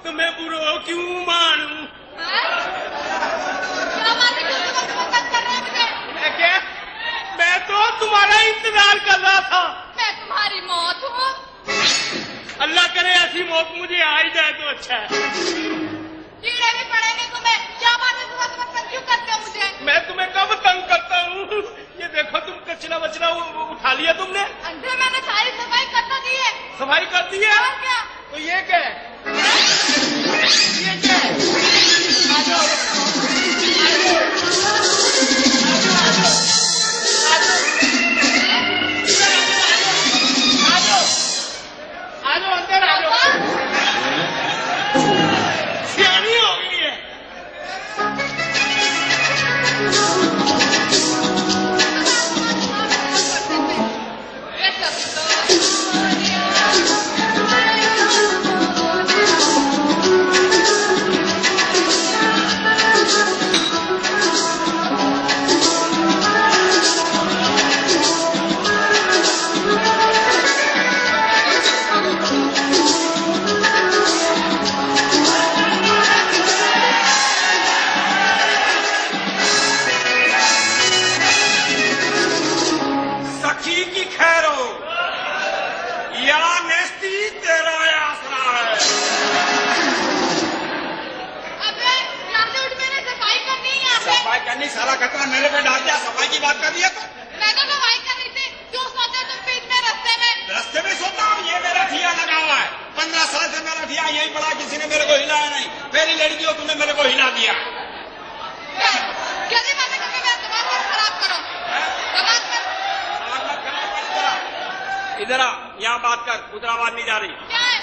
तो मैं बुरो क्यों मानूं? क्या बात है, क्यों तुम्हें तंग कर रहा है मुझे? मैं क्या? मैं तो तुम्हारा इंतजार कर रहा था। मैं तुम्हारी मौत हूँ। अल्लाह करे ऐसी मौत मुझे आ ही जाए तो अच्छा है। कीड़े भी पड़ेंगे तुम्हें। क्या बात है, तुम्हें तंग क्यों करते हो मुझे? मैं तुम्हें कब तंग करता हूँ? ये देखो तुम कचरा वचरा उठा लिया तुमने। अंदर मैंने सारी सफाई कर दी है। सफाई कर दी है? और क्या? तो ये क्या है? ये क्या है? आ जाओ, आ जाओ, अंदर आ जाओ। सियानी हो गई है। सखी की खैर हो या नेस्ती तेरा आसरा है। अबे यहाँ से उठ, मैंने सफाई करनी है यहाँ पे। सफाई करनी, सारा खतरा मेरे पे डाल दिया। सफाई की बात कर दिया तो मैं तो सफाई कर रही थी। क्यों सोते हो तुम बीच में रास्ते में? रास्ते में सोता हूँ। ये मेरा ठिया लगा हुआ है। 15 साल से मेरा ठिया यहीं पड़ा, किसी ने मेरे को हिलाया नहीं। पहली लड़की हो, तुमने मेरे को हिला दिया। कैसी बातें करके मेरा दिमाग मत खराब करो। दिमाग मत। इधर आ, यहाँ बात कर। उधर आवाज नहीं जा रही। क्या है?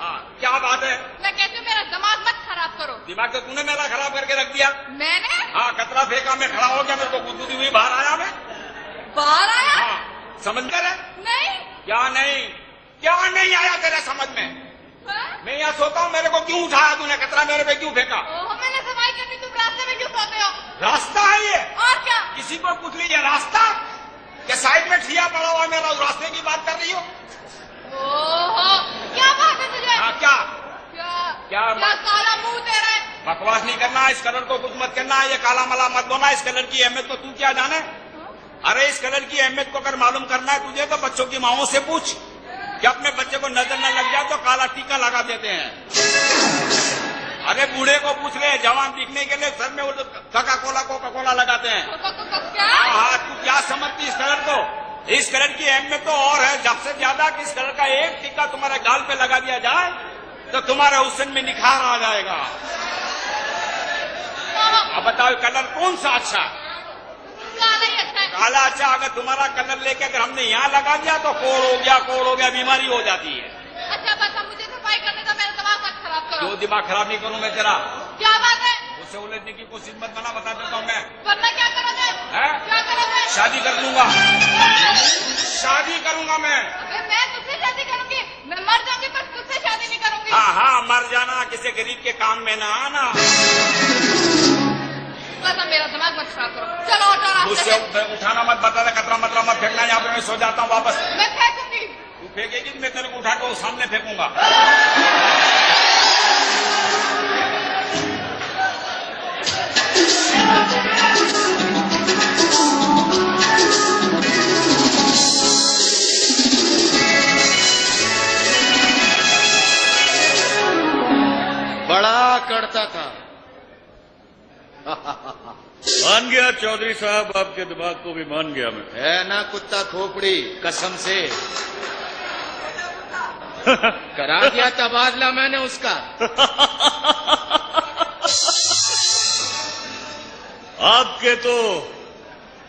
हाँ, क्या बात है? मैं कहती हूँ मेरा दिमाग मत खराब करो। दिमाग तो तूने मेरा खराब करके रख दिया। मैंने? हाँ, कतरा फेंका, मैं खड़ा हो गया, मेरे को गुदगुदी हुई, बाहर आया मैं। बाहर आया? हाँ, समझ कर है? नहीं। क्या नहीं? क्या नहीं आया तेरे समझ में? हाँ? मैं यहाँ सोता हूँ, मेरे को क्यों उठाया तूने? कतरा मेरे पे क्यों फेंका? ओह, मैंने सफाई करनी, तुम रास्ते में क्यों सोते हो? रास्ता है ये? और क्या? किसी को पूछ लीजिए, रास्ता क्या? साइड में ठिया पड़ा हुआ है मेरा, उस रास्ते की बात कर रही हो? ओहो, क्या बात है तुझे? हाँ, क्या क्या काला मुंह तेरा है? बकवास नहीं करना। इस कलर को कुछ मत करना। ये काला मला मत बोना। इस कलर की अहमियत को तू क्या जाने? अरे इस कलर की अहमियत को अगर मालूम करना है तुझे तो बच्चों की माओं से पूछ कि अपने बच्चे को नजर न लग जाए तो काला टीका लगा देते हैं। अरे बूढ़े को पूछ ले, जवान दिखने के लिए सर में कोका कोला लगाते हैं। क्या? हाँ, तू क्या समझती इस कलर को? इस कलर की अहमियत तो और है सबसे ज्यादा कि इस कलर का एक टीका तुम्हारे गाल पे लगा दिया जाए तो तुम्हारे हुस्न में निखार आ जाएगा। अब बताओ कलर कौन सा अच्छा? काला ही अच्छा है। काला अच्छा। अगर तुम्हारा कलर लेके अगर हमने यहाँ लगा दिया तो कोड़ हो गया, बीमारी हो जाती है। अच्छा बता, मुझे सफाई करने का, मेरा दिमाग मत खराब करो। जो दिमाग खराब नहीं करूँ मैं तेरा। क्या बात है? उससे उलझने की कोशिश मत बना, बता देता हूँ मैं। वरना क्या करोगे? है? क्या करोगे? शादी कर लूंगा। शादी करूंगा मैं। अबे मैं तुझसे शादी करूंगी। मैं मर जाऊंगी पर तुझसे शादी नहीं करूंगी। हाँ हाँ, मर जाना, किसी गरीब के काम में ना आना। बस अब मेरा दिमाग मत खराब करो। चलो हटो रास्ते से। मुझसे उठाना मत, बता दे। कतरा मतरा मत फेंकना, यहाँ पे मैं सो जाता हूँ वापस। मैं फेंकूंगी। तू फेंकेगी तो मैं तेरे को उठा के सामने फेंकूंगा। बड़ा करता था। मान गया चौधरी साहब, आपके दिमाग को भी मान गया मैं। है ना कुत्ता खोपड़ी, कसम से करा दिया तबादला मैंने उसका। आपके तो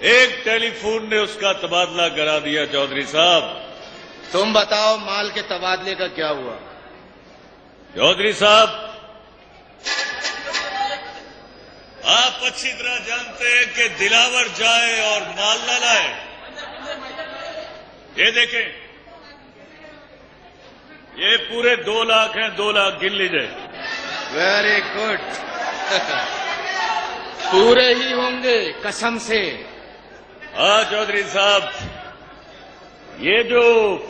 एक टेलीफोन ने उसका तबादला करा दिया चौधरी साहब। तुम बताओ माल के तबादले का क्या हुआ? चौधरी साहब, आप अच्छी तरह जानते हैं कि दिलावर जाए और माल न लाए। ये देखें, ये पूरे 2 लाख हैं। 2 लाख गिन लीजिए। Very good. पूरे ही होंगे कसम से। हाँ चौधरी साहब, ये जो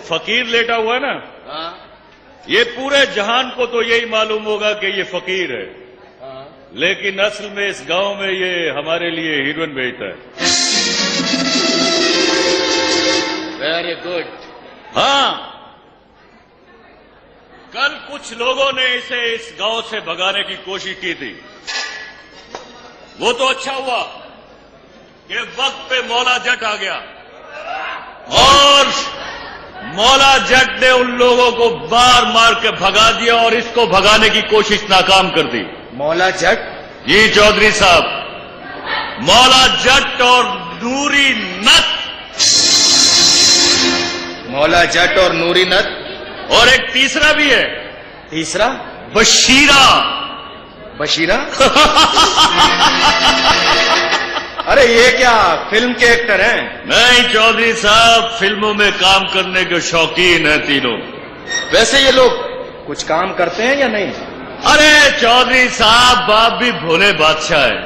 फकीर लेटा हुआ है ना, हाँ? ये पूरे जहान को तो यही मालूम होगा कि ये फकीर है, लेकिन असल में इस गांव में ये हमारे लिए हीरोइन बेचता है। Very good. हाँ, कल कुछ लोगों ने इसे इस गांव से भगाने की कोशिश की थी। वो तो अच्छा हुआ कि वक्त पे मौला जट आ गया और मौला जट ने उन लोगों को मार मार के भगा दिया और इसको भगाने की कोशिश नाकाम कर दी। मौला जट? जी चौधरी साहब, मौला जट और नूरी नत। मौला जट और नूरी नत, और एक तीसरा भी है। तीसरा? बशीरा। बशीरा? अरे ये क्या फिल्म के एक्टर हैं? नहीं चौधरी साहब, फिल्मों में काम करने के शौकीन हैं तीनों। वैसे ये लोग कुछ काम करते हैं या नहीं? अरे चौधरी साहब, बाप भी भोले बादशाह है।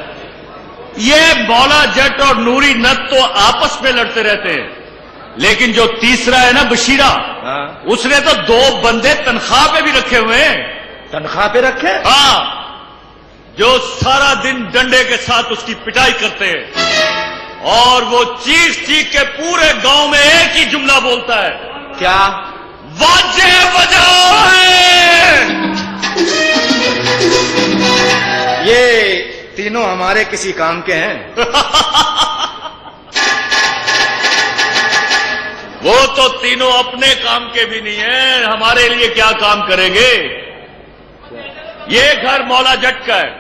ये मौला जट और नूरी नत तो आपस में लड़ते रहते हैं, लेकिन जो तीसरा है ना बशीरा, हाँ। उसने तो 2 बंदे तनख्वाह पे भी रखे हुए हैं। तनख्वाह पे रखे? हाँ, जो सारा दिन डंडे के साथ उसकी पिटाई करते हैं और वो चीख चीख के पूरे गांव में एक ही जुमला बोलता है। क्या? बाजे बजाओ। ये तीनों हमारे किसी काम के हैं? वो तो तीनों अपने काम के भी नहीं है, हमारे लिए क्या काम करेंगे। ये घर मौला जट का है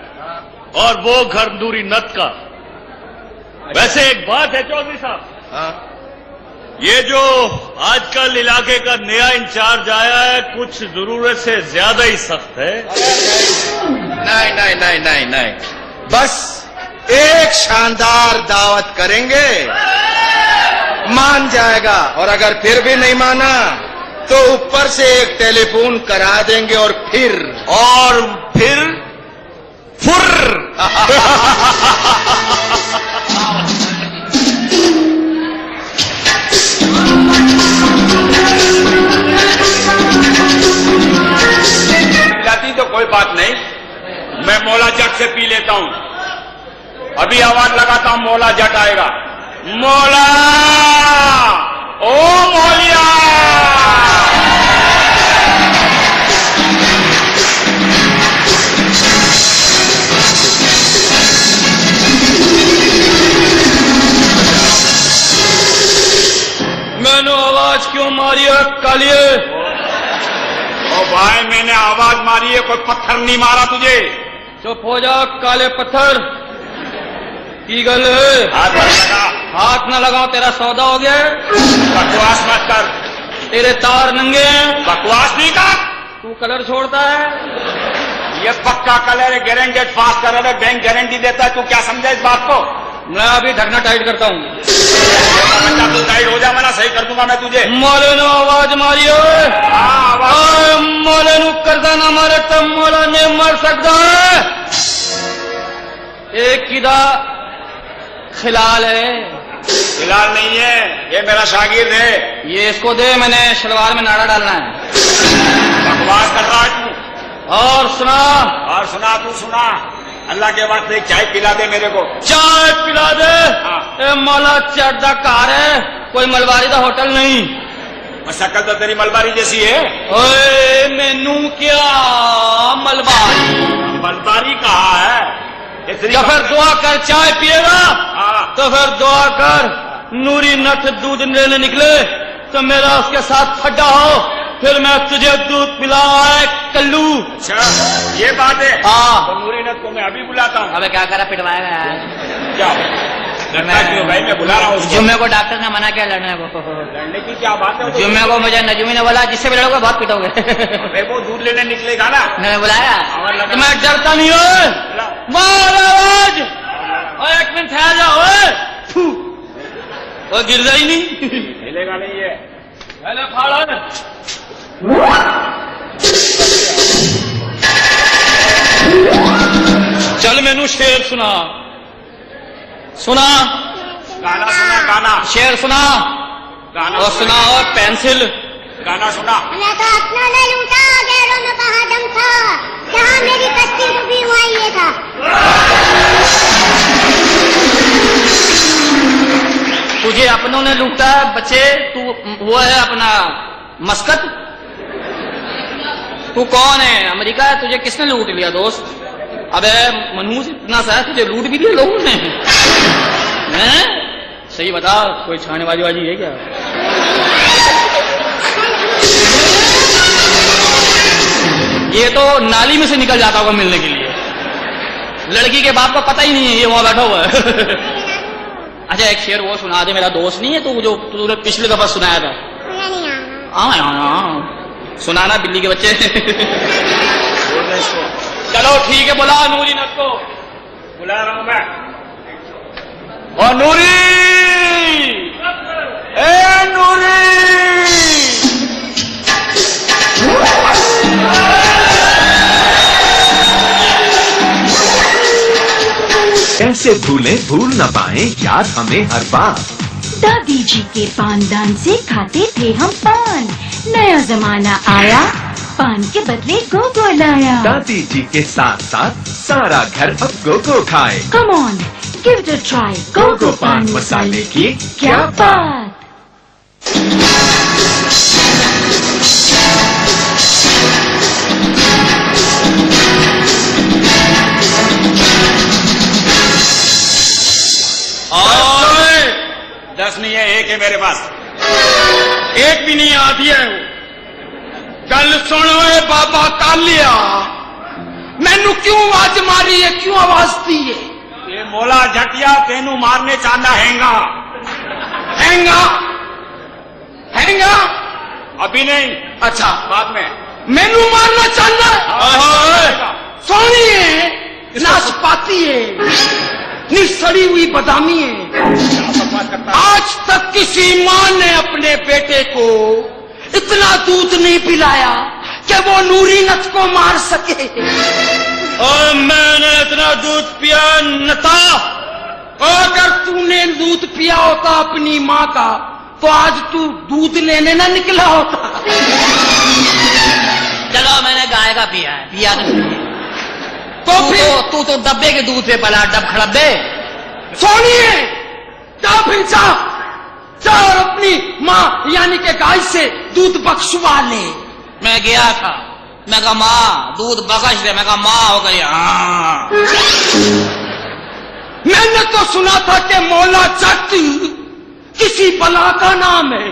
और वो घर नूरी नत का। वैसे एक बात है चौधरी साहब, हाँ। ये जो आजकल इलाके का नया इंचार्ज आया है, कुछ जरूरत से ज्यादा ही सख्त है। नहीं नहीं नहीं नहीं नहीं, बस एक शानदार दावत करेंगे, मान जाएगा, और अगर फिर भी नहीं माना तो ऊपर से एक टेलीफोन करा देंगे और फिर फुर। जाती तो कोई बात नहीं, मैं मौला जट से पी लेता हूं। अभी आवाज लगाता हूं, मौला जट आएगा। मौला, ओ मौलिया। मैंने आवाज क्यों मारी है कालिए? ओ भाई, मैंने आवाज मारी है, कोई पत्थर नहीं मारा तुझे। चुप हो जा काले पत्थर की गल है। हाथ मत लगा। हाथ न लगाओ, तेरा सौदा हो गया है। बकवास मत कर। तेरे तार नंगे हैं। बकवास नहीं कर। तू कलर छोड़ता है। ये पक्का कलर है, गारंटेड फास्ट कलर है, बैंक गारंटी देता है। तू क्या समझा इस बात को? मैं अभी ढकना टाइट करता हूँ। बच्चा तू टाइट हो जा, मैं सही कर दूंगा मैं तुझे। मोले ने आवाज मारी है। हाँ, आवाज। मोले नु करदा ना मारे तो मोला ने मर सकता है। एक किदा खिलाल है। फिलहाल नहीं है, ये मेरा शागिर्द है। ये इसको दे, मैंने शलवार में नाड़ा डालना है। बकवास कर रहा है तू। और सुना। और सुना, तू सुना। अल्लाह के वास्ते एक चाय पिला दे मेरे को। चाय पिला दे। हाँ। ए मौला चट दा कार है, कोई मलबारी दा होटल नहीं। शक्ल तो तेरी मलबारी जैसी है। ओए मेनू क्या मलबारी? मलबारी कहा है? जब फिर दुआ कर, चाय पिएगा हाँ। तो फिर दुआ कर नूरी नठ दूध लेने निकले तो मेरा उसके साथ खड्डा हो, फिर मैं तुझे दूध पिलाऊं कल्लू। अच्छा, ये बात है। हाँ। तो नूरी नथ को मैं अभी बुलाता हूँ। अबे क्या करा, पिटवाएगा यार। क्या डरना क्यों भाई, मैं बुला रहा हूँ उसको। जुम्मे को डॉक्टर ने मना किया लड़ने को। लड़ने की क्या बात है? जुम्मे को मुझे नजूमी ने बोला, जिससे भी लड़ोगे बहुत पिटोगे। अबे वो दूध लेने निकलेगा ना। मैंने बुलाया और लगा। तो मैं डरता नहीं हूँ। मार आवाज। और एक मिनट ठहर जाओ। वो गिर जाए नहीं। मिलेगा नहीं है। पहले फाड़ा ना। चल मैनू शेर सुना। सुना गाना सुना, गाना। शेर सुना। गाना और सुना और पेंसिल। गाना सुना। अपना लूटा अपनों ने लूटा बच्चे, तू वो है अपना मस्कत। तू कौन है? अमेरिका है? तुझे किसने लूट लिया दोस्त? अबे मनहूस इतना सा है, तुझे लूट भी लिया लोगों ने हैं? सही बता, कोई छाने बाजी है क्या? ये तो नाली में से निकल जाता होगा मिलने के लिए। लड़की के बाप को पता ही नहीं है ये वहां बैठा हुआ है। अच्छा एक शेर वो सुना दे, मेरा दोस्त नहीं है तू, जो तूने पिछले दफा सुनाया था। सुनाना बिल्ली के बच्चे। चलो ठीक है, बुला नूरी नट को। बुला रहा हूं मैं। और नूरी, ए नूरी, कैसे भूल न पाए याद हमें हर बार। दादी जी के पानदान से खाते थे हम पान, नया जमाना आया, पान के बदले गोगो लाया। दादी जी के साथ साथ सारा घर अब गोगो खाए। Come on give it a try, Gogo पान मसाले की क्या बात। दस नहीं है, एक है मेरे पास। एक भी नहीं आती है। गल सुनो बाबा कालिया, मैनू क्यों आवाज मारी है, क्यों आवाज दी है? ये मोला झटिया तेनू मारने चाहता हैंगा। हैंगा हैंगा अभी नहीं, अच्छा बाद में। मैनू मारना चाहना है? हाँ। सोनी है, नाशपाती है, नी सड़ी हुई बदामी है। आज तक किसी माँ ने अपने बेटे को इतना दूध नहीं पिलाया कि वो नूरी नथ को मार सके। और मैंने इतना दूध पिया नता। अगर तूने दूध पिया होता अपनी माँ का तो आज तू दूध लेने ना निकला होता। चलो मैंने गाय का पिया है, पिया तो नहीं। तो फिर तू तो डब्बे के दूध पे पला, डब खड़ब्बे। सोनिए, जा फिर जा और अपनी माँ यानी के गाय से दूध बख्शवा ले। मैं गया था, मैं कहा माँ दूध बख्श दे, मैं कहा माँ हो गई। हाँ मैंने तो सुना था कि मौला जट किसी बला का नाम है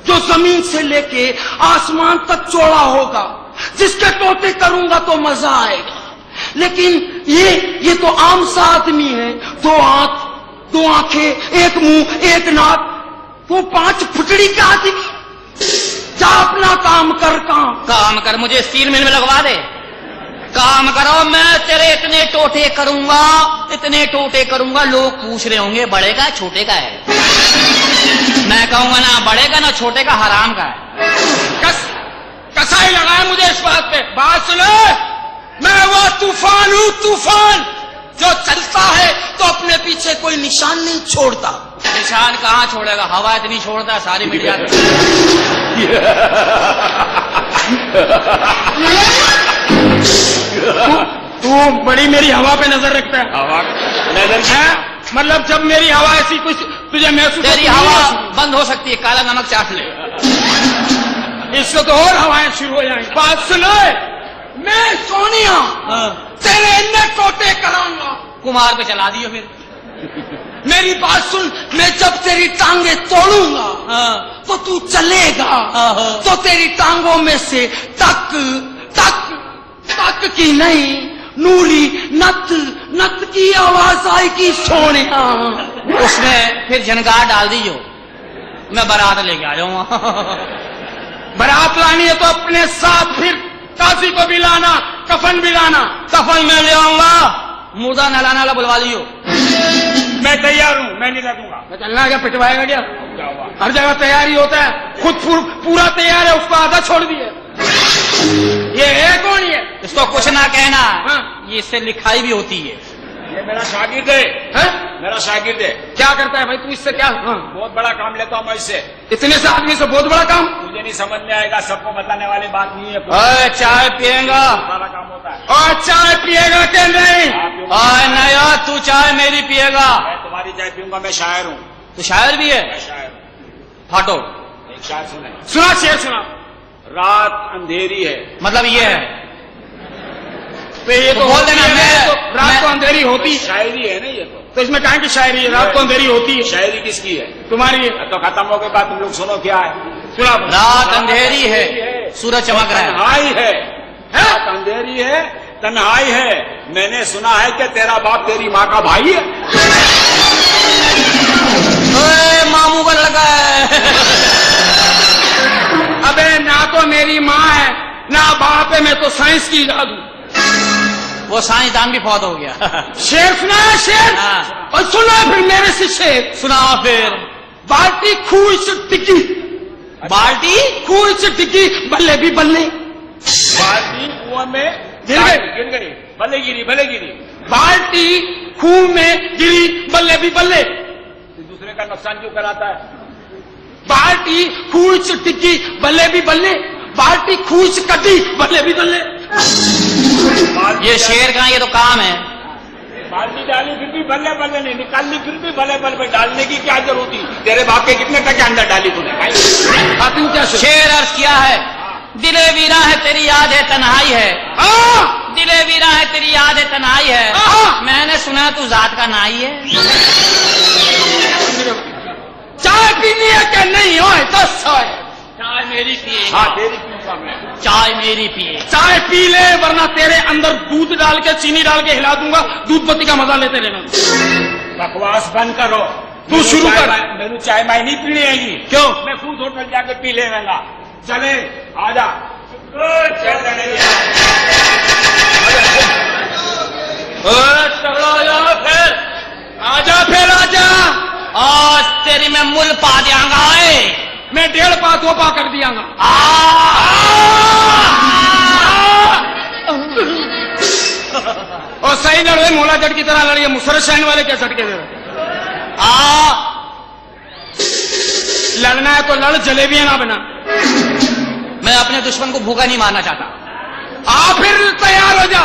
जो जमीन से लेके आसमान तक चौड़ा होगा, जिसके टोटे करूंगा तो मजा आएगा। लेकिन ये तो आम सा आदमी है, दो आंख, दो आंखें, एक मुंह, एक नाक, वो 5 फुटड़ी का आदमी। जा अपना काम कर, मुझे स्टील मिल में लगवा दे। काम करो, मैं तेरे इतने टोटे करूंगा, लोग पूछ रहे होंगे बड़े का छोटे का है। मैं कहूंगा ना बड़े का ना छोटे का, हराम का है। कसा ही लगाया मुझे इस बात पे। बात सुनो, मैं वो तूफान हूँ, तूफान जो चलता है तो अपने पीछे कोई निशान नहीं छोड़ता। निशान कहाँ छोड़ेगा, हवा इतनी छोड़ता है सारी मिट जाती। तू बड़ी मेरी हवा पे नजर रखता है। हवा नजर है? मतलब जब मेरी हवा ऐसी कुछ तुझे महसूस, तेरी हवा बंद हो सकती है, काला नमक चाट ले। इससे तो और हवाएं शुरू हो जाएंगी। बात सुनो, मैं सोनिया तेरे इन्ने टोटे कराऊंगा। कुमार पे चला दियो फिर। मेरी बात सुन, मैं जब तेरी टांगे तोड़ूंगा तो तू चलेगा, तो तेरी टांगों में से तक तक तक की नहीं, नूरी नत नत की आवाज आएगी सोनिया। उसमें फिर झनकार डाल दीजिए, मैं बारात लेके आ जाऊंगा। बारात लानी है तो अपने साथ फिर काशी को भी लाना, कफन भी लाना। कफन में ले आऊंगा, मुर्दा नहलाने वाला बुलवा लियो। मैं तैयार हूँ, मैं नहीं रखूंगा। मैं चलना क्या, पिटवाएगा क्या? क्या हुआ? हर जगह तैयारी होता है, खुद पूरा तैयार है, उसको आधा छोड़ दिए। ये है कौन ये? इसको कुछ ना कहना, हाँ। ये इससे लिखाई भी होती है। ये मेरा शागिर्द है, मेरा शागिर्द है। क्या करता है भाई तू इससे? क्या बहुत बड़ा काम लेता हूँ मैं इससे। इतने से आदमी से बहुत बड़ा काम? मुझे नहीं समझ में आएगा, सबको बताने वाली बात नहीं है। चाय पिएगा? सारा काम होता है। और चाय पिएगा क्या? नहीं नहीं, तू चाय मेरी पिएगा। मैं तुम्हारी चाय पीऊंगा, मैं शायर हूँ। तो शायर भी है। शायर फाटो। एक शायर सुने, सुना शेर सुना। रात अंधेरी है। मतलब ये है। तो ये तो बोल देना, रात को अंधेरी होती है, शायरी है ना ये तो इसमें कहें कि शायरी है, रात को अंधेरी होती है। शायरी किसकी है? तुम्हारी है। तो खत्म हो के बाद तुम लोग सुनो क्या है। सुना। रात अंधेरी है, सूरज चमक रहा है। तन्हाई है, रात अंधेरी है, तन्हाई है। मैंने सुना है कि तेरा बाप तेरी माँ का भाई है। ओए, मामू का लड़का है। अबे ना तो मेरी माँ है ना बाप है, मैं तो साइंस की इजाद हूँ। वो साइंसदान भी फौत हो गया। शेर सुना है शेर। हाँ। और सुना फिर मेरे से शेर। सुना फिर। बाल्टी खूह से टिकी, बाल्टी खूह से टिकी, बल्ले भी बल्ले। बाल्टी कुआं में गिर गई। गिर गई, भले गिरी भले गिरी। बाल्टी खूह में गिरी, बल्ले भी बल्ले। तो दूसरे का नुकसान क्यों कराता है? बाल्टी खूह से टिकी, बल्ले भी बल्ले। बाल्टी खूह से कटी, बल्ले भी बल्ले। ये शेर का ये तो काम है। बाल्टी डाली फिर भी भले भले नहीं निकाली, फिर भी भले भले डालने की क्या जरूरत थी? तेरे बाप के कितने टके अंदर डाली तूने? तू क्या शेर अर्ज किया है, दिले वीरा है तेरी याद है तन्हाई है। दिले वीरा है तेरी याद है तन्हाई है। मैंने सुना तू जात का नाई है। चाय पीनी है क्या? नहीं हो तो चाय मेरी पिए। हाँ तेरी पीऊंगा मैं। चाय मेरी पिए। चाय पी ले, वरना तेरे अंदर दूध डाल के चीनी डाल के हिला दूंगा। दूध पत्ती का मजा लेते रहना। बकवास बंद करो। तू शुरू कर। मेरी चाय मैं नहीं पीनी आएगी। क्यों? मैं खुद होटल जाके पी लेगा। चले आजा। चल फिर आजा। आज तेरी मैं मुल पा दियांगा। मैं 1.5 पा 2 पा कर दियांगा। और सही लड़ रहे, मोला जट की तरह लड़िए। मुसरत शाइन वाले क्या झटके दे रहे? लड़ना है तो लड़, जलेबियां ना बना। मैं अपने दुश्मन को भूखा नहीं मारना चाहता। फिर तैयार हो जा।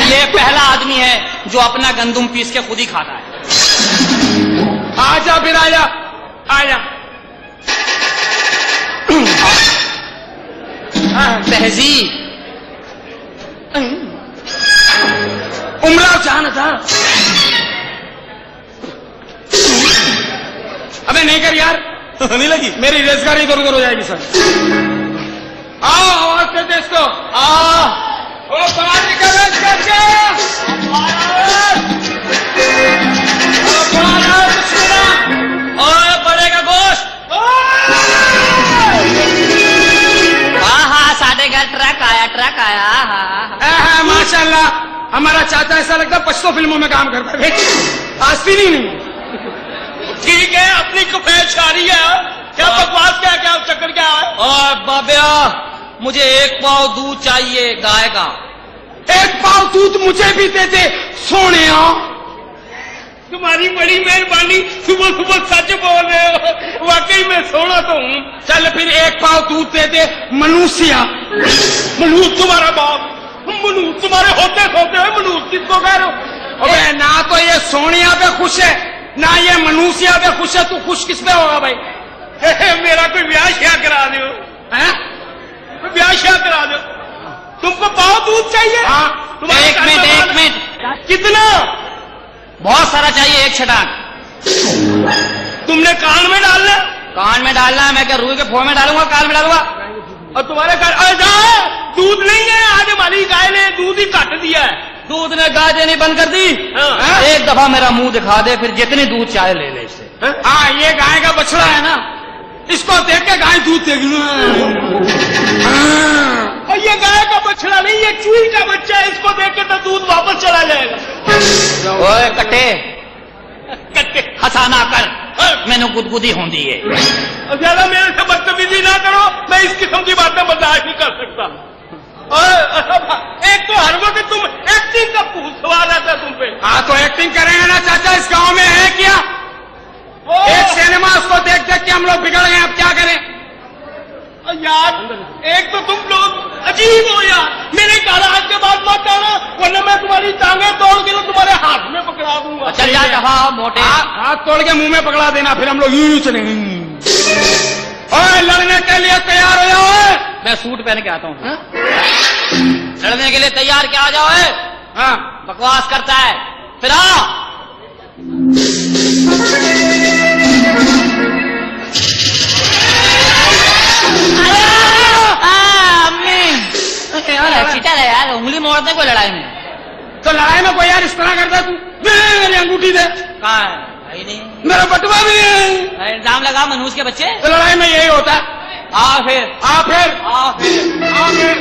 ये पहला आदमी है जो अपना गंदुम पीस के खुद ही खाता है। आजा फिर आजा। तहजीब उमरा जान था। अबे नहीं कर यार। नहीं लगी मेरी रेजगारी इधर उधर हो जाएगी सर। आओ आवाज देते इसको। ओ बाहर निकल करके। और पड़ेगा गोश्त। हाँ साढ़े घर ट्रक आया। हाँ माशाल्लाह, हमारा चाचा ऐसा लगता है 500 फिल्मों में काम करता है। आस्ती नहीं। ठीक है, अपनी कफेश आ रही है। क्या बकवास क्या चक्कर क्या है? और बाबिया, मुझे 1 पाव दूध चाहिए गाय का। 1 पाव दूध मुझे भी दे दे सोने। तुम्हारी बड़ी मेहरबानी, सुबह सुबह सच बोल रहे हो। वाकई में सोना तो हूँ। चल फिर 1 पाव दूध दे दे मनुष्य। मनूस तुम्हारा बाप, मनूस तुम्हारे होते मनूस किसको कह रहे हो? अबे ना तो ये सोनिया पे खुश है ना ये मनुष्य पे खुश है। तू खुश किस पे होगा भाई? मेरा कोई ब्याह श्याह करा दो। हैं? ब्याह श्याह करा दो। तुमको पाव दूध चाहिए? हाँ। एक मिनट। कितना? बहुत सारा चाहिए, 1 छटाक। तुमने कान में डालना? कान में डालना है। मैं क्या रूह के फोड़ में डालूंगा? कान में डालूंगा। और तुम्हारे दूध नहीं है? आज हमारी गाय ने दूध ही काट दिया है। दूध ने गाय देनी बंद कर दी। एक दफा मेरा मुंह दिखा दे, फिर जितनी दूध चाहे ले ले इससे। हाँ, ये गाय का बछड़ा है ना, इसको देख के गाय दूध देगी। और ये गाय का बछड़ा नहीं, ये चूही का बच्चा है। इसको देख के तो दूध वापस चला जाएगा। ओए कट्टे हंसाना कर, मैंने गुदगुदी होंगी है। ज्यादा मेरे से बदतमीजी ना करो, मैं इस किस्म की बातें बर्दाश्त नहीं कर सकता। एक तो हर वक्त तुम एक्टिंग का सवाल आता तुम पे। हाँ तो एक्टिंग करेंगे ना चाचा, इस गांव में है क्या? एक सिनेमा उसको देख देख के हम लोग बिगड़ गए, अब क्या करें? यार एक तो तुम लोग अजीब हो यार, मैंने कहा आज के बाद मत आना, वरना मैं तुम्हारी टांगे तोड़ के ना तुम्हारे हाथ में पकड़ा दूंगा। चल जा दफा हो, मोटे। हाथ तोड़ के मुंह में पकड़ा देना, फिर हम लोग यूं चलेंगे। ओए, लड़ने के लिए तैयार हो जाओ। मैं सूट पहन के आता हूँ। लड़ने के लिए तैयार क्या आ जाओ है? हाँ, बकवास करता है, फिर आ। यार चीटर है यार, उंगली मोड़ने को लड़ाई में। तो लड़ाई में कोई यार इस तरह करता है तू? मेरी अंगूठी दे। कहाँ है? भाई नहीं, मेरा बटुआ भी है। इल्जाम लगा मनहूस के बच्चे। तो लड़ाई में यही होता है। आ फिर, आ फिर, आ फिर, आ फिर।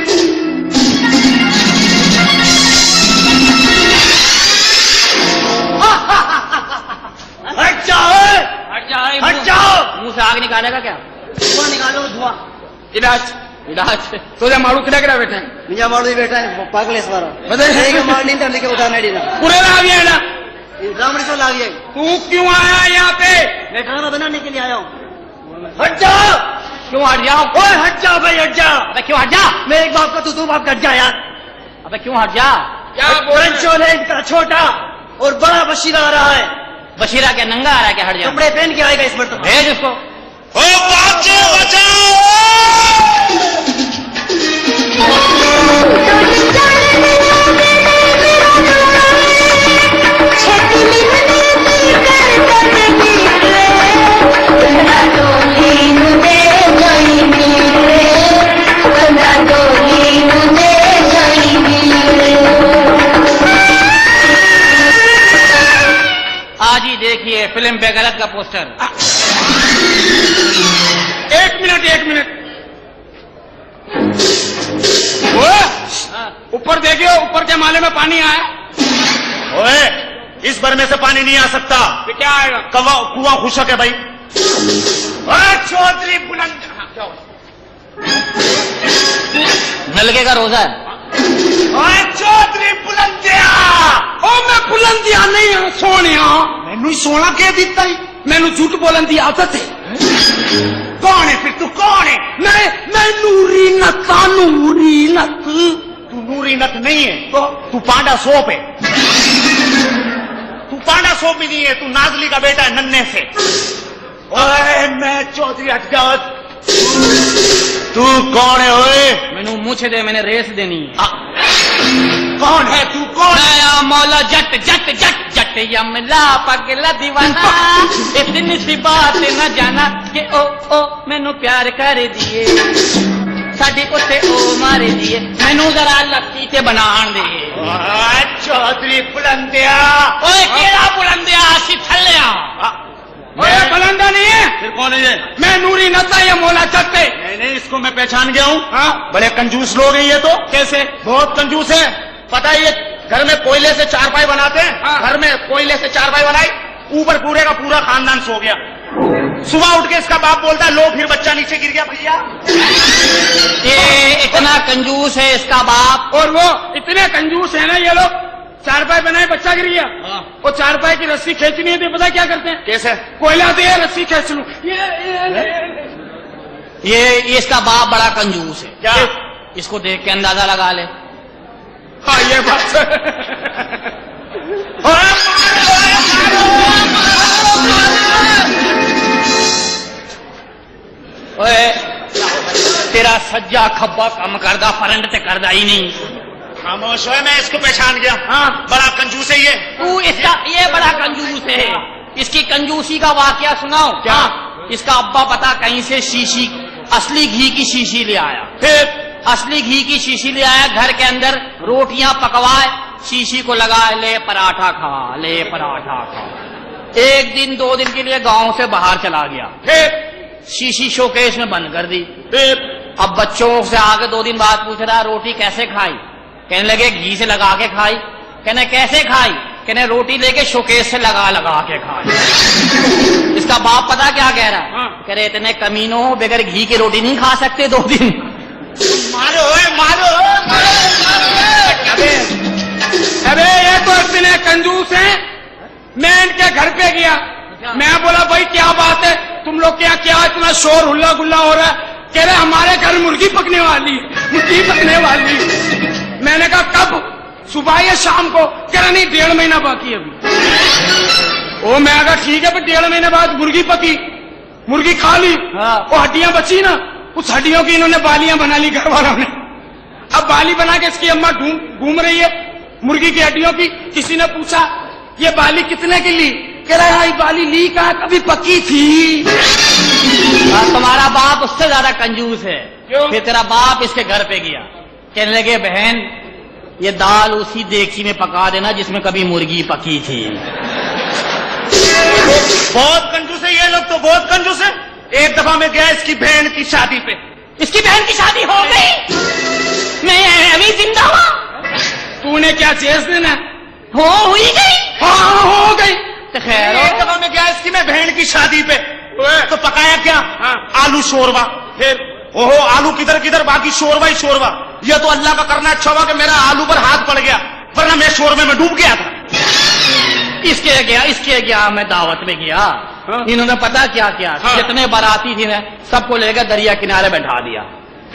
हट जाओ, हट जाओ, हट जाओ। मुंह से आग निकालेगा क्या? धुआं निकालो धुआं। इलाज इलाज तुझे मारू किड़ा किड़ा बैठे मुझे मार दी बेटा पागलेश्वर बताइए। मार नहीं करने के उठाना डीना पूरे आ गया ना। ब्राह्मण से लागिए। तू क्यों आया यहाँ पे? मैं खाना बनाने के लिए आया हूँ। हट जाओ। क्यों हट जाओ? ओए हट जाओ भाई, हट जाओ। अबे क्यों हट जा? मैं एक बाप का तू बाप का हट जा यार। अबे क्यों हट जा? क्या बोल है इनका छोटा और बड़ा बशीरा आ रहा है। बशीरा क्या नंगा आ रहा है क्या? हट जा, कपड़े पहन के आएगा इस बार तो। भेज उसको। ओ बचाओ बचाओ। आज ही देखिए फिल्म बेगलत का पोस्टर। एक मिनट, एक मिनट। ऊपर देखियो, ऊपर के माले में पानी आया। ओए, इस बार में से पानी नहीं आ सकता। फिर क्या आएगा? कुआं खुशक है भाई। चौधरी बुलंद। नलके का रोजा है। चौधरी बुलंदिया। ओ मैं बुलंदिया नहीं हूं, सोनिया। मैनू सोना कह दिता ही, मैनू झूठ बोलन की आदत है। कौन है फिर? तू कौन है? मैं नूरी नत। नूरी नत? तू नूरी नत नहीं है, तो तू पांडा सोप है। तू पांडा सोप भी नहीं है, तू नाजली का बेटा है नन्हे से। ओए मैं चौधरी अटकावत। तू कौन है? ओए मैनू मुझे दे, मैंने रेस देनी है। कौन है तू? कौन है? नया मौला जट जट जट जट यमला पगला दीवाना। इतनी सी बात न जाना कि ओ मैनू प्यार कर दिए, साडी उत्ते ओ मारे दिए, मैनू जरा लत्ती ते बनाण दे। चौधरी बुलंदिया। ओए केड़ा बुलंदिया? असी थल्लिया। ओए बुलंदा नहीं है। फिर कौन है ये? मैं नूरी नता या मौला चट्टे। नहीं, इसको मैं पहचान गया हूँ। हाँ, बड़े कंजूस लोग हैं ये तो। कैसे? बहुत कंजूस है। पता है, ये घर में कोयले से चारपाई बनाते हैं। हाँ। घर में कोयले से चारपाई बनाई, ऊपर पूरे का पूरा खानदान सो गया। सुबह उठ के इसका बाप बोलता है, लो फिर बच्चा नीचे गिर गया भैया। ये इतना कंजूस है इसका बाप। और वो इतने कंजूस है ना ये लोग, चारपाई बनाए बच्चा गिर गया। वो चारपाई की रस्सी खींचनी है तो पता क्या करते हैं? कैसे? कोयला दिया, रस्सी खींच लूं। ये इसका बाप बड़ा कंजूस है। क्या? इसको देख के अंदाजा लगा ले। हाँ ये बात है। ओए तेरा सज्जा खब्बा कम करदा, फरंड ते करदा ही नहीं। खामोश है, मैं इसको पहचान गया। हाँ, बड़ा कंजूस है ये। तू इसका, ये बड़ा कंजूस है। इसकी कंजूसी का वाकया सुनाओ। क्या? इसका अब्बा पता कहीं से शीशी, असली घी की शीशी ले आया। फिर असली घी की शीशी ले आया, घर के अंदर रोटियां पकवाए, शीशी को लगा, ले पराठा खा, ले पराठा खा। एक दिन 2 दिन के लिए गांव से बाहर चला गया। फिर शीशी शोकेश में बंद कर दी। फिर अब बच्चों से आगे 2 दिन बाद पूछ रहा, रोटी कैसे खाई? कहने लगे घी से लगा के खाई। कहने कैसे खाई? कहने रोटी लेके शोकेश से लगा लगा के खाई। इसका बाप पता क्या कह रहा है? कह रहे इतने कमीनों, बगैर घी की रोटी नहीं खा सकते 2 दिन। मारो मारो अबे ये तो इतने कंजूस हैं। मैं इनके घर पे गया, मैं बोला भाई क्या बात है, तुम लोग क्या क्या इतना शोर हुल्ला गुल्ला हो रहा है? कह रहे हमारे घर मुर्गी पकने वाली है, मुर्गी पकने वाली है। मैंने कहा कब? सुबह या शाम को? कह रहा नहीं 1.5 महीना बाकी है अभी। ओ मैं कहा ठीक है, फिर 1.5 महीने बाद मुर्गी पकी, मुर्गी खा ली, वो हड्डियां बची ना, उस हड्डियों की इन्होंने बालियां बना ली घर वालों ने। अब बाली बना के इसकी अम्मा घूम रही है मुर्गी की हड्डियों की। किसी ने पूछा ये बाली कितने की ली? कह रहा है बाली ली कहा, कभी पकी थी। तुम्हारा बाप उससे ज्यादा कंजूस है। क्यों? फिर तेरा बाप इसके घर पे गया, कहने लगे बहन ये दाल उसी देगची में पका देना जिसमें कभी मुर्गी पकी थी। बहुत कंजूस है ये लोग, तो बहुत कंजूस है। एक दफा मैं गया इसकी बहन की शादी पे, इसकी बहन की शादी हो गई, मैं अभी जिंदा हुआ। तूने क्या चेस देना? हुई गई। हाँ हो गई। तो खैर एक दफा मैं गया इसकी मैं बहन की शादी पे, तो पकाया क्या? आलू शोरबा। फिर ओहो आलू किधर किधर, बाकी शोरबा ही शोरबा। यह तो अल्लाह का करना अच्छा हुआ कि मेरा आलू पर हाथ पड़ गया, वरना मैं शोरबे में डूब गया था। इसके गया मैं दावत में गया। इन्होंने पता क्या किया? जितने बाराती थी ना सबको लेकर दरिया किनारे बैठा दिया,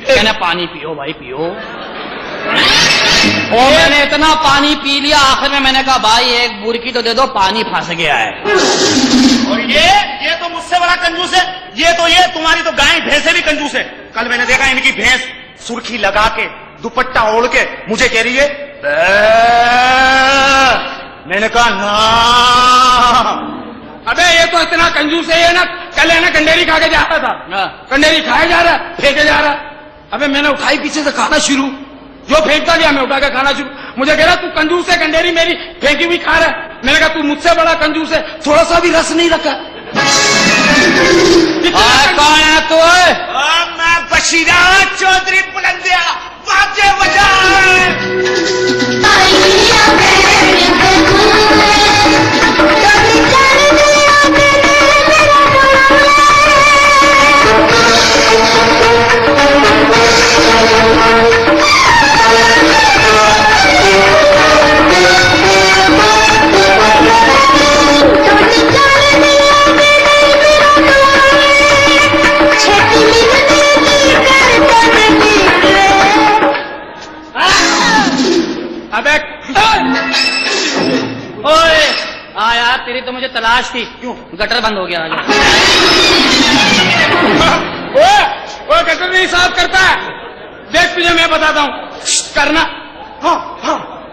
कहना पानी पियो भाई पियो। और मैंने इतना पानी पी लिया, आखिर में मैंने कहा भाई एक बुरकी तो दे दो, पानी फंस गया है। और ये तो मुझसे बड़ा कंजूस है। ये तुम्हारी तो गाय भैंसे भी कंजूस है। कल मैंने देखा इनकी भैंस सुर्खी लगा के दुपट्टा ओढ़ के मुझे कह रही है मैंने कहा ना। अबे ये तो इतना कंजूस है, ये ना कल है ना कंडेरी खा के जा रहा था, कंडेरी खाया जा रहा है, फेंके जा रहा है। अबे मैंने उठाई पीछे से खाना शुरू, जो फेंकता गया मैं उठा के खाना शुरू। मुझे कह रहा तू कंजूस है, कंडेरी मेरी फेंकी हुई खा रहा है। मैंने कहा तू मुझसे बड़ा कंजूस है, थोड़ा सा भी रस नहीं रखा। कौन है तू? मैं बशीरा चौधरी बुलंदिया, बाजे बजा। अबे ओए यार तेरी तो मुझे तलाश थी। क्यों? गटर बंद हो गया आज। वो गटर नहीं साफ करता है। देख तुझे मैं बताता हूँ करना। हाँ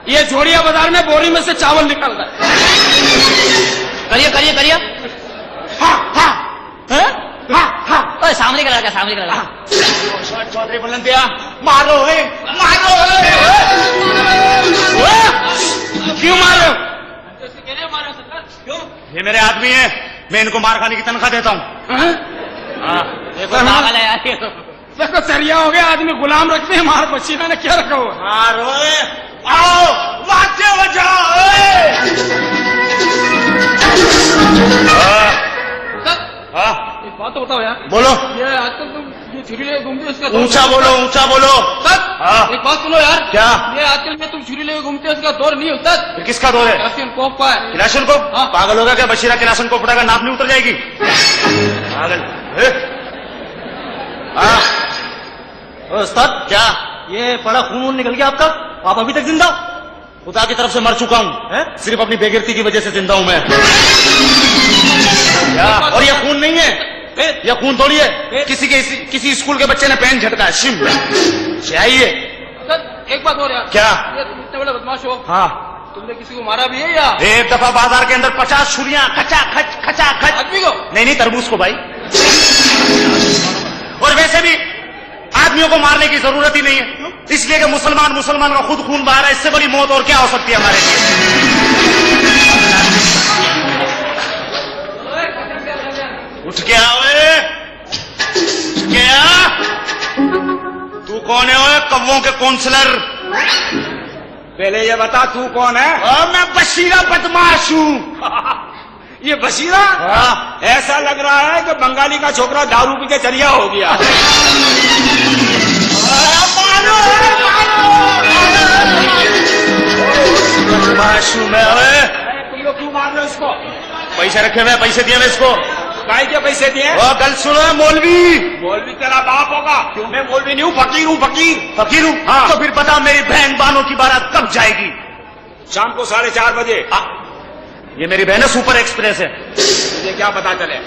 ये झोड़िया बाजार में बोरी में से चावल निकल रहा है। करिए ओए सामने का लगा, सामने का लगा। चौधरी बुलंदिया मारो मारो। क्यों मारो? ये मेरे आदमी है, मैं इनको मार खाने की तनख्वाह देता हूँ। पागल है यार। देखो सरिया हो गया, आदमी गुलाम रखते हैं, मार पसीना ने क्या रखा हुआ? मारो आओ बाजे बजाओ। एक बात तो बताओ यार, बोलो। ये आजकल तुम ये छुरी लेके घूमते हो इसका ऊंचा बोलो ऊंचा बोलो। एक बात सुनो यार। क्या? ये आजकल में तुम छुरी लेके घूमते हो इसका दौर नहीं होता। फिर किसका दौर है? राशन कोप का है। किरासन को? हाँ। पागल होगा क्या? बशीरा किरासन को पटाकर नाप नहीं उतर जाएगी? पागल। उस्ताद क्या ये बड़ा खून निकल गया आपका? आप अभी तक जिंदा? खुदा की तरफ से मर चुका हूँ, सिर्फ अपनी बेगिरती की वजह से जिंदा हूँ मैं। क्या? और ये खून नहीं है, ये खून थोड़ी है। किसी स्कूल के बच्चे ने पेन झटका है। शिम चाहिए। एक बात हो रहा है। क्या? ये तुम इतने बड़े बदमाश हो, हाँ तुमने किसी को मारा भी है या? एक दफा बाजार के अंदर 50 छुरियां खचा खच आदमी को? नहीं तरबूज को भाई। और वैसे भी आदमियों को मारने की जरूरत ही नहीं है, इसलिए कि मुसलमान का खुद खून बहा रहा है। इससे बड़ी मौत और क्या हो सकती है हमारे लिए? उठ के आओ, उठ के आ। तू कौन है ओए? कव्वों के काउंसलर। पहले ये बता तू कौन है? मैं बशीरा बदमाश हूँ। ये बशीरा? हाँ। ऐसा लग रहा है कि बंगाली का छोकरा दारू पी के चरिया हो गया। मारो बदमाश हूँ मैं। तुम लोग क्यों मार रहे हो इसको? पैसे रखे हुए, पैसे दिए हुए इसको। काय के पैसे दिए? वो गल सुनो मौलवी। मौलवी तेरा बाप होगा। क्यों? मैं मौलवी नहीं हूँ, फकीर हूँ, फकीर। फकीर हूँ? हाँ। तो फिर बता मेरी बहन बानों की बारात कब जाएगी? शाम को 4:30 बजे। ये मेरी बहन है, सुपर एक्सप्रेस है। मुझे क्या पता चले?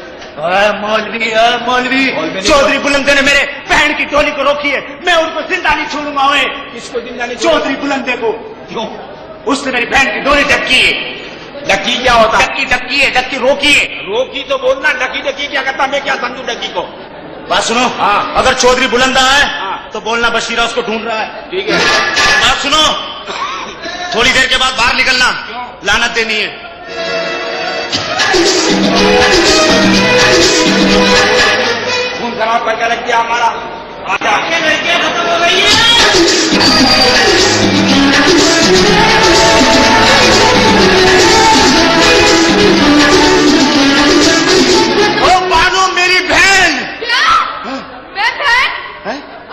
मौलवी मौलवी चौधरी बुलंदे ने मेरे बहन की टोली को रोकी है, मैं उनको जिंदा नहीं छोड़ूंगा। ओए किसको जिंदा नहीं? चौधरी बुलंदे को। क्यों? उसने मेरी बहन की डोली डक्की है। डकी क्या होता? डक्की है, डक्की रोकी है। रोकी तो बोलना, डकी डकी क्या करता? मैं क्या समझू डकी को? बात सुनो। हाँ। अगर चौधरी बुलंदा है हाँ। तो बोलना बशीरा उसको ढूंढ रहा है। ठीक है। बात सुनो, थोड़ी देर के बाद बाहर निकलना, लानत देनी है। खून खराब करके रख दिया हमारा। आजा। लड़कियां खत्म हो गई है। ओ बानो मेरी बहन। क्या? मैं बहन?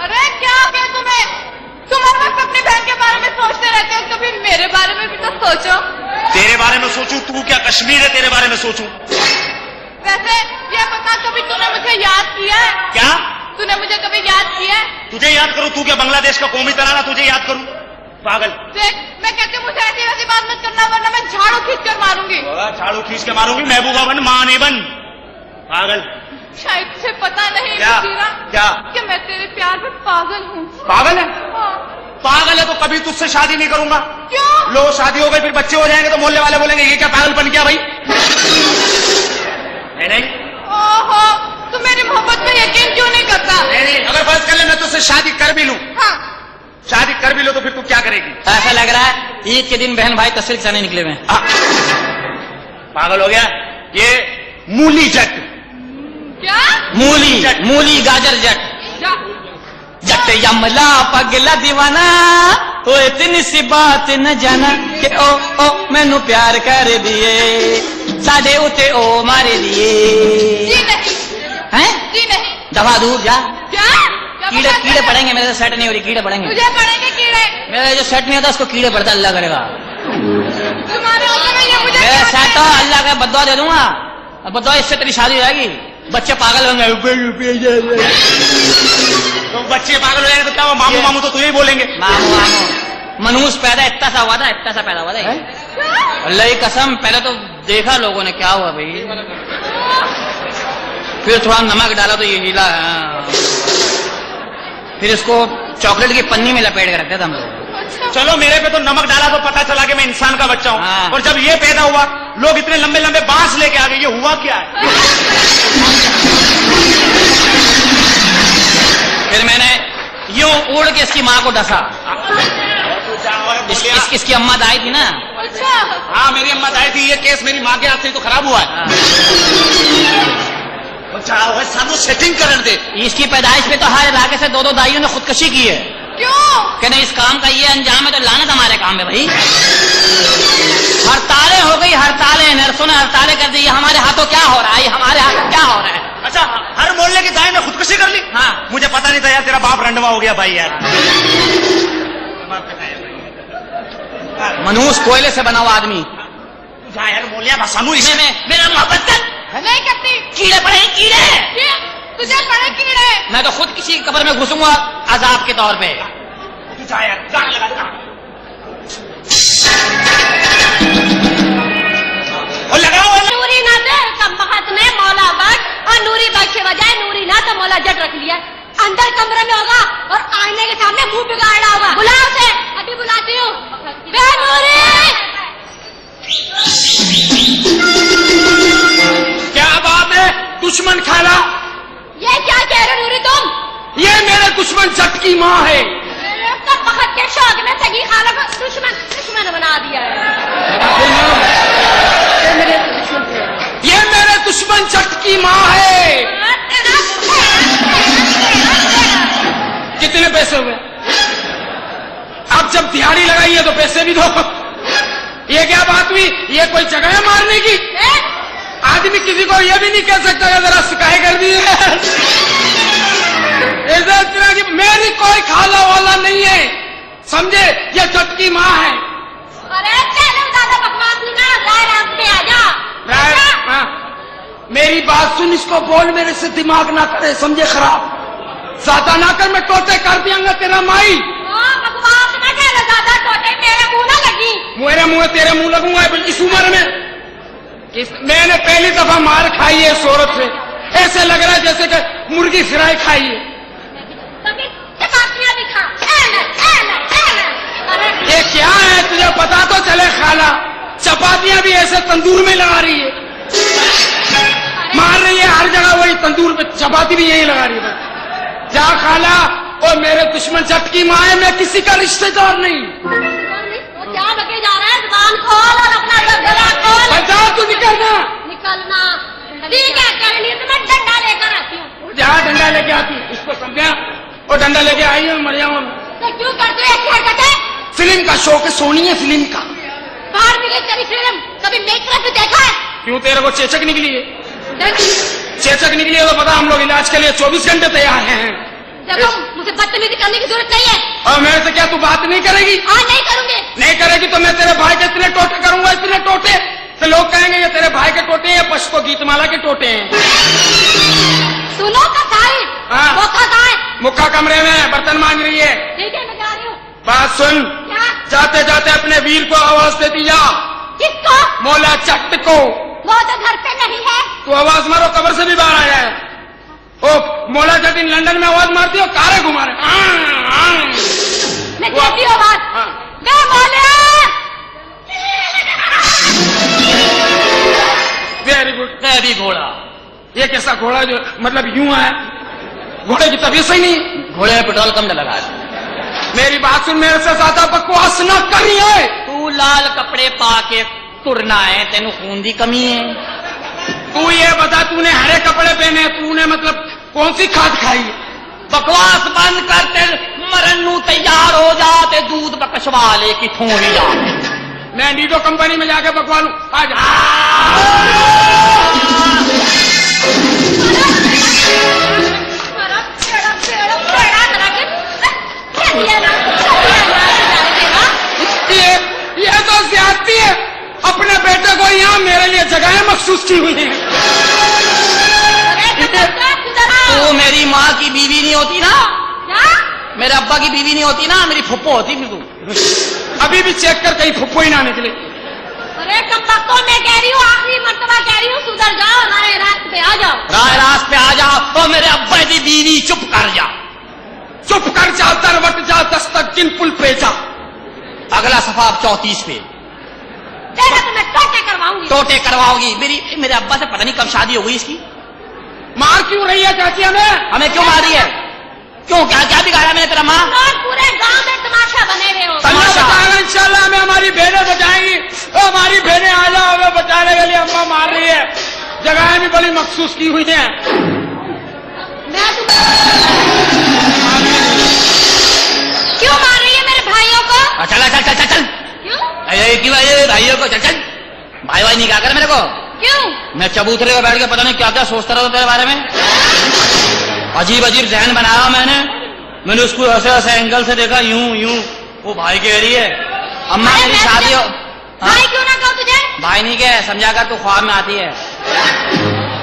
अरे क्या हो गया तुम्हें? तुम हर वक्त अपनी बहन के बारे में सोचते रहते हो, कभी मेरे बारे में भी तो सोचो। तेरे बारे में सोचूं? तू क्या कश्मीर है तेरे बारे में सोचूं? वैसे ये बता, कभी तूने मुझे याद किया है? क्या? तूने मुझे कभी याद किया है? तुझे याद करूं? तू क्या बांग्लादेश का कौमी तराना तुझे याद करूं? पागल। देख, मैं कहती हूँ मुझे ऐसी वैसी बात मत करना, वरना मैं झाड़ू खींच कर मारूंगी। झाड़ू खींच के मारूंगी? महबूबा बन, मां नहीं बन। पागल। शायद तुझे पता नहीं क्या? बशीरा, क्या? कि मैं तेरे प्यार में पागल हूँ। पागल है? हाँ। पागल है तो कभी तुझसे शादी नहीं करूंगा। क्यों? लो शादी हो गई, फिर बच्चे हो जाएंगे तो मोहल्ले वाले बोलेंगे ये क्या पागलपन किया भाई? नहीं। ओहो, तू मेरी मोहब्बत में यकीन क्यों नहीं करता? नहीं, अगर फर्ज कर ले मैं तुझसे शादी कर भी लूं, हाँ। शादी कर भी लो तो फिर तू क्या करेगी? ऐसा लग रहा है ईद के दिन बहन भाई तस्वीर खिंचाने निकले हुए हैं। पागल हो गया? ये मूली जट। क्या? मूली गाजर जट। जा। जट यमला पगला दीवाना, ओ इतनी सी बात न जाना कि ओ मैनू प्यार कर दिए, साडे उते ओ मारे दिए। जी नहीं। हैं? जी नहीं। दवा दूर जा। क्या? कीड़े कीड़े पड़ेंगे, मेरे से सेट नहीं हो रही, कीड़े पड़ेंगे। तुझे पड़ेंगे कीड़े? मेरा जो सेट नहीं होता उसको कीड़े पड़ता, अल्लाह करेगा। तुम्हारे होते में ये मुझे मेरा क्या सेट है? हो, अल्लाह का बद्दुआ दे दूंगा। अब बद्दुआ इससे तेरी शादी हो जाएगी, बच्चे पागल होंगे। तो बच्चे पागल हो जाएंगे तो क्या हुआ? मामू मामू तो तुझे ही बोलेंगे। मामू मनुष्य पैदा इतना सा हुआ था, इतना सा पैदा हुआ था। अल्लाह की कसम, पहले तो देखा लोगों ने क्या हुआ भाई, फिर थोड़ा नमक डाला तो ये हीला, फिर इसको चॉकलेट की पन्नी में लपेट के रखते थे हम लोग। चलो मेरे पे तो नमक डाला तो पता चला कि मैं इंसान का बच्चा हूँ। हाँ। और जब ये पैदा हुआ, लोग इतने लंबे लंबे बांस लेके आ गए, ये हुआ क्या है? फिर मैंने यूं उड़ के इसकी माँ को डसा। इसकी अम्मा दाई थी ना। अच्छा। हाँ मेरी अम्मा दाई थी, ये केस मेरी माँ के हाथ से तो खराब हुआ है। सानू सेटिंग करने दे। इसकी पैदाइश पे तो हर इलाके से 2-2 दाइयों ने खुदकशी की है। क्यों? कहने इस काम का ये अंजाम है तो लानत हमारे काम में भाई। हड़तालें हो गई, हड़तालें, नर्सों ने हड़तालें कर दी। हमारे हाथों क्या हो रहा है, हमारे हाथों क्या हो रहा है? अच्छा, हर मोहल्ले की दाई ने खुदकुशी कर ली? हाँ। मुझे पता नहीं था यार, तेरा बाप रंडवा हो गया भाई यार। मनुष्य कोयले से बना हुआ आदमी। जा यार मोहल्ला बसानू इसे। मेरा मोहब्बत कर। नहीं करती। कीड़े पड़े कीड़े। क्या? तुझे पड़े कीड़े? मैं तो खुद किसी कब्र में घुसूंगा अजाब के तौर पे। जा यार, जाने लगा जा। और लगाओ नूरी ना दे कमबख्त ने मौला बट और नूरी बट के बजाय नूरी ना तो मौला जट रख लिया। अंदर कमरे में होगा और आईने के सामने मुंह बिगाड़ रहा होगा। बुलाओ उसे, अभी बुलाती हूँ। बे नूरी! क्या बात है दुश्मन खाला? ये क्या कह रहे नूरी तुम? ये मेरे दुश्मन जट की माँ है। कमबख्त के शौक में सगी खाला को दुश्मन बना दिया है। ये मेरे दुश्मन जट की माँ है। कितने पैसे हुए? अब जब दिहाड़ी लगाई है तो पैसे भी दो। ये क्या बात हुई? ये कोई जगह है मारने की? आदमी किसी को ये भी नहीं कह सकता कि जरा सिकाई कर दी है। इस तरह की मेरी कोई खाला वाला नहीं है, समझे? ये जट की माँ है। अरे चलो ज्यादा बकवास नहीं ना, राय राम पे आ जा। मेरी बात सुन, इसको बोल मेरे से दिमाग ना करे, समझे खराब। ज्यादा ना कर, मैं टोटे कर दियांगा तेरा माई। बकवास ना कह, ज्यादा टोटे मेरे मुंह ना लगी। मेरे मुंह तेरे मुंह लगूंगा इस उम्र में। मैंने पहली दफा मार खाई है इस औरत से, ऐसे लग रहा है जैसे कि मुर्गी फ्राई खाई है। कभी चपातियां भी खा। ये क्या है तुझे पता तो चले खाला, चपातियां भी ऐसे तंदूर में लगा रही है, मार रही है हर जगह वही तंदूर पे, चपाती भी यही लगा रही है। जा खाला, और मेरे दुश्मन जट की माँ है, मैं किसी का रिश्तेदार नहीं। क्या लगे जा रहा है, जुबान खोल और अपना गला खोल। बता तू निकलना। निकलना ठीक है, कर ली तो मैं डंडा लेकर आती हूँ। जहाँ डंडा लेके आती इसको समझा, और डंडा लेके आई है, मर जाऊँ। तो क्यों करते हो ऐसी हरकतें? फिल्म का शौक है, सोनी है फिल्म का। बाहर निकले तेरी फिल्म कभी मेरी तरफ देखा है? क्यों तेरे को चेचक निकली है? देख, चेचक निकली है तो पता, हम लोग इलाज के लिए 24 घंटे तैयार हैं। देखो मुझे बदतमीजी करने की जरूरत नहीं है। और मेरे से क्या तू बात नहीं करेगी? हाँ नहीं करूंगी। नहीं करेगी तो मैं तेरे भाई के इतने टोटे करूंगा, इतने टोटे, तो लोग कहेंगे ये तेरे भाई के टोटे हैं, पशु गीतमाला के टोटे हैं। सुनो कसाई, हाँ। वो कसाई मुक्का कमरे में बर्तन मांग रही है। ठीक है मैं जा रही हूँ। बात सुन, क्या? जाते जाते अपने वीर को आवाज देती जा। किसको? मौला चट्ट को। वो तो घर पे नहीं है। तू आवाज मारो, कब्र से भी बाहर आ जाए। ओ मौला चट्ट इन लंदन में आवाज मारती हो, कारे घुमा रहे। मैं देती हूँ आवाज। हाँ। मैं मौला। Very good. मैं भी घोड़ा। ये कैसा घोड़ा जो मतलब यूं है? घोड़े की तबीयत सही नहीं। घोड़े में पेट्रोल कम न लगा। मेरी बात सुन, मेरे से ज्यादा बकवास न करी है। तू लाल कपड़े पा के तुरना है, तेनू खून की कमी है। तू ये बता, तूने हरे कपड़े पहने, तूने मतलब कौन सी खाद खाई? बकवास बंद कर, ते मरन नू तैयार हो जा, ते दूध बकशवा ले कि थोड़ी जा। मैं नीडो कंपनी में जाके बकवा लूं आज। ये तो ज्यादती है, अपने बेटे को यहाँ मेरे लिए जगह महसूस की हुई है। तू मेरी माँ की बीवी नहीं होती ना, मेरे अब्बा की बीवी नहीं होती ना, मेरी फुप्पो होती फिर तू। अभी भी चेक कर, कहीं फुप्पो ही ना निकले। अरे कम मैं कह रही हूँ, आखिरी मर्तबा कह रही हूँ, सुधर जाओ, राय रात पे आ जाओ। राय रात पे आ जाओ, और मेरे अब्बा की बीवी चुप कर जा। चुप कर जा, दरवट जा, दस्तक किन पुल पे जा। अगला सफा 34 पे। तेरा तो मैं टोटे करवाऊंगी। टोटे करवाओगी? मेरे अब्बा से पता नहीं कब शादी हो गई इसकी। मार क्यों रही है चाची हमें क्यों मारी है? क्यों, क्या क्या बिगाड़ा मैंने तेरा माँ? और पूरे गांव में तमाशा बने हुए हो। तमाशा इंशाल्लाह हमें हमारी बहनें बचाएंगी। हमारी बहनें आ जाओ, हमें बचाने के लिए अम्मा मार रही है। जगहें भी बड़ी मखसूस की हुई हैं। मैं क्यों मार रही है मेरे भाइयों को? चल चल चल चल चल। क्यों? क्यों भाइयों को? चल चल। भाई भाई नहीं क्या कर मेरे को। क्यों? मैं चबूतरे पर बैठ के पता नहीं क्या क्या सोचता रहा तेरे बारे में। अजीब अजीब जहन बनाया मैंने उसको ऐसे ऐसे एंगल से देखा, यूं यूं। वो भाई कह रही है अम्मा मेरी शादी हो। भाई क्यों ना कहूँ तुझे? भाई नहीं कह, समझा कर तू ख्वाब में आती है।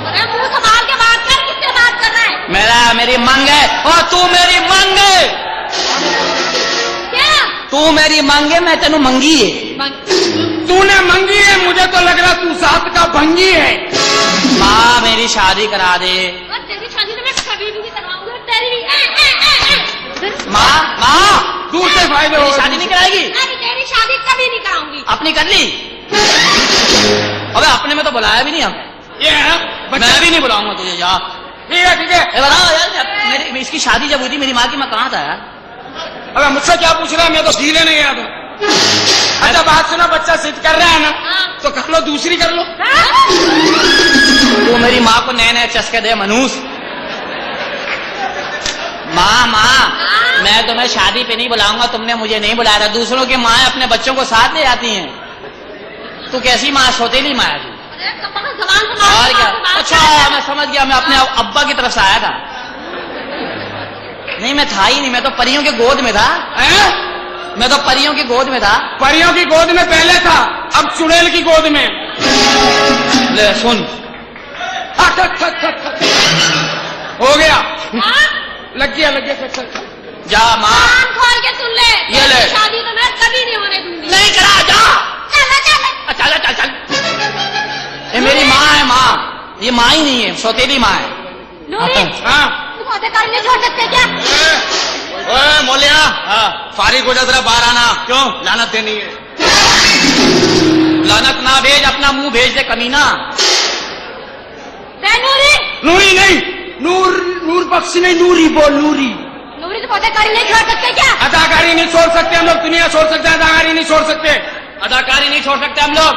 अरे मुंह संभाल के बात कर, किससे बात कर रहा है? मेरी मंग है, और तू मेरी मंग है। क्या? तू मेरी मंग है, मैं तेनू मंगी है। तूने मंगी है, मुझे तो लग रहा तू साथ का भंगी है। माँ मेरी शादी करा दे। और तेरी शादी तो मैं कभी भी करवाऊंगी, तेरी भी। माँ दूर से फायदे हो। शादी नहीं कराएगी? अरे तेरी शादी कभी नहीं कराऊंगी। अपनी कर ली? अबे अपने में तो बुलाया भी नहीं हम। ये है मैं भी नहीं बुलाऊंगा तुझे, जा। ठीक है ठीक है। बताओ यार, मेरी इसकी शादी जब हुई थी मेरी माँ की, मैं कहाँ था यार? अबे मुझसे क्या पूछ रहा है, मैं तो सीधे नहीं गया था। अच्छा बात सुना, बच्चा सिद्ध कर रहा है ना, तो कर लो, दूसरी कर लो। तू मेरी माँ को नए नए चस्के दे मनूस। माँ मैं तुम्हें शादी पे नहीं बुलाऊंगा, तुमने मुझे नहीं बुलाया था। दूसरों की माँ अपने बच्चों को साथ ले आती हैं। तू कैसी माँ, सौतेली माँ है तू। और क्या? अच्छा मैं समझ गया, मैं अपने अब्बा की तरफ से आया था। नहीं मैं था ही नहीं, मैं तो परियों के गोद में था। मैं तो परियों की गोद में था। परियों की गोद में पहले था, अब चुड़ैल की गोद में। ले सुन, अच्छा अच्छा अच्छा अच्छा हो गया, हाँ? लग गया लग गया। अच्छा जा माँ, कान खोल के सुन ले, ये ले। शादी तो मैं कभी नहीं होने दूंगी। नहीं करा, जा। चल चल चल चल चल। ये मेरी माँ है, माँ। ये माँ ही नहीं है, सौतेली माँ है। नूरी, हाँ तुम अधिकार नहीं छोड़ सकते क्या? ओए मोलिया, हाँ, फारिग हो जा, जरा बाहर आना। क्यों? लानत देनी है। लानत ना भेज, अपना मुंह भेज दे कमीना। रे नूरी, नूरी नहीं, नूर नूर बख्शी नहीं, नूरी बोल, नूरी। नूरी तुम अधिकार नहीं छोड़ सकते क्या? अदाकारी नहीं छोड़ सकते हम लोग, दुनिया छोड़ सकते हैं, अदाकारी नहीं छोड़ सकते। अदाकारी नहीं छोड़ सकते हम लोग।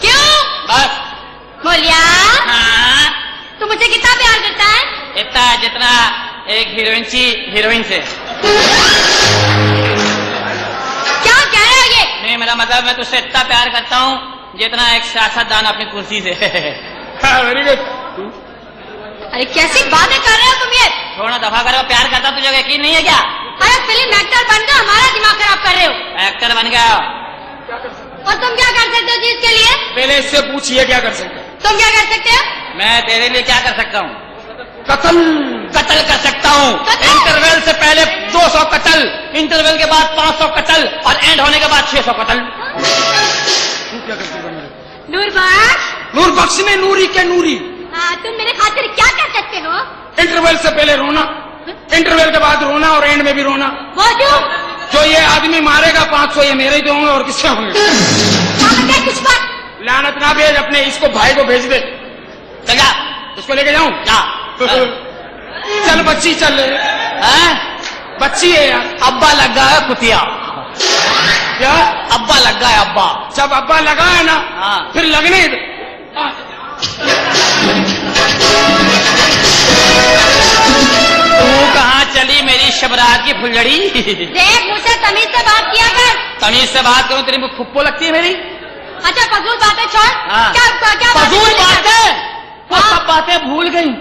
क्यों? बस। बोलिया, हाँ, तू मुझे कितना प्यार करता है? इतना जितना एक हीरोइन से। क्या कह रहे हो ये? नहीं, मेरा मतलब मैं तुझसे इतना प्यार करता हूँ जितना एक सियासतदान अपनी कुर्सी से। Very good. अरे कैसी बातें कर रहे हो तुम ये? थोड़ा दफा करो, प्यार करता तुझे यकीन नहीं है क्या? अरे फिल्म एक्टर बनकर हमारा दिमाग खराब कर रहे हो। एक्टर बन गया। और तुम क्या कर सकते हो चीज के लिए? पहले इससे पूछिए क्या कर सकते हैं। तुम क्या कर सकते हो? मैं तेरे लिए क्या कर सकता हूँ? कत्ल। कत्ल कर सकता हूँ। कत्ल? इंटरवल से पहले 200 कत्ल, इंटरवल के बाद 500 कत्ल और एंड होने के बाद 600 कत्ल। क्या कर सकते हैं? नूरबख्श, नूर बख्शी ने नूरी के नूरी। हाँ, तुम मेरे खातिर क्या कर सकते हो? इंटरवल से पहले रोना, इंटरवल के बाद रोना और एंड में भी रोना। वो क्यों? जो ये आदमी मारेगा 500 ये मेरे ही तो होंगे और किसके होंगे? क्या कुछ बात? लानत ना भेज, अपने इसको भाई को भेज दे। चल जा, उसको लेके जाऊं? जा। चल बच्ची चल, हैं? बच्ची है यार। अब्बा लग गया है कुतिया। क्या? अब्बा लग गया है, अब्बा। जब अब्बा लगा है ना, हाँ। फिर लगने दे। तू कहाँ चली मेरी शबरात की फुलझड़ी? देख, मुझसे तमीज से बात किया कर। तमीज से बात करूं, तेरी मुँह फुप्पो लगती है मेरी? अच्छा फजूल बातें छोड़। हाँ। क्या फजूल बातें? वो हाँ। सब बातें भूल गई।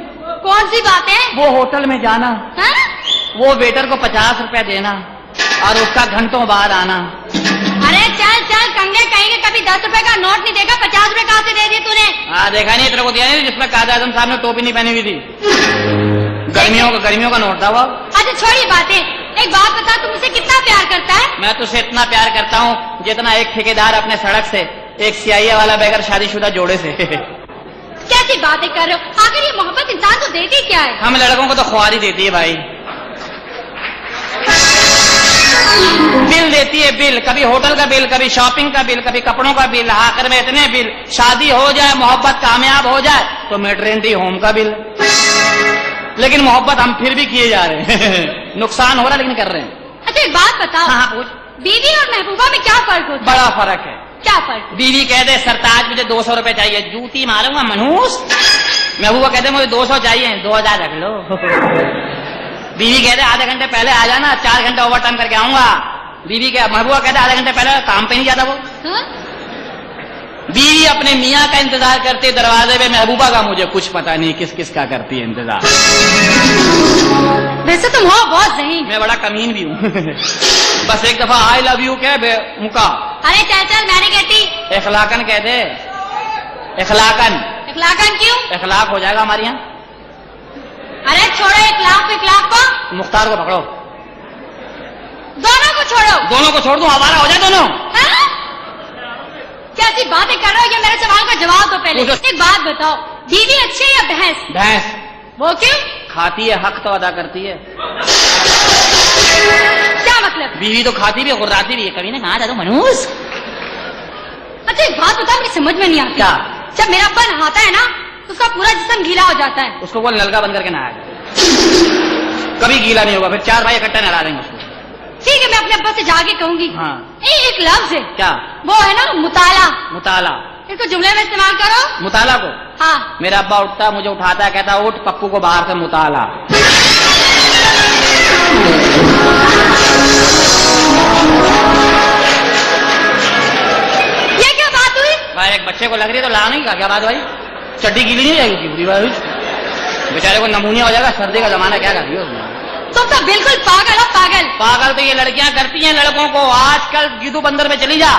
कौन सी बातें? वो होटल में जाना, हाँ? वो वेटर को 50 रुपया देना और उसका घंटों बाद आना। अरे चल चल, कंगे कहेंगे, कभी 10 रुपए का नोट नहीं देखा, 50 रुपए कहाँ से दे दिए तूने? हाँ, देखा नहीं तेरे को दिया नहीं जिसमें कायद आजम साहब ने टोपी नहीं पहनी हुई थी? गर्मियों का नोट था वो। अच्छा छोड़ी बातें, एक बात बता, तू मुझसे कितना प्यार करता है? मैं तुझसे इतना प्यार करता हूँ जितना एक ठेकेदार अपने सड़क से एक सियाही वाला बगैर शादीशुदा जोड़े से। कैसी बातें कर रहे हो? आखिर ये मोहब्बत इंसान को देती क्या है? हम लड़कों को तो ख्वारी देती है भाई। बिल देती है, बिल, कभी होटल का बिल, कभी शॉपिंग का बिल, कभी कपड़ों का बिल, आखिर में इतने बिल। शादी हो जाए, मोहब्बत कामयाब हो जाए तो मैटरनिटी होम का बिल। लेकिन मोहब्बत हम फिर भी किए जा रहे हैं। नुकसान हो रहा लेकिन कर रहे हैं। अच्छा एक बात बताओ, हाँ पूछ। बीवी और महबूबा में क्या फर्क होता है? बड़ा फर्क है। क्या फर्क? बीवी कह दे सरताज मुझे 200 रुपए चाहिए, जूती मारूंगा मनहूस। महबूबा कहते मुझे 200 चाहिए, 2000 रख लो। बीवी कहते आधे घंटे पहले आ जाना, 4 घंटे ओवर टाइम करके आऊंगा। बीवी के महबूबा कहते आधे घंटे पहले काम पे नहीं जाता वो। हाँ? बीवी अपने मियाँ का इंतजार करते दरवाजे पे, महबूबा का मुझे कुछ पता नहीं किस किस का करती है इंतजार। वैसे तुम हो बहुत ज़हीन। मैं बड़ा कमीन भी हूँ। बस एक दफा आई लव यू कह मुका। अरे चल चल, मैं नहीं कहती। इखलाकन कह दे, इखलाकन। इखलाकन क्यों? इखलाक हो जाएगा हमारे यहाँ। अरे छोड़ो इखलाक को। मुख्तार को पकड़ो। दोनों को छोड़ो। दोनों को छोड़ दूं, हमारा हो जाए दोनों। हाँ? कैसी बातें कर रहे हो? ये मेरे सवाल का जवाब दो पहले। पूछो। एक बात बताओ, बीवी अच्छी है या भैंस? भैंस। वो क्यों? खाती है, हक तो अदा करती है। क्या मतलब? बीवी तो खाती भी है, गुर्राती भी है। कभी ने कहा था तो मनूस। अच्छा एक बात बताओ, मुझे समझ में नहीं आती। क्या? जब मेरा अब्बा नहाता है ना, तो उसका पूरा जिस्म गीला हो जाता है। उसको वो नलका बंद करके नहाया, कभी गीला नहीं होगा। फिर 4 भाई इकट्ठा नहला देंगे उसको। ठीक है, मैं अपने अब्बा से जाके कहूंगी। हाँ। एक लफ्ज है, क्या? वो है ना मुताला। मुताला। इसको जुमले में इस्तेमाल करो। मुताला को? हाँ। मेरा अब्बा उठता, मुझे उठाता है, कहता उठ पप्पू को बाहर से मुताला। ये क्या बात हुई? भाई एक बच्चे को लग रही है तो ला नहीं का क्या बात भाई? चड्डी गीली नहीं जाएगी पूरी भाई, बेचारे को नमूनिया हो जाएगा। सर्दी का जमाना, क्या कर रही हो? तुम तो बिल्कुल पागल हो, पागल। पागल तो ये लड़कियां करती हैं लड़कों को। आजकल गीदू बंदर में चली जा,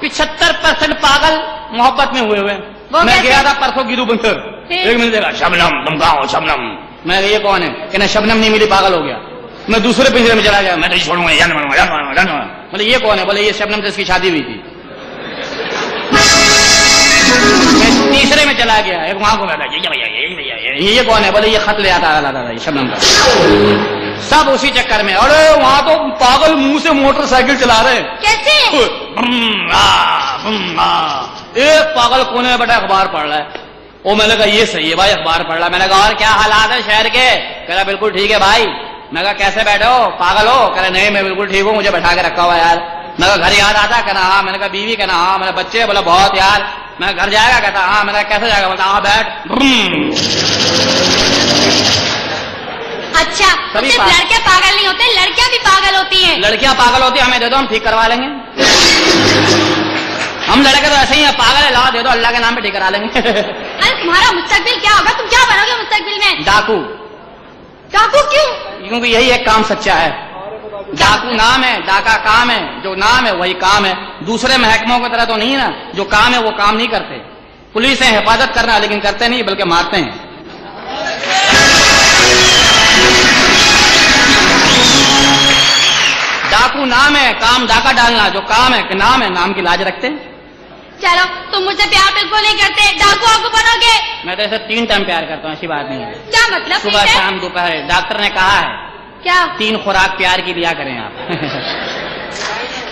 75% पागल मोहब्बत में हुए हुए। वो मैं कैसे? गया था परसों गीदू बंदर, एक मिनट देगा, शबनम तुम कहाँ हो शबनम? मैं कहा, ये कौन है? कहना शबनम नहीं मिली, पागल हो गया। मैं दूसरे पिंजरे में चला गया, मैं नहीं छोड़ूंगा, जान मारूंगा। बोले ये कौन है? बोले ये शबनम से इसकी शादी हुई थी। मैं तीसरे में चला गया, एक वहां को बैठा, ये कौन है? बोले ये खत ले आता ये शबनम का। सब उसी चक्कर में। अरे वहां तो पागल मुंह से मोटरसाइकिल चला रहे। कैसे? एक पागल कोने में बैठा अखबार पढ़ रहा है। वो मैंने कहा ये सही है भाई, अखबार पढ़ रहा है। मैंने कहा और क्या हालात है शहर के? कह रहा बिल्कुल ठीक है भाई। मैं कहा कैसे बैठे हो, पागल हो? कह रहा नहीं मैं बिल्कुल ठीक हूँ, मुझे बैठा के रखा हुआ यार। मैं कहा घर याद आता? कहना हाँ। मैंने कहा बीवी? कहना हाँ। मेरे बच्चे? बोला बहुत यार। मैं घर जाएगा? कहता हाँ। मैंने कैसे जाएगा? बोलता हाँ बैठ। अच्छा, सभी सिर्फ लड़के पागल नहीं होते, लड़कियां भी पागल होती हैं। लड़कियां पागल होती है, हमें दे दो, हम ठीक करवा लेंगे। हम लड़के तो ऐसे ही है, पागल है, लाओ दे दो, अल्लाह के नाम पे ठीक करा लेंगे। अरे तुम्हारा मुस्तकबिल क्या होगा? तुम क्या बनोगे मुस्तकबिल में? डाकू। डाकू क्यों? क्योंकि यही एक काम सच्चा है। डाकू नाम है, डाका काम है, जो नाम है वही काम है। दूसरे महकमों की तरह तो नहीं है ना, जो काम है वो काम नहीं करते। पुलिस है हिफाजत करना, लेकिन करते नहीं बल्कि मारते हैं। डाकू नाम है, काम डाका डालना, जो काम है कि नाम है, नाम की लाज रखते हैं। चलो तुम मुझसे प्यार बिल्कुल नहीं करते, डाकू आपको बनोगे। मैं तो ऐसे 3 टाइम प्यार करता हूँ, ऐसी बात नहीं है। क्या मतलब? सुबह शाम दोपहर। डॉक्टर ने कहा है क्या? 3 खुराक प्यार की लिया करें आप।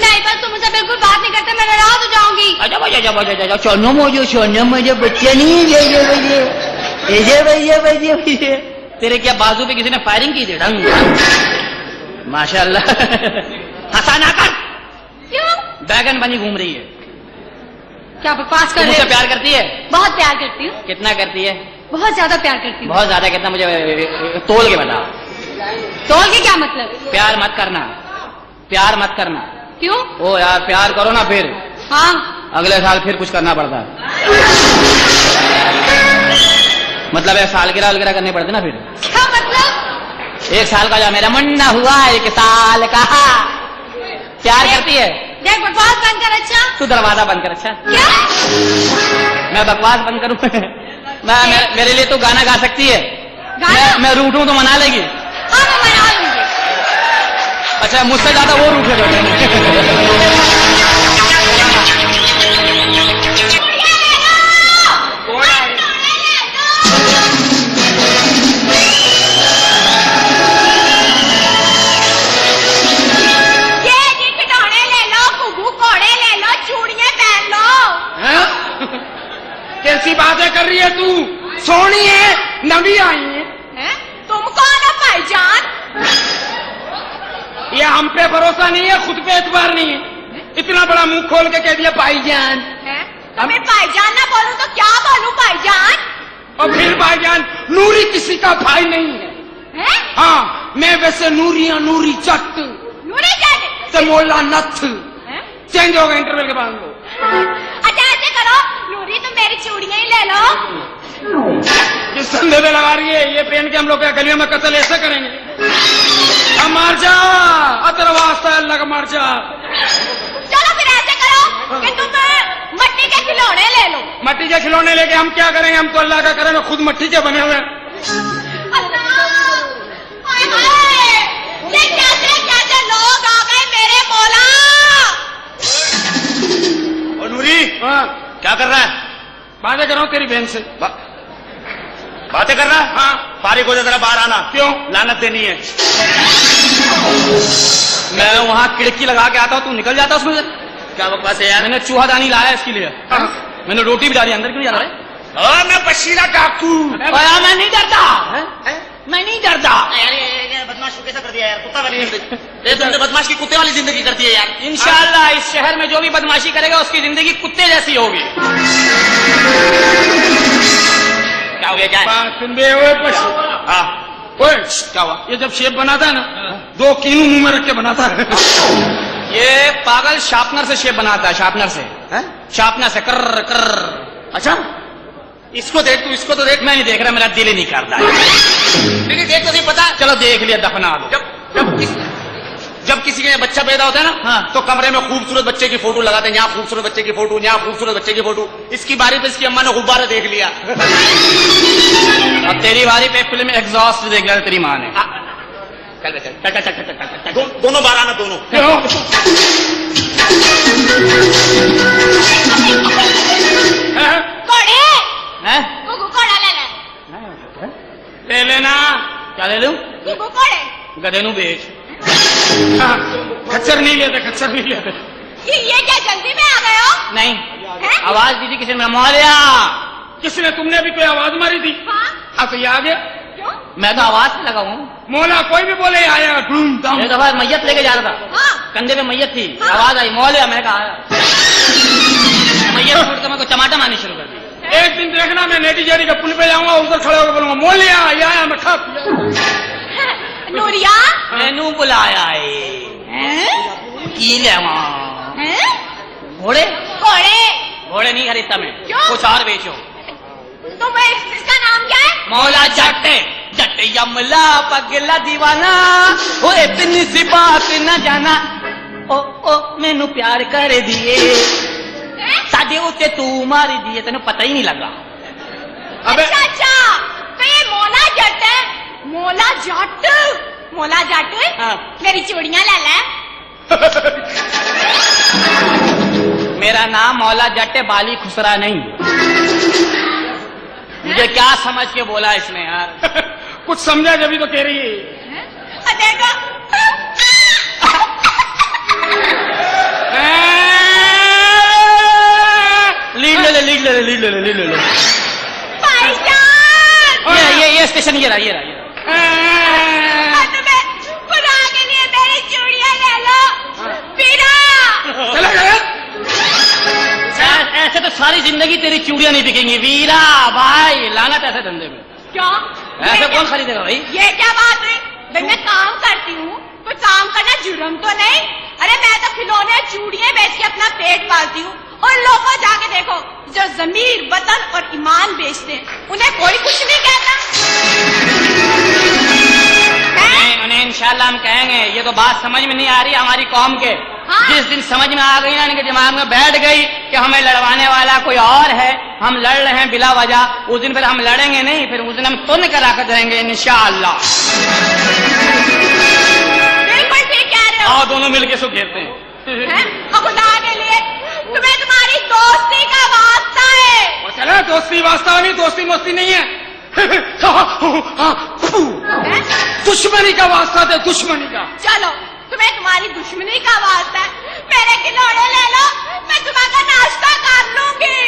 नहीं बस तुम मुझसे बिल्कुल बात नहीं करते, मैं नाराज हो जाऊंगी। अच्छा सोनो मुझे बच्चे नहीं तेरे क्या बाजू पे किसी ने फायरिंग की थी? ढंग माशाल्लाह। हंसा ना कर। क्यों? बैगन बनी घूम रही है। क्या बकवास कर तुम रहे मुझसे हो? प्यार करती है? बहुत प्यार करती हूँ। कितना करती है? बहुत ज्यादा प्यार करती हूँ। बहुत ज्यादा कितना? मुझे तोल के बता। तोल के क्या मतलब? प्यार मत करना, प्यार मत करना। क्यों? ओ यार प्यार करो ना, फिर हाँ अगले साल फिर कुछ करना पड़ता है। मतलब है सालगिरह वगैरह करनी पड़ती ना फिर। क्या मतलब? 1 साल का जा मेरा मुन्ना हुआ 1 साल का। प्यार करती है? देख बकवास बंद कर। अच्छा तू दरवाजा बंद कर। अच्छा क्या? मैं बकवास बंद करूं? मेरे लिए तू गाना गा सकती है? गाना? मैं रूठूं तो मना लेगी? हाँ मैं मना लूंगी। अच्छा मुझसे ज्यादा वो रूठे। कैसी बातें कर रही है तू? सोनी है, नवी आई है। तुम कौन हो भाईजान? ये हम पे भरोसा नहीं है, खुद पे एतबार नहीं है। इतना बड़ा मुंह खोल के कह दिया भाईजान। मैं भाईजान ना बोलूं तो क्या बोलूं भाईजान? और फिर भाईजान, नूरी किसी का भाई नहीं है। हाँ मैं वैसे नूरी हूं, नूरी चट। नूरी चट? मोला नथ। चेंज होगा इंटरवल के बाद। अच्छा ऐसे करो, नूरी तुम मेरी चूड़ियां ही ले लो। ये संदेह लगा रही है, ये पहन के हम लोग क्या गलियों में कत्ल ऐसे करेंगे? अब मार जा, अतर वास्ता अल्लाह का मार जा। चलो फिर ऐसे करो कि तुम मट्टी के खिलौने ले लो। मट्टी के खिलौने लेके हम क्या करेंगे? हम तो अल्लाह का करेंगे, खुद मट्टी के बने हुए। ये कैसे कैसे लोग आ गए मेरे मौला। और नूरी हाँ क्या कर रहा है? बातें कर रहा हूँ तेरी बहन से। बातें कर रहा है? हाँ फारिग हो जा, जरा बाहर आना। क्यों? लानत देनी है। मैं वहां खिड़की लगा के आता हूँ, तू निकल जाता उसमें से। क्या बकवास है यार? मैंने चूहादानी लाया इसके लिए। मैंने रोटी भी डाली, अंदर क्यों जा रहा है? मैं बशीरा डाकू। मैं नहीं डरता, मैं नहीं डरता। बदमाश कैसा कर दिया यार? कुत्ता वाली तुमने बदमाश की कुत्ते वाली जिंदगी करती है यार। इंशाल्लाह इस शहर में जो भी बदमाशी करेगा उसकी जिंदगी कुत्ते जैसी होगी। क्या हो गया? क्या है? सुन बे ओए पशु। हाँ ओए क्या हुआ? ये जब शेप बनाता है ना, 2 कीनू मुंह में रख के बनाता है। ये पागल शार्पनर से शेप बनाता है, शार्पनर से। शार्पनर से कर कर। अच्छा इसको देख, तू इसको तो देख। मैं नहीं देख रहा, मेरा दिल ही नहीं करता है। नहीं देख तो नहीं पता। चलो देख लिया, दफना दो। जब किसी के बच्चा पैदा होता है ना, हाँ। तो कमरे में खूबसूरत बच्चे की फोटो लगाते हैं, यहाँ खूबसूरत बच्चे की फोटो, यहाँ खूबसूरत बच्चे की फोटो। इसकी बारी पे इसकी अम्मा ने गुब्बारा देख लिया। अब तेरी बारी पे फिल्म एग्जॉस्ट देख लिया तेरी माँ ने। चल बे, चल चल चल चल चल चल चल। दोनों बार आना, दोनों। कोड़े हैं? गुगु कोड़ा ले ले ले लेना। क्या ले लूं? गुगु कोड़े गधे नू बेच। खच्चर नहीं लेते, खच्चर नहीं लेते। ये क्या जल्दी में आ गए हो? नहीं, हैं? आवाज दी थी किसी ने, मोहलिया। किसने, तुमने भी कोई आवाज मारी थी? हाँ हाँ तो ये आ गया। क्यों? मैं तो आवाज से लगा हूँ। मोला कोई भी बोले आया ढूंढ दम। एक दफा मैयत लेके जा रहा था, हाँ कंधे पे मैयत थी, हाँ। आवाज आई मोहलिया। मैंने कहा आया। मैयत छोड़ के मेरे को टमाटर मारनी शुरू कर दी। एक दिन देखना, मैं नेटी जेरी के पुल पे जाऊंगा, उधर खड़े होकर बोलूंगा मोलिया ये आया, मैं खा पिया। नूरिया मैनू बुलाया है की लेवा हैं? घोड़े। कोड़े घोड़े नहीं खरीदता मैं, क्यों? कुछ और बेचो। इसका नाम क्या है? मौला जट जट यमला पगला दीवाना, वो इतनी सी बात न जाना। ओ ओ मैनू प्यार कर दिए, हैं? साडे उत्ते तू मारी दिए, तेन पता ही नहीं लगा। अबे अच्छा अच्छा, तो ये मोला जट है। मोला जट, मोला जट। हाँ। मेरी चूड़ियां ले ले। मेरा नाम मौला जट है, बाली खुसरा नहीं। मुझे क्या समझ के बोला इसने यार। कुछ समझा जब तो कह रही है। देखो लीड ले ले लीड ले ले लीड ले ले लीड ले ले। भाईजान, ये स्टेशन ये रहा ये रहा। तुम्हें खुदा के लिए मेरी चूड़ियां ले लो। पीना चला गया। ऐसे तो सारी जिंदगी तेरी चूड़ियां नहीं बिकेंगी वीरा भाई। लानत ऐसे धंधे में, क्यों? ऐसे कौन खरीदेगा भाई? ये क्या बात हुई? भाई मैं काम करती हूँ, कोई काम करना जुर्म तो नहीं? अरे मैं तो खिलौने चूड़ियां बेच के अपना पेट पालती हूँ। और लोगों जाके देखो, जो जमीर वतन और ईमान बेचते हैं, उन्हें कोई कुछ नहीं कहता। उन्हें इंशाल्लाह हम कहेंगे। ये तो बात समझ में नहीं आ रही हमारी कौम के। हाँ। जिस दिन समझ में आ गई ना, इनके दिमाग में बैठ गई कि हमें लड़वाने वाला कोई और है, हम लड़ रहे हैं बिला वजह, उस दिन फिर हम लड़ेंगे नहीं, फिर उस दिन हम तुन करा कर रहेंगे इंशाल्लाह। बिल्कुल ठीक कह रहे हो। आओ दोनों मिलके सो घेरते हैं। हैं? और खुदा के लिए तुम्हें तुम्हारी दोस्ती का वास्ता है। और चला, दोस्ती वास्ता नहीं, दोस्ती मोस्ती नहीं है। हैं? दुश्मनी का वास्ता थे, दुश्मनी का। चलो, तुम्हें तुम्हारी दुश्मनी का वास्ता है, मेरे खिलौने ले लो, मैं तुम्हारा नाश्ता कर लूंगी।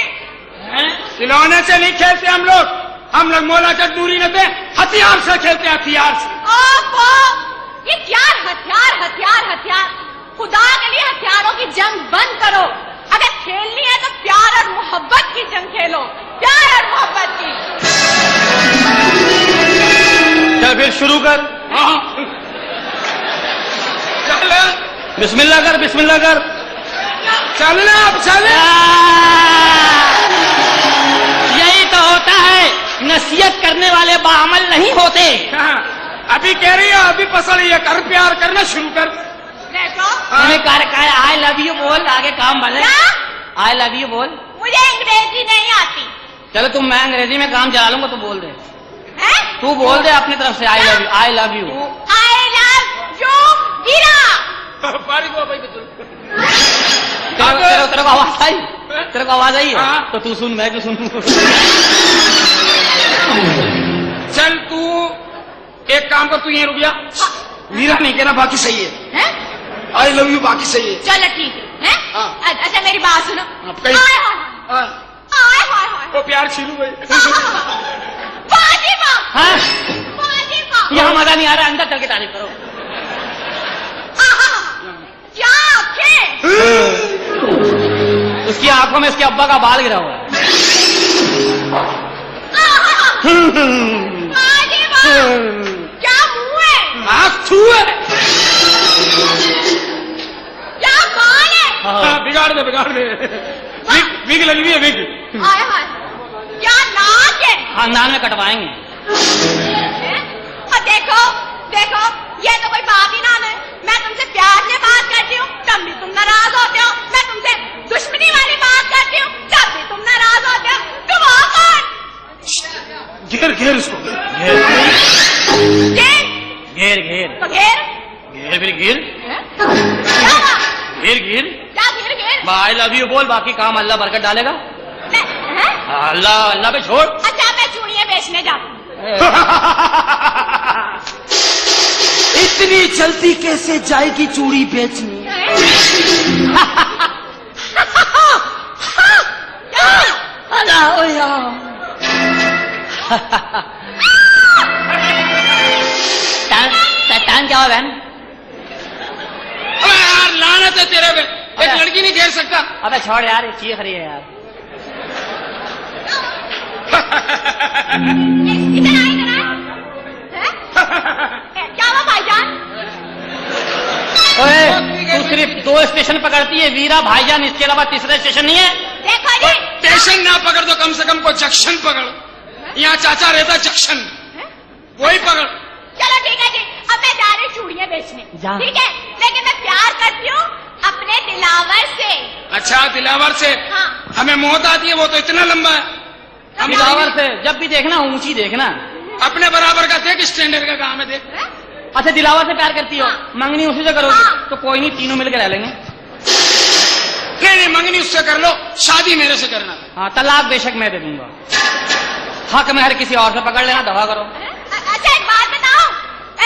खिलौने से नहीं खेलते हम लोग मौला जट दूरी न थे, हथियार से खेलते, हथियार से। ओहो, ये क्या हथियार हथियार हथियार? खुदा के लिए हथियारों की जंग बंद करो। अगर खेलनी है तो प्यार और मोहब्बत की जंग खेलो, प्यार और मोहब्बत की। चल फिर शुरू कर। चल बिस्मिल्लाह कर, बिस्मिल्लाह कर। चलना, अब चल। यही तो होता है, नसीहत करने वाले बाअमल नहीं होते। अभी कह रही है, अभी पसंद ये कर, प्यार करना शुरू कर। देखो, मैंने कर आई लव यू बोल, आगे काम भले। क्या? आई लव यू बोल। मुझे अंग्रेजी नहीं आती चलो तुम, मैं अंग्रेजी में काम चला लूंगा, तू बोल दे। है? तू बोल दे अपनी तरफ से, I love you, I love you. I love you हीरा। तेरे को आवाज आई? तेरे को आवाज आई है? हाँ। तो तू सुन, मैं क्यों सुनूं? चल तू एक काम कर, तू यहीं रुक जा। वीरा नहीं कहना, बाकी सही है। हैं? आई लव यू बाकी सही है। चलो ठीक है, हैं? हाँ। अच्छा मेरी बात सुनो। कहीं- हाय हाय हाँ, हाय हाय हाय। वो प्यार शुरू हुई। फातिमा, हाँ? फातिमा। यहाँ मजा नहीं आ रहा, अंदर चल के तारीफ करो। आहा, क्या आंखें? उसकी आंखों में उसके अब्बा का बाल गिरा हुआ है। आहा, फातिमा, क्या मुंह है? आँख छू है। क्या बाल है? हाँ, बिगाड़ दे, बिगाड़ दे। विग लगी हुई है, विग। हाय हाय, क्या नाक है? खानदान में कटवाएंगे। और देखो देखो, ये तो कोई बात ही ना है। मैं तुमसे प्यार से बात करती हूँ तब भी तुम नाराज होते हो, मैं तुमसे दुश्मनी वाली बात करती हूँ तब भी तुम नाराज होते हो। तुम हो कौन? घेर घेर इसको घेर घेर घेर तो घेर घेर फिर घेर क्या हुआ? घेर घेर क्या घेर घेर? आई लव यू बोल, बाकी काम अल्लाह बरकत डालेगा। मैं हैं? अल्लाह अल्लाह पे छोड़। अच्छा मैं चूड़ियाँ बेचने जाती हूँ। इतनी जल्दी कैसे जाएगी चूड़ी बेचनी? शैतान क्या हुआ बहन? अबे यार लानत है तेरे पे, एक लड़की नहीं घेर सकता। अबे छोड़ यार, ये चीख रही है यार। इधर आ, इधर आ। हैं? क्या हुआ भाईजान? ओए, तू सिर्फ 2 स्टेशन पकड़ती है, वीरा भाईजान, इसके अलावा तीसरा स्टेशन नहीं है? देखो जी, स्टेशन ना पकड़ तो कम से कम को जंक्शन पकड़। यहाँ चाचा रहता जंक्शन, वही पकड़। चलो ठीक है जी, अब मैं जा रही हूँ चूड़ियाँ बेचने, जा। ठीक है? लेकिन मैं प्यार करती हूँ अपने दिलावर से। अच्छा दिलावर से? हाँ। हमें मौत आती है, वो तो इतना लंबा है। हम दिलावर से जब भी देखना ऊंची देखना। अपने बराबर का देख, स्टैंडर्ड का काम है देख। हैं? अच्छा दिलावर से प्यार करती हो? हाँ। मंगनी उसी से करोगी? हाँ। तो कोई नहीं, तीनों मिलकर रह लेंगे। नहीं नहीं, मंगनी उससे कर लो, शादी मेरे से करना। हाँ, तलाक बेशक मैं दे दूंगा। हक में हर किसी और से पकड़ लेना, दवा करो। अच्छा एक बात बताओ,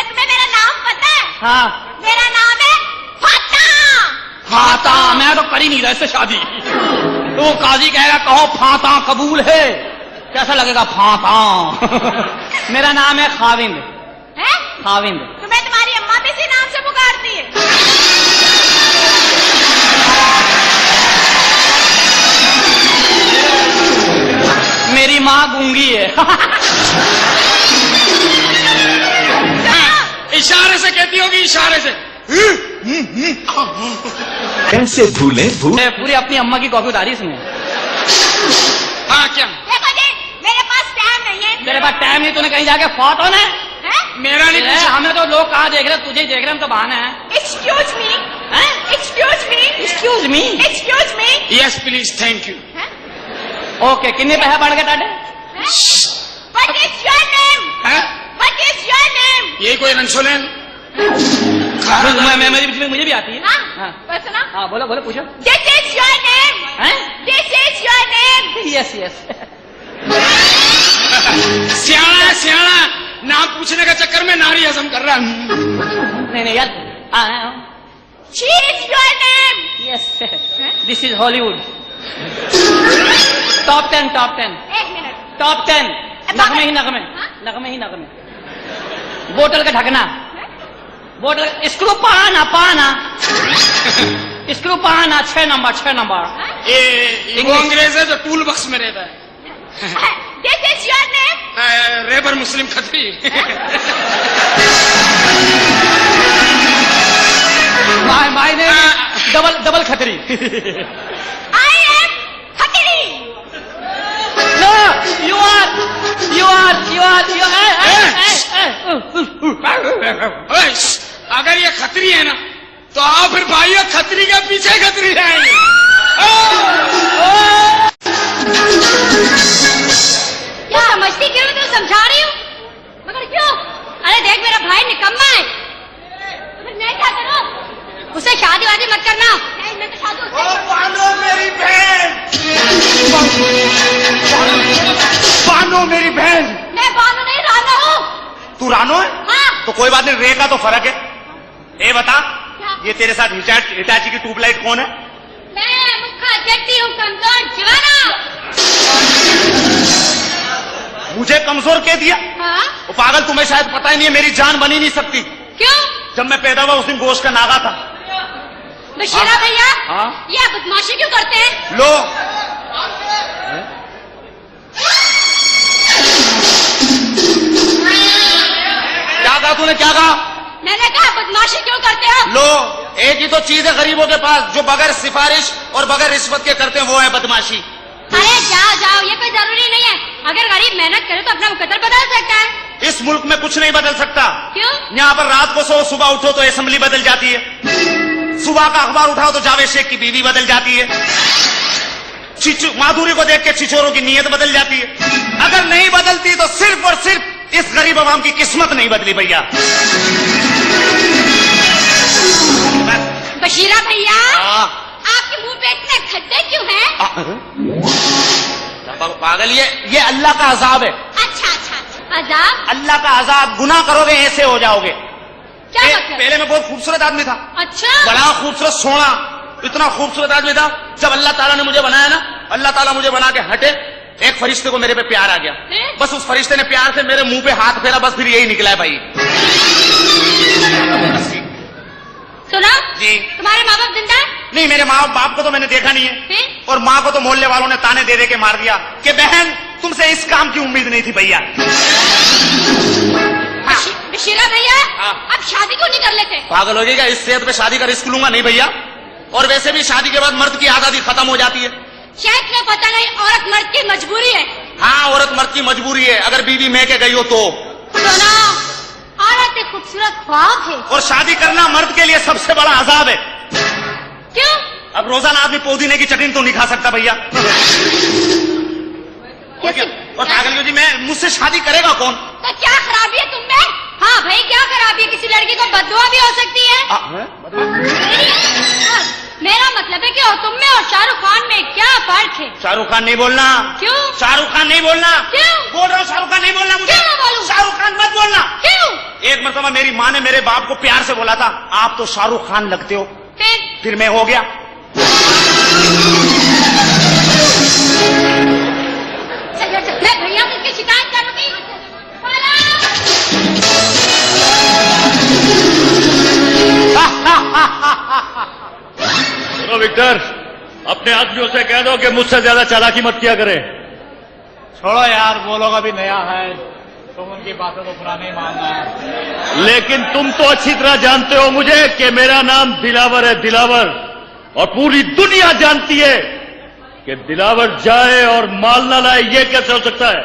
तुम्हें मेरा नाम पता है? हाँ मेरा नाम है फता। फाता, मैं तो कर ही नहीं रहा इससे शादी। तो काजी कहेगा कहो फाता कबूल है, कैसा लगेगा फाता? मेरा नाम है खाविंद। है? खाविंद। तुम्हें तुम्हारी अम्मा भी इसी नाम से पुकारती है? मेरी माँ गूंगी है। इशारे से कहती होगी, इशारे से। कैसे भूलें भूल पूरी अपनी अम्मा की कॉपी उतारी इसने। हाँ क्या? देखो जी, मेरे पास टाइम नहीं है। तेरे पास टाइम नहीं, तूने कहीं जाके फौत होना है? हैं? मेरा नहीं पूछा। हमें तो लोग कहाँ देख रहे हैं, तुझे ही देख रहे हैं, हम तो बहाना है। Excuse me, excuse me, excuse me. excuse me. Yes please, thank you. हैं? ओके, कितने पैसे बढ़ गए ताटे? हैं? What is your name? What is your name? यही कोई इंसुलिन? मुझे भी आती है। हाँ, बस सुना। हाँ बोलो बोलो, पूछो। This is your name. हैं? This is your name. Yes yes. सियाना है सियाना, नाम पूछने का चक्कर में नारी हजम कर रहा है। नहीं नहीं यार। She is your name. Yes, this is Hollywood. Top 10 top 10 एक मिनट। टॉप 10 नगमे ही नगमे, हाँ? नगमे ही नगमे। बोतल का ढकना, बोतल स्क्रू पाना पाना, स्क्रू पाना 6 नंबर 6 नंबर। ये वो अंग्रेज है जो टूल बक्स में रहता है। This is your name. रेबर मुस्लिम खत्री। माय ने double Khatri. I am Khatri. No you are ओए, अगर ये खतरी है ना, तो आओ फिर भाइयों, खतरी के पीछे खतरी जाएंगे। क्या समझती क्यों? मैं तो समझा रही हूँ, मगर क्यों? अरे देख मेरा भाई निकम्मा है, फिर मैं क्या करूँ? उसे शादी वादी मत करना। नहीं, मैं तो शादी उससे बानो मेरी बहन, बानो मेरी बहन। मैं बानो नहीं रानो हूँ। तू रानो है? हाँ। तो कोई बात नहीं, रे का तो फर्क है। ए बता, क्या? ये तेरे साथ हिटाची की ट्यूबलाइट कौन है? मैं मुखा जट्टी हूँ, कमजोर जवाना। मुझे कमजोर कह दिया? हाँ? वो पागल, तुम्हें शायद पता ही नहीं है, मेरी जान बनी नहीं सकती। क्यों? जब मैं पैदा हुआ उस दिन गोश्त का नागा था। बशीरा भैया, हाँ? ये बदमाशी क्यों करते हैं? लो, क्या कहा तूने, क्या कहा? मैंने कहा बदमाशी क्यों करते हो? लो, एक ही तो चीज है गरीबों के पास, जो बगैर सिफारिश और बगैर रिश्वत के करते हैं, वो है बदमाशी। अरे जाओ जाओ, ये कोई जरूरी नहीं है। अगर गरीब मेहनत करे तो अपना मुकद्दर बदल सकता है। इस मुल्क में कुछ नहीं बदल सकता। क्यों? यहाँ पर रात को सो, सुबह उठो तो असेंबली बदल जाती है। सुबह का अखबार उठाओ तो जावेद शेख की बीवी बदल जाती है। माधुरी को देख के छिछोरों की नीयत बदल जाती है। अगर नहीं बदलती तो सिर्फ और सिर्फ इस गरीब आवाम की किस्मत नहीं बदली भैया। बशीरा भैया, आपके मुंह पे इतने खड्डे क्यों हैं? पागल, ये अल्लाह का अजाब है। अच्छा अच्छा अच्छा, अजाब? अल्लाह का अजाब। गुनाह करोगे ऐसे हो जाओगे। क्या मतलब? पहले मैं बहुत खूबसूरत आदमी था। अच्छा, बड़ा खूबसूरत, सोना, इतना खूबसूरत आदमी था। जब अल्लाह ताला ने मुझे बनाया ना, अल्लाह ताला मुझे बना के हटे, एक फरिश्ते को मेरे पे प्यार आ गया। बस उस फरिश्ते ने प्यार से मेरे मुंह पे हाथ फेरा, बस फिर यही निकला है भाई। सुना जी, तुम्हारे माँ बाप जिंदा है? नहीं, मेरे माँ बाप को तो मैंने देखा नहीं है। फिर? और माँ को तो मोहल्ले वालों ने ताने दे दे के मार दिया कि बहन तुमसे इस काम की उम्मीद नहीं थी भैया। बशीरा भैया, अब शादी क्यों नहीं कर लेते? पागल हो जाएगा, इस सेहत पे शादी का रिस्क लूंगा नहीं भैया। और वैसे भी शादी के बाद मर्द की आजादी खत्म हो जाती है। शायद तुम्हें पता नहीं, औरत मर्द की मजबूरी है। हाँ, औरत मर्द की मजबूरी है, अगर बीवी मैं के गई हो तो। सुना, औरत एक खूबसूरत ख्वाब है। और शादी करना मर्द के लिए सबसे बड़ा अजाब है। क्यों? अब रोजाना आदमी पुदीने की चटनी तो नहीं खा सकता भैया। और पागल जी, मैं मुझसे शादी करेगा कौन? तो क्या खराबी है तुममें? हाँ भाई, क्या खराबी है? किसी लड़की को बददुआ भी हो सकती है। मेरा मतलब है कि तुम में और शाहरुख खान में क्या फर्क है? शाहरुख खान नहीं बोलना। क्यों? शाहरुख खान नहीं बोलना। क्यों? बोल रहा हूँ, शाहरुख खान नहीं बोलना मुझे। क्यों ना बोलूं? शाहरुख खान मत बोलना। क्यों? एक मरतबा मेरी माँ ने मेरे बाप को प्यार से बोला था, आप तो शाहरुख खान लगते हो। फिर मैं हो गया। मैं भैया को इसकी शिकायत करूंगी। सुनो विक्टर, अपने आदमियों से कह दो कि मुझसे ज्यादा चालाकी मत किया करें। छोड़ो यार, वो लोग अभी नया है, तुम उनकी बातों को बुरा नहीं मानना है। लेकिन तुम तो अच्छी तरह जानते हो मुझे कि मेरा नाम दिलावर है, दिलावर। और पूरी दुनिया जानती है कि दिलावर जाए और माल ना लाए, ये कैसे हो सकता है?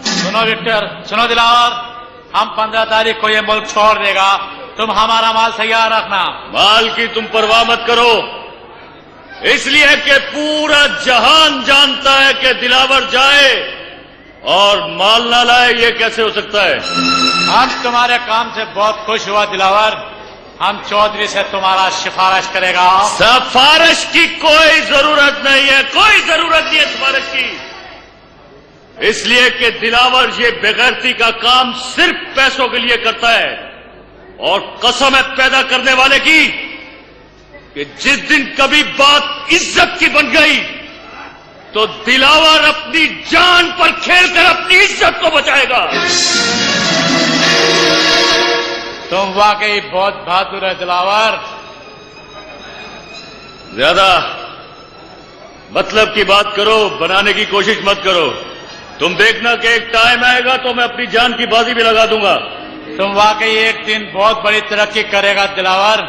सुनो विक्टर, सुनो दिलावर, हम 15 तारीख को ये मुल्क छोड़ देगा, तुम हमारा माल तैयार रखना। माल की तुम परवाह मत करो, इसलिए कि पूरा जहान जानता है कि दिलावर जाए और माल ना लाए, ये कैसे हो सकता है? हम तुम्हारे काम से बहुत खुश हुआ दिलावर, हम चौधरी से तुम्हारा सिफारिश करेगा। सिफारिश की कोई जरूरत नहीं है, कोई जरूरत नहीं है सिफारिश की, इसलिए कि दिलावर ये बेगैरती का काम सिर्फ पैसों के लिए करता है। और कसम है पैदा करने वाले की कि जिस दिन कभी बात इज्जत की बन गई तो दिलावर अपनी जान पर खेलकर अपनी इज्जत को बचाएगा। तुम वाकई बहुत बहादुर है दिलावर। ज्यादा मतलब की बात करो, बनाने की कोशिश मत करो। तुम देखना कि एक टाइम आएगा तो मैं अपनी जान की बाजी भी लगा दूंगा। तुम वाकई एक दिन बहुत बड़ी तरक्की करेगा दिलावर।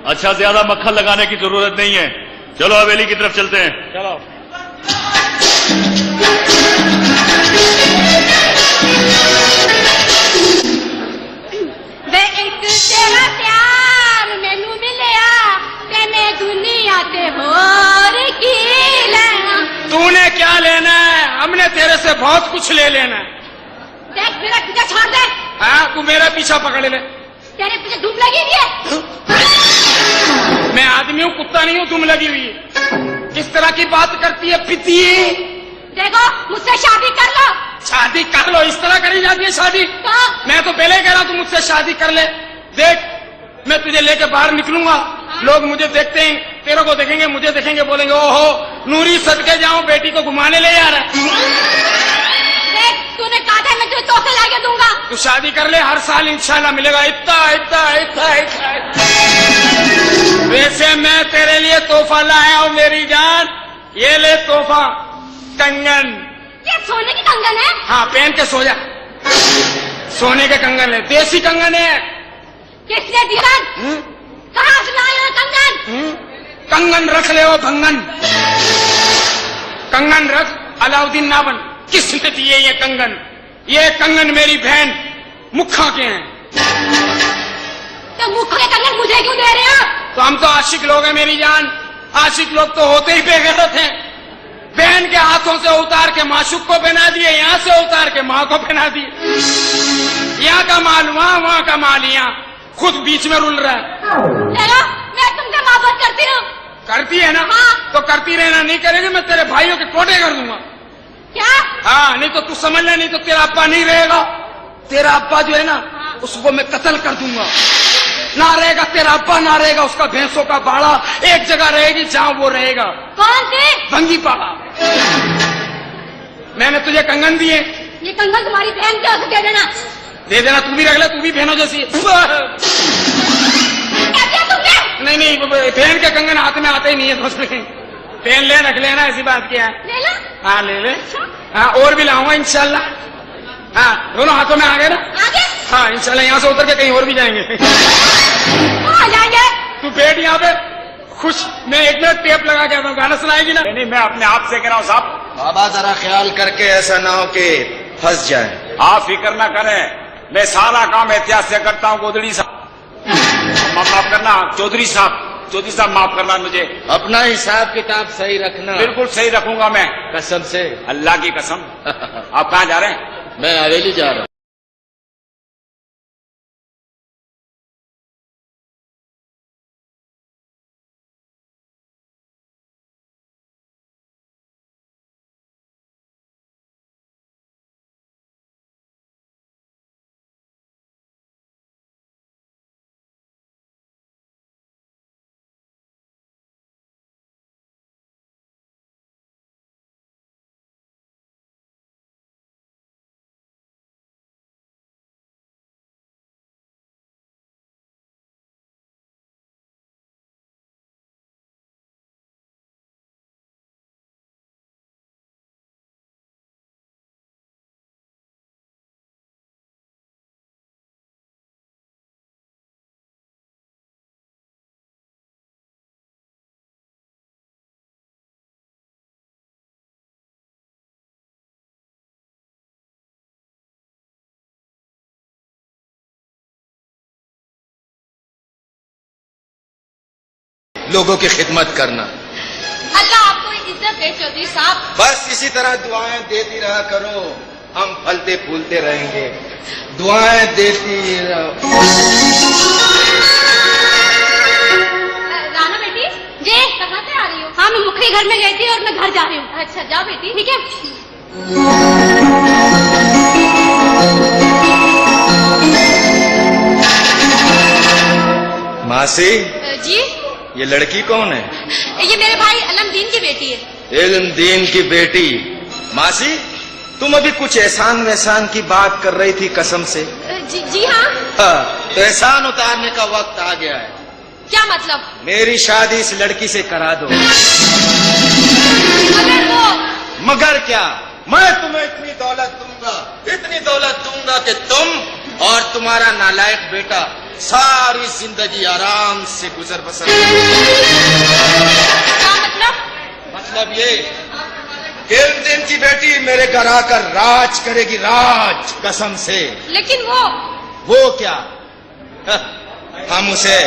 अच्छा, ज्यादा मक्खन लगाने की जरूरत नहीं है, चलो हवेली की तरफ चलते हैं। चलो। वे एक तेरा प्यार मैनू मिलिया ते मैं दुनिया ते होर की लेना। तूने क्या लेना है? हमने तेरे से बहुत कुछ ले लेना है। देख, मेरा पीछा छोड़ दे। हाँ, तू मेरा पीछा पकड़ ले। तेरे पीछे धूप लगी हुई है। मैं आदमी हूँ, कुत्ता नहीं हूँ, तुम लगी हुई है। किस तरह की बात करती है पिती? देखो, मुझसे शादी कर लो। शादी कर लो? इस तरह करी जाती है शादी? मैं तो पहले ही कह रहा तू मुझसे शादी कर ले। देख, मैं तुझे लेके बाहर निकलूंगा, लोग मुझे देखते हैं, तेरे को देखेंगे, मुझे देखेंगे, बोलेंगे ओहो नूरी सदके जाऊं, बेटी को घुमाने ले जा रहा है। देख, तूने कहा था मैं तुझे तोहफे लाके दूंगा। तू शादी कर ले, हर साल इंशाल्लाह मिलेगा इतना इतना इतना इतना। वैसे मैं तेरे लिए तोहफा लाया हूँ मेरी जान, ये ले तोहफा, कंगन। ये सोने की कंगन है? हाँ, पहन के सो जा। सोने के कंगन है, देसी कंगन है। किसने दिया? कहाँ से लाए हो कंगन? कंगन रख ले, वो भंगन कंगन रख, अलाउद्दीन ना बन। किसने दिए ये कंगन? ये कंगन मेरी बहन मुखा के हैं। तो मुख के कंगन मुझे क्यों दे रहे हो? तो हम तो आशिक लोग हैं मेरी जान। आशिक लोग तो होते ही बेगैरत हैं। बहन के हाथों से उतार के माशुक को पहना दिए, यहाँ से उतार के माँ को पहना दिए। यहाँ का माल वहाँ, वहाँ का माल यहाँ, खुद बीच में रुल रहा है। चलो मैं तुमसे मोहब्बत करती हूँ। करती है ना? हाँ। तो करती रहना, नहीं करेगी मैं तेरे भाइयों के टोटे कर दूंगा। क्या? हाँ, नहीं तो तू समझ ले, नहीं तो तेरा अब्बा नहीं रहेगा। तेरा अब्बा जो है ना, उसको मैं कत्ल कर दूंगा। ना रहेगा तेरा अब्बा, ना रहेगा उसका भैंसों का बाड़ा। एक जगह रहेगी जहाँ वो रहेगा। कौन सी? भंगी पाड़ा। मैंने तुझे कंगन दिए। ये कंगन तुम्हारी बहन के हाथ दे देना। दे देना, तू भी रख ले, तू भी बहनों जैसी। क्या किया तुमने? नहीं नहीं, बहन के कंगन हाथ में आते ही नहीं है दोस्त। पहन ले, रख लेना, ऐसी बात क्या है। ले लो। हाँ ले ले। हाँ और भी लाऊंगा इंशाल्लाह। हाँ दोनों हाथों में आ गए ना? आगे? हाँ इंशाल्लाह, यहाँ से उतर के कहीं और भी जाएंगे। कहाँ जाएंगे? तू बैठ यहाँ पे खुश। मैं 1 मिनट टेप लगा के आता हूँ, गाना सुनाएगी ना? नहीं, मैं अपने आप से कह रहा हूँ साहब। बाबा जरा ख्याल करके ऐसा ना हो कि फंस जाए। आप फिक्र ना करें, मैं सारा काम एहतियात से करता हूँ। गोदड़ी साहब माफ करना, चौधरी साहब माफ करना मुझे। अपना हिसाब किताब सही रखना। बिल्कुल सही रखूंगा मैं, कसम से। अल्लाह की कसम। आप कहाँ जा रहे हैं? मैं हवेली जा रहा हूँ। लोगों की खिदमत करना। अल्लाह आपको इज्जत दे चौधरी साहब। बस इसी तरह दुआएं देती रहा करो, हम फलते फूलते रहेंगे। दुआएं देती रहो। राना बेटी जी, कहाँ से आ रही हो? हाँ मैं मुखरी घर में गई थी और मैं घर जा रही हूँ। अच्छा जाओ बेटी। ठीक है। मासी जी ये लड़की कौन है? ये मेरे भाई अलमदीन की बेटी है। इल्मदीन की बेटी। मासी तुम अभी कुछ एहसान वहसान की बात कर रही थी कसम से। जी हाँ। तो एहसान उतारने का वक्त आ गया है। क्या मतलब? मेरी शादी इस लड़की से करा दो। मगर वो। मगर क्या? मैं तुम्हें इतनी दौलत दूंगा कि तुम और तुम्हारा नालायक बेटा सारी जिंदगी आराम से गुजर बसर। क्या मतलब? मतलब ये दिन की बेटी मेरे घर आकर राज करेगी, राज कसम से। लेकिन वो क्या? हम उसे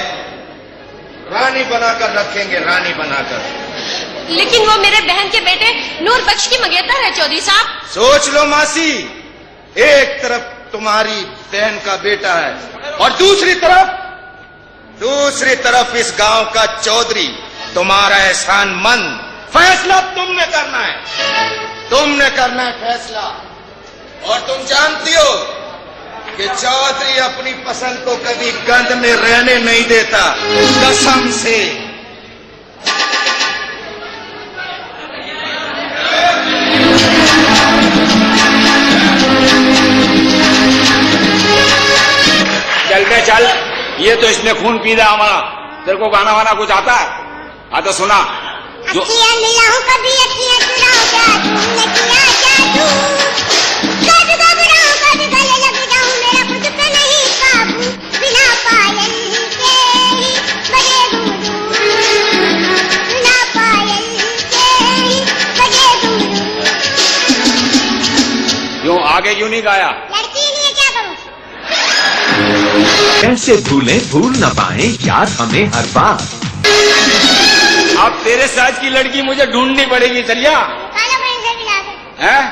रानी बनाकर रखेंगे, रानी बनाकर। लेकिन वो मेरे बहन के बेटे नूर बख्श की मंगेतर है चौधरी साहब। सोच लो मासी, एक तरफ तुम्हारी बहन का बेटा है और दूसरी तरफ इस गांव का चौधरी, तुम्हारा एहसानमंद। फैसला तुमने करना है फैसला। और तुम जानती हो कि चौधरी अपनी पसंद को कभी गंद में रहने नहीं देता, कसम से। चलते चल, ये तो इसने खून पी लिया हमारा। तेरे को गाना वाना कुछ आता है? हाँ तो सुना। जो कभी यूं आगे क्यों नहीं गाया? लड़की नहीं है, क्या करूं? कैसे भूलें भूल न पाए याद हमें हर बार। अब तेरे साइज की लड़की मुझे ढूंढनी पड़ेगी चलिया। हैं?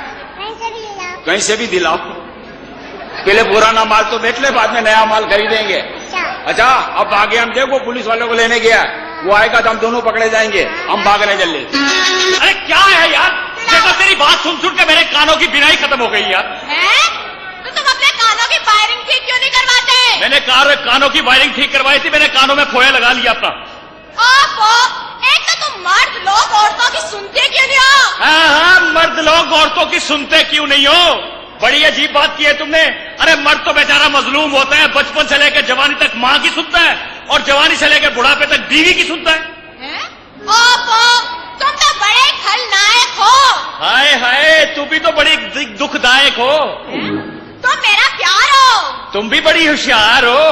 कहीं से भी दिलाओ। पहले पुराना माल तो बेच ले, बाद में नया माल खरीदेंगे। अच्छा अब आगे हम देखो, पुलिस वालों को लेने गया, वो आएगा तो हम दोनों पकड़े जाएंगे, हम भागने चल ले। अरे क्या है यार, देखो तेरी बात सुन सुन के मेरे कानों की बिनाई खत्म हो गई यार। हैं? तो तुम अपने कानों की वायरिंग ठीक क्यों नहीं करवाते? मैंने कानों की वायरिंग ठीक करवाई थी, मैंने कानों में खोया लगा लिया अपना। एक तो तुम मर्द लोग औरतों की सुनते क्यों नहीं हो? हाँ, मर्द लोग औरतों की सुनते क्यों नहीं हो? बड़ी अजीब बात की है तुमने। अरे मर्द तो बेचारा मजलूम होता है, बचपन से लेकर जवानी तक माँ की सुनता है, और जवानी से लेकर बुढ़ापे तक बीवी की सुनता है। तुम तो बड़े खलनायक हो। हाय हाय, तू भी तो बड़ी दुखदायक हो। तुम मेरा प्यार हो। तुम भी बड़ी होशियार हो।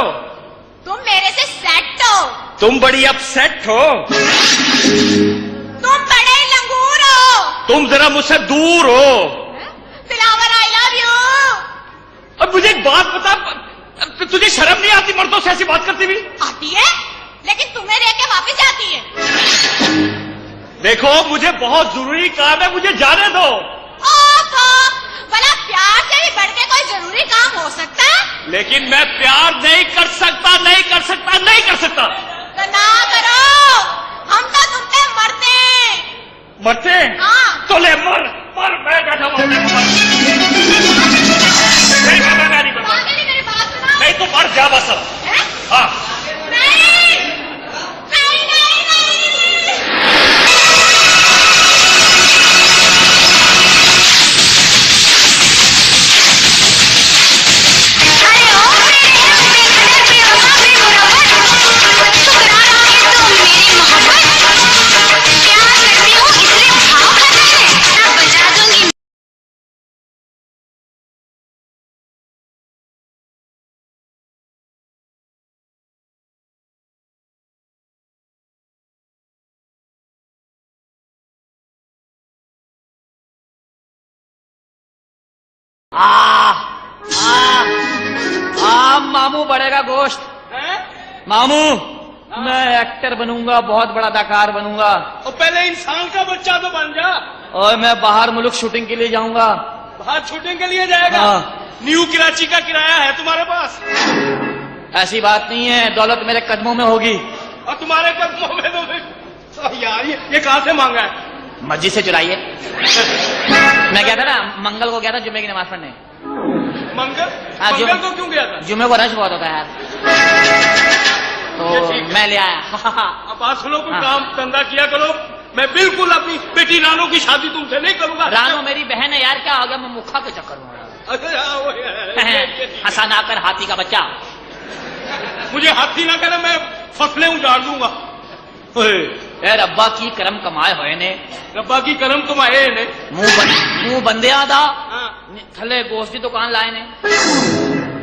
तुम मेरे से सेट हो। तुम बड़ी अपसेट हो। तुम बड़े लंगूर हो। तुम जरा मुझसे दूर हो। दिलावर आई लव यू। अब मुझे एक बात बता, तुझे शर्म नहीं आती मर्दों से ऐसी बात करती भी? आती है, लेकिन तुम्हें देख के वापस जाती है। देखो मुझे बहुत जरूरी काम है, मुझे जाने दो। भला प्यार से भी बढ़ के कोई जरूरी काम हो सकता है? लेकिन मैं प्यार नहीं कर सकता, नहीं कर सकता, नहीं कर सकता। तो ना करो, हम तो तुम पे मरते हैं। मरते? हाँ। तो ले मर मर, मैं बैठा हुआ हूं, मर। नहीं मरना, मैं नहीं मरना। मेरी बात सुनो। नहीं तो मर जा बस अब। हैं? हाँ नहीं नहीं नहीं नहीं। मामू बढ़ेगा गोश्त। मामू मैं एक्टर बनूंगा, बहुत बड़ा अदाकार बनूंगा। और पहले इंसान का बच्चा तो बन जा। और मैं बाहर मुल्क शूटिंग के लिए जाऊंगा। बाहर शूटिंग के लिए जाएगा? हाँ। न्यू कराची का किराया है तुम्हारे पास? ऐसी बात नहीं है, दौलत मेरे कदमों में होगी। और तुम्हारे कदमों में तो यार ये कहां से मांगा है? मस्जिद से चुराइए। मैं कहता ना, मंगल को गया था जुम्मे की नमाज पढ़ने। मंगल? हाँ, मंगल को क्यों गया था? जुम्मे को रश बहुत होता है यार, तो मैं ले आया। अब बात सुनो, कोई हाँ। काम धंधा किया करो। मैं बिल्कुल अपनी बेटी रानो की शादी तुमसे नहीं करूंगा। रानो मेरी बहन है यार, क्या हो गया, मैं मुखा के चक्कर में। अच्छा वो हसन आकर हाथी का बच्चा। मुझे हाथी ना करे, मैं फसलें उजाड़ दूंगा। ए रब्बा की करम कमाए होए ने, रब्बा की करम कमाए ने। मुंह बंदे आदा हाँ। थले गोश्त की दुकान लाए ने।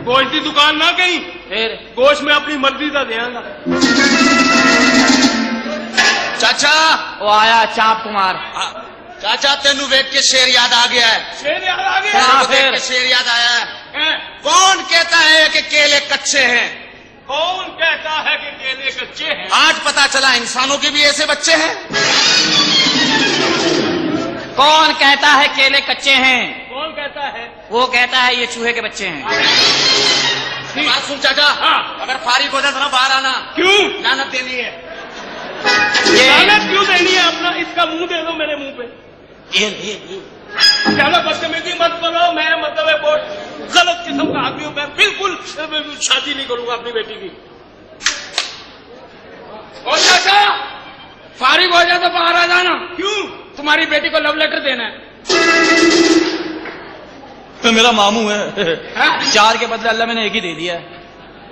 गोश्त की दुकान ना कहीं, फिर गोश्त में अपनी मर्जी का देंगा। चाचा वो आया चाप कुमार। चाचा तेनू वेख के शेर याद आ गया है। शेर याद आ गया? हाँ, तेनू देख फिर। के शेर याद आया है। हैं? कौन कहता है कि केले कच्चे हैं? कौन कहता है कि केले कच्चे हैं? आज पता चला इंसानों के भी ऐसे बच्चे हैं। कौन कहता है केले कच्चे हैं? कौन कहता है? वो कहता है ये चूहे के बच्चे हैं। बात सुन चाचा, हाँ। अगर फारिग हो जाए तो ना बाहर आना, क्यों लानत देनी है। लानत क्यों देनी है? अपना इसका मुंह दे दो मेरे मुंह पे। क्या बदतमीजी मत करो, मैं मतलब है बहुत गलत किस्म का आदमी हूं। मैं बिल्कुल शादी नहीं करूंगा अपनी बेटी की। और चाचा फारिग हो जाए तो बाहर आ जाना, क्यों? तुम्हारी बेटी को लव लेटर देना है। तो मेरा मामू है, चार के बदले अल्लाह मैंने एक ही दे दिया है।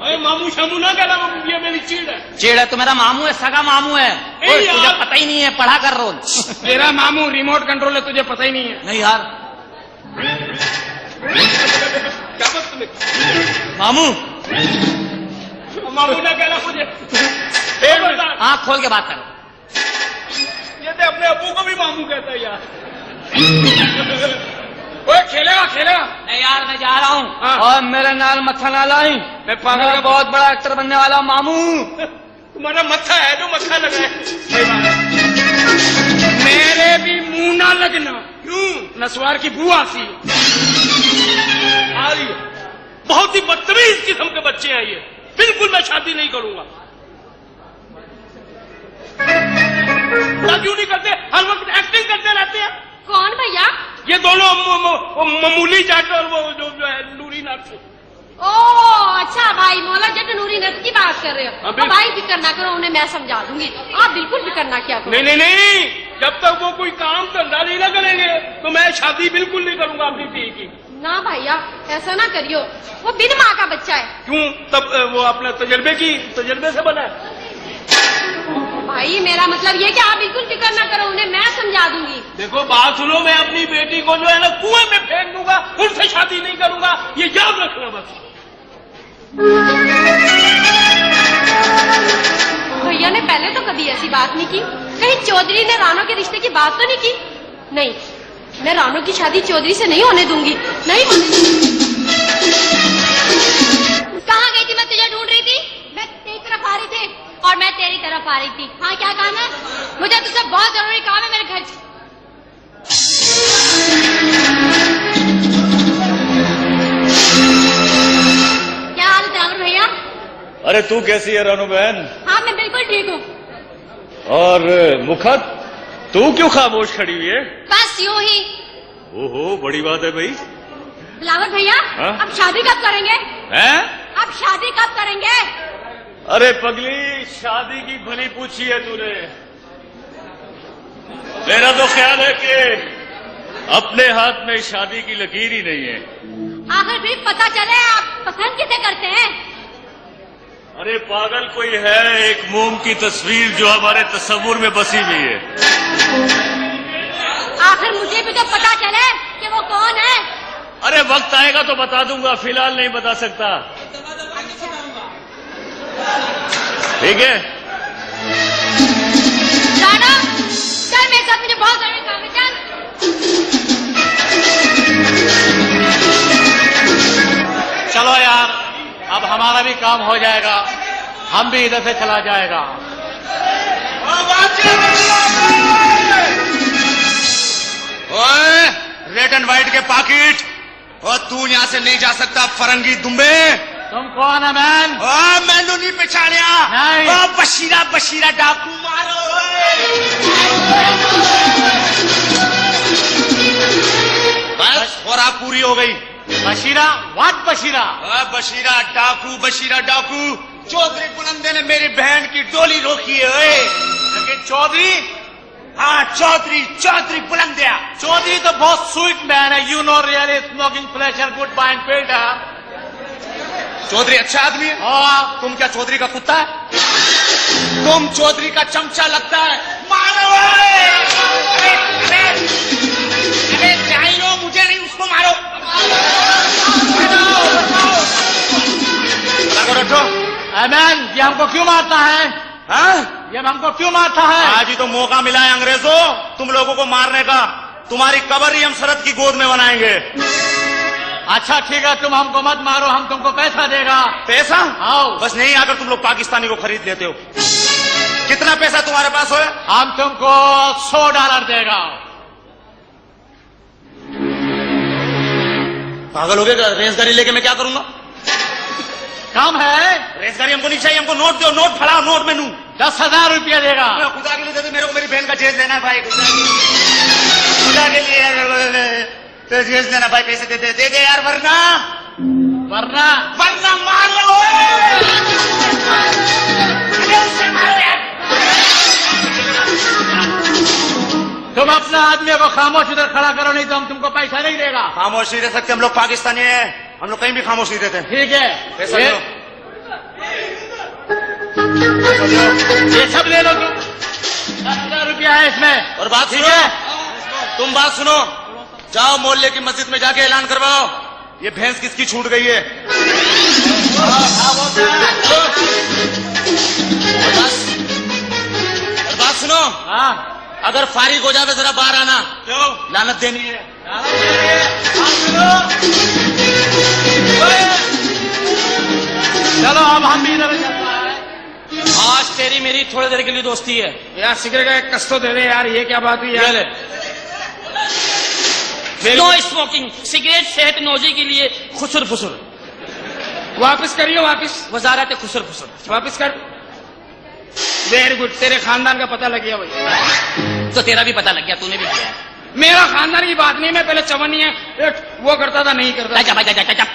अरे मामू शामू ना कहना, ये मेरी चीड़ है। चेड़ है तो मेरा मामू है, सगा मामू है। ए ओए, यार। तुझे पता ही नहीं है, पढ़ा कर रोज। तेरा मामू रिमोट कंट्रोल है, तुझे पता ही नहीं है। नहीं यार, क्या बदतमीज? मामू मामू ना कहना मुझे। फिर बता, आँख खोल के बात करो। ये तो अपने अबू को भी मामू कहता है यार। ओए खेलेगा खेलेगा। नहीं यार मैं जा रहा हूँ हाँ। और मेरे नाल मत्था ना लाई। मैं पागल मैं बहुत बड़ा एक्टर बनने वाला हूँ मामू। तुम्हारा मत्था है जो मत्था लगा है। मेरे भी मुंह ना लगना। क्यों? नसवार की बुआ सी आ रही है। बहुत ही बदतमीज किस्म के बच्चे हैं ये। बिल्कुल मैं शादी नहीं करूंगा। क्यों नहीं करते? हर वक्त एक्टिंग करते रहते हैं। कौन भैया? ये दोनों मामूली जाट और वो जो है नूरी नाथ। ओ अच्छा भाई, मौला जट नूरी नट की बात कर रहे हो। हाँ, तो भाई फिक्र ना करो, उन्हें मैं समझा दूंगी। आप बिल्कुल फिक्र ना किया करो। नहीं नहीं नहीं, जब तक वो कोई काम धंधा नहीं ना करेंगे तो मैं शादी बिल्कुल नहीं करूंगा अपनी पी की। ना भैया ऐसा ना करियो, वो बिन माँ का बच्चा है। क्यों? तब वो अपने तजर्बे से बना है। भाई मेरा मतलब ये कि आप बिल्कुल फिक्र ना करो, उन्हें मैं समझा दूंगी। देखो बात सुनो, मैं अपनी बेटी को जो है ना कुएं में फेंक दूंगा, उनसे शादी नहीं करूंगा, ये याद रखना बस। भैया ने पहले तो कभी ऐसी बात नहीं की। कहीं चौधरी ने रानो के रिश्ते की बात तो नहीं की? नहीं, मैं रानो की शादी चौधरी से नहीं होने दूंगी, नहीं होने दूंगी। कहाँ गई थी? मैं तुझे ढूंढ रही थी। मैं तेरी तरफ आ रही थी और मैं तेरी तरफ आ रही थी। हाँ क्या काम है? मुझे तुझसे बहुत जरूरी काम है मेरे घर। क्या हाल है रानो भैया? अरे तू कैसी है रानू बहन? हाँ मैं बिल्कुल ठीक हूँ। और मुखत, तू क्यों खामोश खड़ी हुई है? बस यूं ही। ओहो, बड़ी बात है भाई। बिलावल भैया, हाँ? अब शादी कब करेंगे? हैं? अब शादी कब करेंगे? अरे पगली, शादी की भली पूछी है तूने। मेरा तो ख्याल है कि अपने हाथ में शादी की लकीर ही नहीं है। आखिर भी पता चले आप पसंद किसे करते हैं? अरे पागल कोई है, एक मोम की तस्वीर जो हमारे तस्वुर में बसी हुई है। आखिर मुझे भी तो पता चले कि वो कौन है। अरे वक्त आएगा तो बता दूंगा, फिलहाल नहीं बता सकता। ठीक है? राना, चल मेरे साथ, मुझे बहुत जरूरी काम है। चल। चलो यार, अब हमारा भी काम हो जाएगा, हम भी इधर से चला जाएगा। ओए, रेड एंड व्हाइट के पाकिट, और तू यहाँ से नहीं जा सकता फरंगी दुम्बे। तुम कौन है मैन? मैनू नहीं पहचानिया? नहीं। बशीरा बशीरा डाकू मारो। बस और पूरी हो गई। बशीरा? व्हाट बशीरा? बशीरा डाकू। चौधरी बुलंदे ने मेरी बहन की डोली रोकी है। ओए, लेकिन चौधरी, हाँ चौधरी बुलंदिया। चौधरी तो बहुत स्वीट मैन है। You know really smoking pleasure good mind filter. Chaudhary अच्छा आदमी है। तुम क्या चौधरी का कुत्ता है? तुम चौधरी का चमचा लगता है। मारो! अरे चाहिए, मुझे नहीं, उसको मारो। मैन, ये हमको क्यों मारता है? हाँ? ये हमको क्यों मारता है? आज ही तो मौका मिला है अंग्रेजों तुम लोगों को मारने का। तुम्हारी कब्र ही हम शरद की गोद में बनाएंगे। अच्छा ठीक है, तुम हमको मत मारो, हम तुमको पैसा देगा। पैसा? आओ। बस नहीं आकर तुम लोग पाकिस्तानी को खरीद लेते हो। कितना पैसा तुम्हारे पास है? हम तुमको $100 देगा। पागल हो गए? रेसगाड़ी लेके मैं क्या करूंगा? काम है? रेसगाड़ी हमको नहीं चाहिए, हमको नोट दो, नोट फड़ाओ, नोट मेनू। 10,000 रुपया देगा। खुदा के लिए दे दे, मेरे को मेरी बहन का जेज लेना है भाई। खुदा के लिए तो जेज लेना भाई, पैसे दे दे यार, वरना मार लो। उससे मारो यार। तुम अपना आदमी को खामोश इधर खड़ा करो, नहीं तो हम तुमको पैसा नहीं देगा। खामोश नहीं रह सकते, हम लोग पाकिस्तानी हैं, हम लोग कहीं भी खामोश नहीं रहते। ठीक है, पैसा लो। ये सब ले लो तुम। 10,000 रुपया है इसमें। और बात सुनो, तुम बात सुनो, जाओ मोहल्ले की मस्जिद में जाके ऐलान करवाओ ये भैंस किसकी छूट गई है। और बात सुनो, हाँ, अगर फारिग हो जावे जरा बाहर आना। क्यों? लानत देनी है। चलो अब हम भी इधर चलते हैं। आज तेरी मेरी थोड़ी देर के लिए दोस्ती है। यार सिगरेट का एक कस तो दे दे यार, ये क्या बात हुई ये यार। ले। नो स्मोकिंग, सिगरेट सेहत नौजी के लिए खुसर फुसर। वापस करियो, वापस वजारत खुसर फुसर। वापस कर। वेरी गुड, तेरे खानदान का पता लग गया भाई। तो तेरा भी पता लग गया, तूने भी किया है। मेरा खानदान की बात नहीं, मैं पहले चवन्नी है वो करता था, नहीं करता था।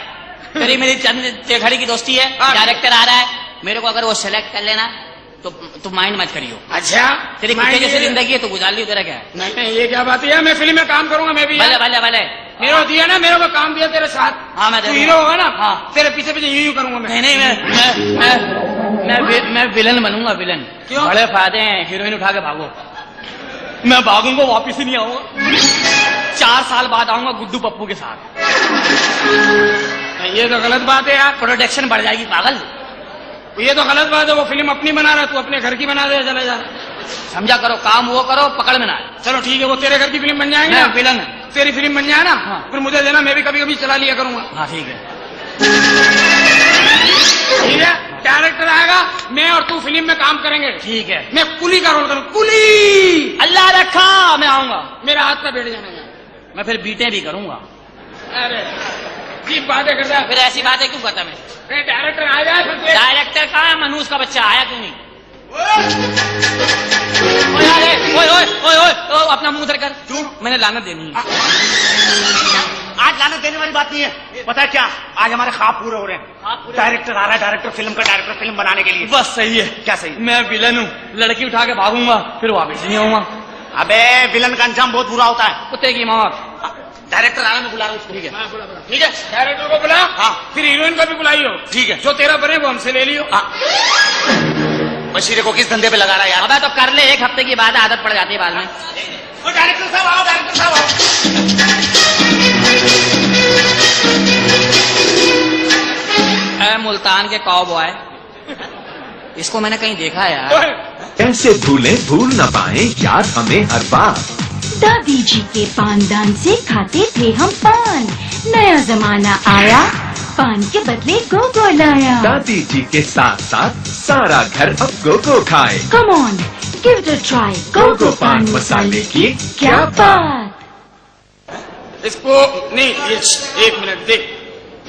तेरी मेरी चंद तेघड़ी की दोस्ती है। हाँ। डायरेक्टर आ रहा है, मेरे को अगर वो सेलेक्ट कर लेना तो तू माइंड मत करियो। अच्छा तेरी कुत्ते जैसी जिंदगी है तो गुजार ली, तेरा क्या है? नहीं नहीं, ये क्या बात है, मैं फिल्म में काम करूंगा मैं भी। भले भले भले। मेरे को दिया ना, मेरे को काम दिया तेरे साथ। हाँ, मैं तू देखूंगा। हीरो होगा ना, हाँ। तेरे पीछे पीछे यूं करूंगा मैं। नहीं नहीं, मैं विलन बनूंगा, विलन। क्यों? बड़े फायदे हैं, हीरोइन उठा के भागो। मैं भागूंगा, वापिस ही नहीं आऊंगा। 4 साल बाद आऊंगा गुड्डू पप्पू के साथ। ये तो गलत बात है यार, प्रोडक्शन बढ़ जाएगी पागल। ये तो गलत बात है। वो फिल्म अपनी बना रहा, तू अपने घर की बना दे, चले जा। समझा करो, काम वो करो, पकड़ में ना आए। चलो ठीक है, वो तेरे घर की फिल्म बन जाएगी मैं ना, विलन। तेरी फिल्म बन जाए ना, हाँ। फिर मुझे देना, मैं भी कभी कभी चला लिया करूंगा। हाँ ठीक है। ठीक है, डायरेक्टर आएगा, मैं और तू फिल्म में काम करेंगे। ठीक है, मैं कुली का रोल करूँ, कुली। अल्लाह रखा, मैं आऊंगा। मेरा हाथ पे बैठ जाना है। मैं फिर बीटें भी करूंगा। अरे जी बातें करता है। फिर ऐसी बातें क्यों करता मैं? डायरेक्टर आ जाए फिर देख। डायरेक्टर कहाँ है? मनूस का बच्चा आया क्यों नहीं? ओए अरे, ओए ओए ओए ओए ओ, अपना मुंह उधर कर। क्यों? मैंने लानत देनी है। आज लानत देने वाली बात नहीं है, पता है क्या, आज हमारे ख्वाब पूरे हो रहे हैं। डायरेक्टर आ रहा है, डायरेक्टर फिल्म का डायरेक्टर फिल्म बनाने के लिए। बस सही है। क्या सही? मैं विलन हूँ, लड़की उठा के भागूंगा, फिर वापस नहीं आऊंगा। अबे विलन का अंजाम बहुत बुरा होता है। कुत्ते की मौत। डायरेक्टर आ रहा है, मैं बुला रहा हूँ उसको। ठीक है, ठीक है, डायरेक्टर को बुला। हाँ। फिर हीरोइन को भी बुलाइयो। ठीक है। जो तेरा बने वो हमसे ले लियो। बशीरे को किस धंधे पे लगा रहा है यार? अबे तो कर ले, 1 हफ्ते की बाद आदत पड़ जाती है बाद में। डायरेक्टर साहब आओ, डायरेक्टर साहब आओ। मुल्तान के कॉबॉय, इसको मैंने कहीं देखा है यार। कैसे भूलें भूल न पाए याद हमें हर बार। दादी जी के पानदान से खाते थे हम पान, नया जमाना आया, पान के बदले गोगो लाया। दादी जी के साथ साथ सारा घर अब गोगो खाए। Come on give it a try, Gogo पान मसाले की क्या बात। इसको नहीं, ये एक मिनट देख,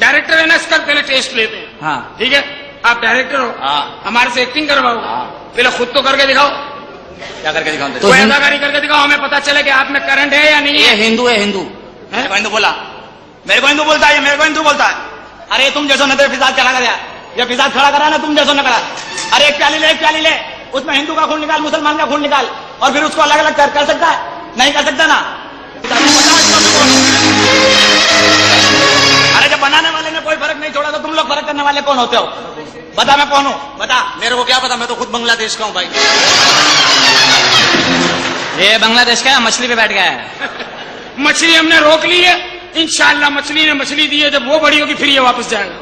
डायरेक्टर है ना, इसका पहले टेस्ट लेते हैं। हाँ ठीक है, आप डायरेक्टर हो, हाँ। हमारे से एक्टिंग करवाओ। पहले खुद तो करके दिखाओ। क्या करके दिखाऊं? तो अदाकारी करके दिखाओ, हमें पता चले कि आप में करंट है या नहीं ये है। हिंदू है, हिंदू। मेरे को हिंदू बोला, मेरे को हिंदू बोलता है, मेरे को हिंदू बोलता है। अरे तुम जैसो नजर फिजाद खड़ा कर, ये फिजाद खड़ा करा ना, तुम जैसो न करा। अरे एक प्याली ले, उसमें हिंदू का खून निकाल, मुसलमान का खून निकाल, और फिर उसको अलग अलग कर सकता है? नहीं कर सकता ना। अरे जब बनाने वाले ने कोई फर्क नहीं छोड़ा तो तुम लोग फर्क करने वाले कौन होते हो? बता, मैं कौन हूँ? बता। मेरे को क्या पता, मैं तो खुद बांग्लादेश का हूँ भाई। ये बांग्लादेश का है, मछली पे बैठ गया है। मछली हमने रोक ली है, इंशाल्लाह मछली ने मछली दी है, जब वो बड़ी होगी फिर ये वापस जाएगा।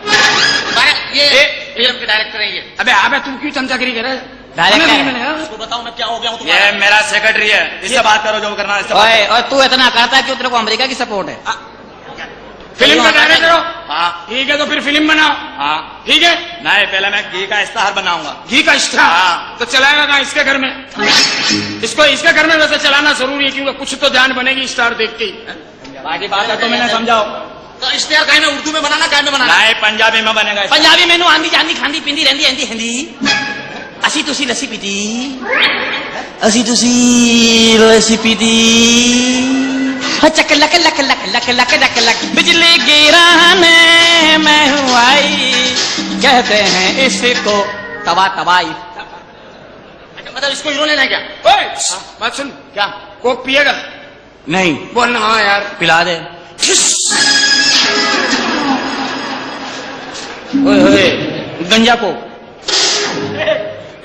ये फिल्म के डायरेक्टर है ये। अबे तू क्यों चमचागिरी कर रहा है? डायरेक्टर हमें है। नहीं मिलेगा। उसको बताओ मैं क्या हो गया हूँ ये मेरा सेक्रेटरी है, इससे बात करो, जो करना है इससे बात ओए, और तू इतना करता है कि तेरे को अमेरिका की सपोर्ट है। फिल्म का डायरेक्टर हो? करो। हाँ ठीक है, तो फिर फिल्म बनाओ। हाँ। ठीक है, नहीं, पहले मैं घी का इश्तेहार बनाऊंगा। घी का इश्तेहार? हाँ। तो चलाएगा कहाँ? इसके घर में। इसको इसके घर में वैसे चलाना जरूरी है, क्योंकि कुछ तो जान बनेगी स्टार देख के ही। बाकी बात है तो मैंने समझाओ। तो इश्तेहार काहे में उर्दू में बनाना, काहे में बनाना? नहीं, पंजाबी में बनेगा। पंजाबी मेनू आंदी जांदी खांदी पींदी रहंदी आंदी हिंदी। असी तुसी लस्सी पीती, असी तुसी लस्सी पीती, चक लक लक लक लक लक लक लक बिजली गिराने मैं हूँ आई, कहते हैं इसको तवा तवाई। मतलब इसको हीरो लेना है क्या? ओए, बात सुन, क्या कोक पिएगा? नहीं, बोलना हाँ यार। पिला दे। ओए ओए, गंजा को।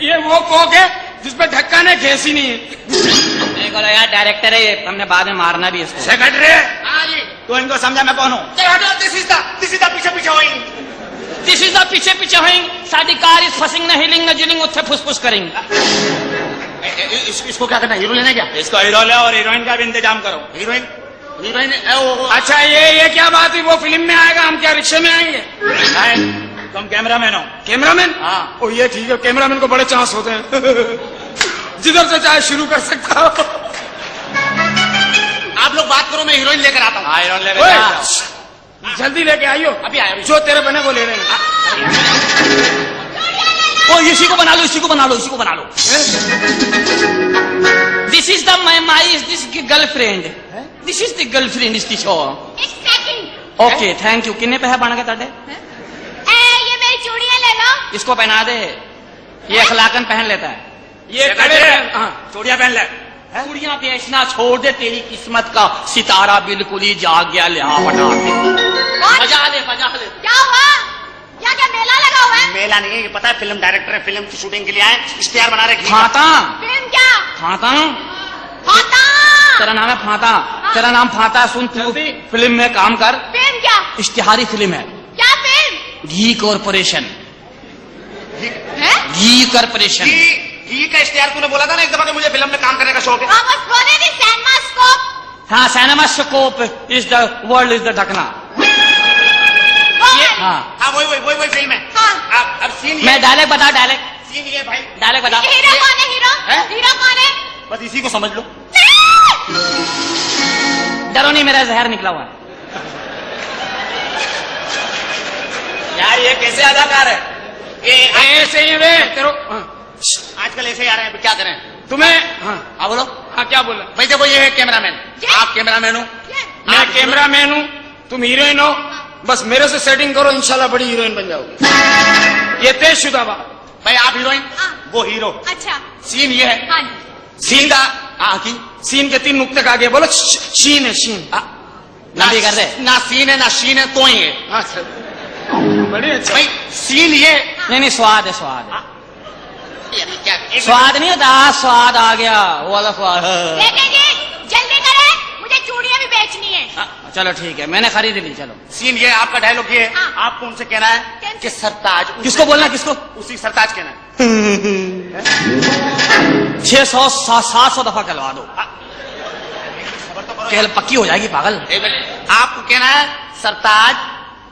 ये वो कोक है जिसपे ढक्कन है, गैस ही नहीं है। देखो यार, डायरेक्टर है ये, हमने बाद में मारना भी इसको। सेक्रेटरी। हाँ जी। तो इनको समझा मैं कौन हूँ? दिस इज द पीछे पीछे होइंग। दिस इज द पीछे पीछे hoeing, sari car is fussing न हिलिंग न जिलिंग, उत्थे फुसफुस करेंगे। इसको क्या करना है, हीरो लेना है क्या? इसको हीरो ले और हीरोइन का भी इंतजाम करो। हीरोइन? हीरोइन अच्छा ये क्या बात हुई? वो फिल्म में आएगा, हम क्या रिक्शे में आएंगे? तुम कैमरामैन हो? कैमरामैन? हाँ। ओ ये ठीक है, कैमरामैन को बड़े चांस होते हैं। जिधर से चाहे शुरू कर सकता हो। आप लोग बात करो, मैं हीरोइन लेकर आता हूँ। आयरन ले ओए, बेटा। जल्दी लेके आइयो। अभी आया अभी। जो तेरे बने वो ले लेना। ओ इसी को बना लो, इसी को बना लो, इसी को बना लो। This is the my this girlfriend, this is the girlfriend is the show. एक सेकंड। Okay thank you. किन्ने पैसे बन गए ताडे? ये मेरी चूड़ियां ले लो। इसको पहना दे, ये अखलाकन पहन लेता है। ये कड़े चूड़ियां पहन ले। चूड़ियां बेचना छोड़ दे, तेरी किस्मत का सितारा बिल्कुल ही जाग गया। ले आ बना दे, बजा ले बजा ले। क्या हुआ? क्या क्या मेला लगा हुआ है? मेला नहीं है, ये पता है फिल्म डायरेक्टर है, फिल्म की शूटिंग के लिए आए, इश्तेहार बना रहे। फाता फिल्म क्या? फाता, फाता। तेरा नाम है फाता, तेरा नाम फाता। सुन तू फिल्म में काम कर। फिल्म क्या? इश्तिहारी फिल्म है। क्या फिल्म घी कॉरपोरेशन, है? घी कॉरपोरेशन। घी का इश्तेहार तूने बोला था ना एक दफा कि मुझे फिल्म में काम करने का शौक है। हाँ बस बोले नहीं, सैनमास्कोप। हाँ CinemaScope is the world is the ढकना। हाँ हाँ वही फिल्म है। हाँ। अब सीन ये मैं डायलेक्ट बता, डायलेक्ट सीन ये भाई, डायलेक्ट बता। हीरो कौन है? हीरो है? हीरो कौन है? बस इसी को समझ लो। डरो नहीं, मेरा जहर निकला हुआ है। यार ये कैसे अदाकार है? ऐसे ही वे तेरो। आजकल ऐसे ही आ रहे हैं, क्या करें? तुम्हें हाँ बोलो। हाँ क्या बोला? भाई देखो ये है कैमरामैन, आप कैमरामैन हो, मैं कैमरामैन हूँ, तुम हीरोइन हो। बस मेरे से सेटिंग करो, इंशाल्लाह बड़ी हीरोइन बन जाओगी। ये तयशुदा बात। भाई आप हीरोइन, वो हीरो। अच्छा। सीन ये है, हाँ जी। सीन का की सीन के 3 नुक्ते का आगे बोलो। शीन है, शीन। लंबी कर दे। ना सीन है ना शीन है, तो ही है। अच्छा बड़े अच्छा। भाई सीन ये नहीं नहीं, स्वाद है, स्वाद है। क्या स्वाद नहीं होता, स्वाद आ गया वो वाला स्वाद। लेके जी जल्दी करें, मुझे चूड़ियां भी बेचनी है। चलो ठीक है, मैंने खरीद ली। चलो सीन ये, आपका डायलॉग ये है, हाँ। आपको उनसे कहना है कि सरताज। किसको बोलना, किसको? उसी सरताज कहना है। 600-700 दफा कहलवा दो, कहल पक्की हो जाएगी पागल। आपको कहना है सरताज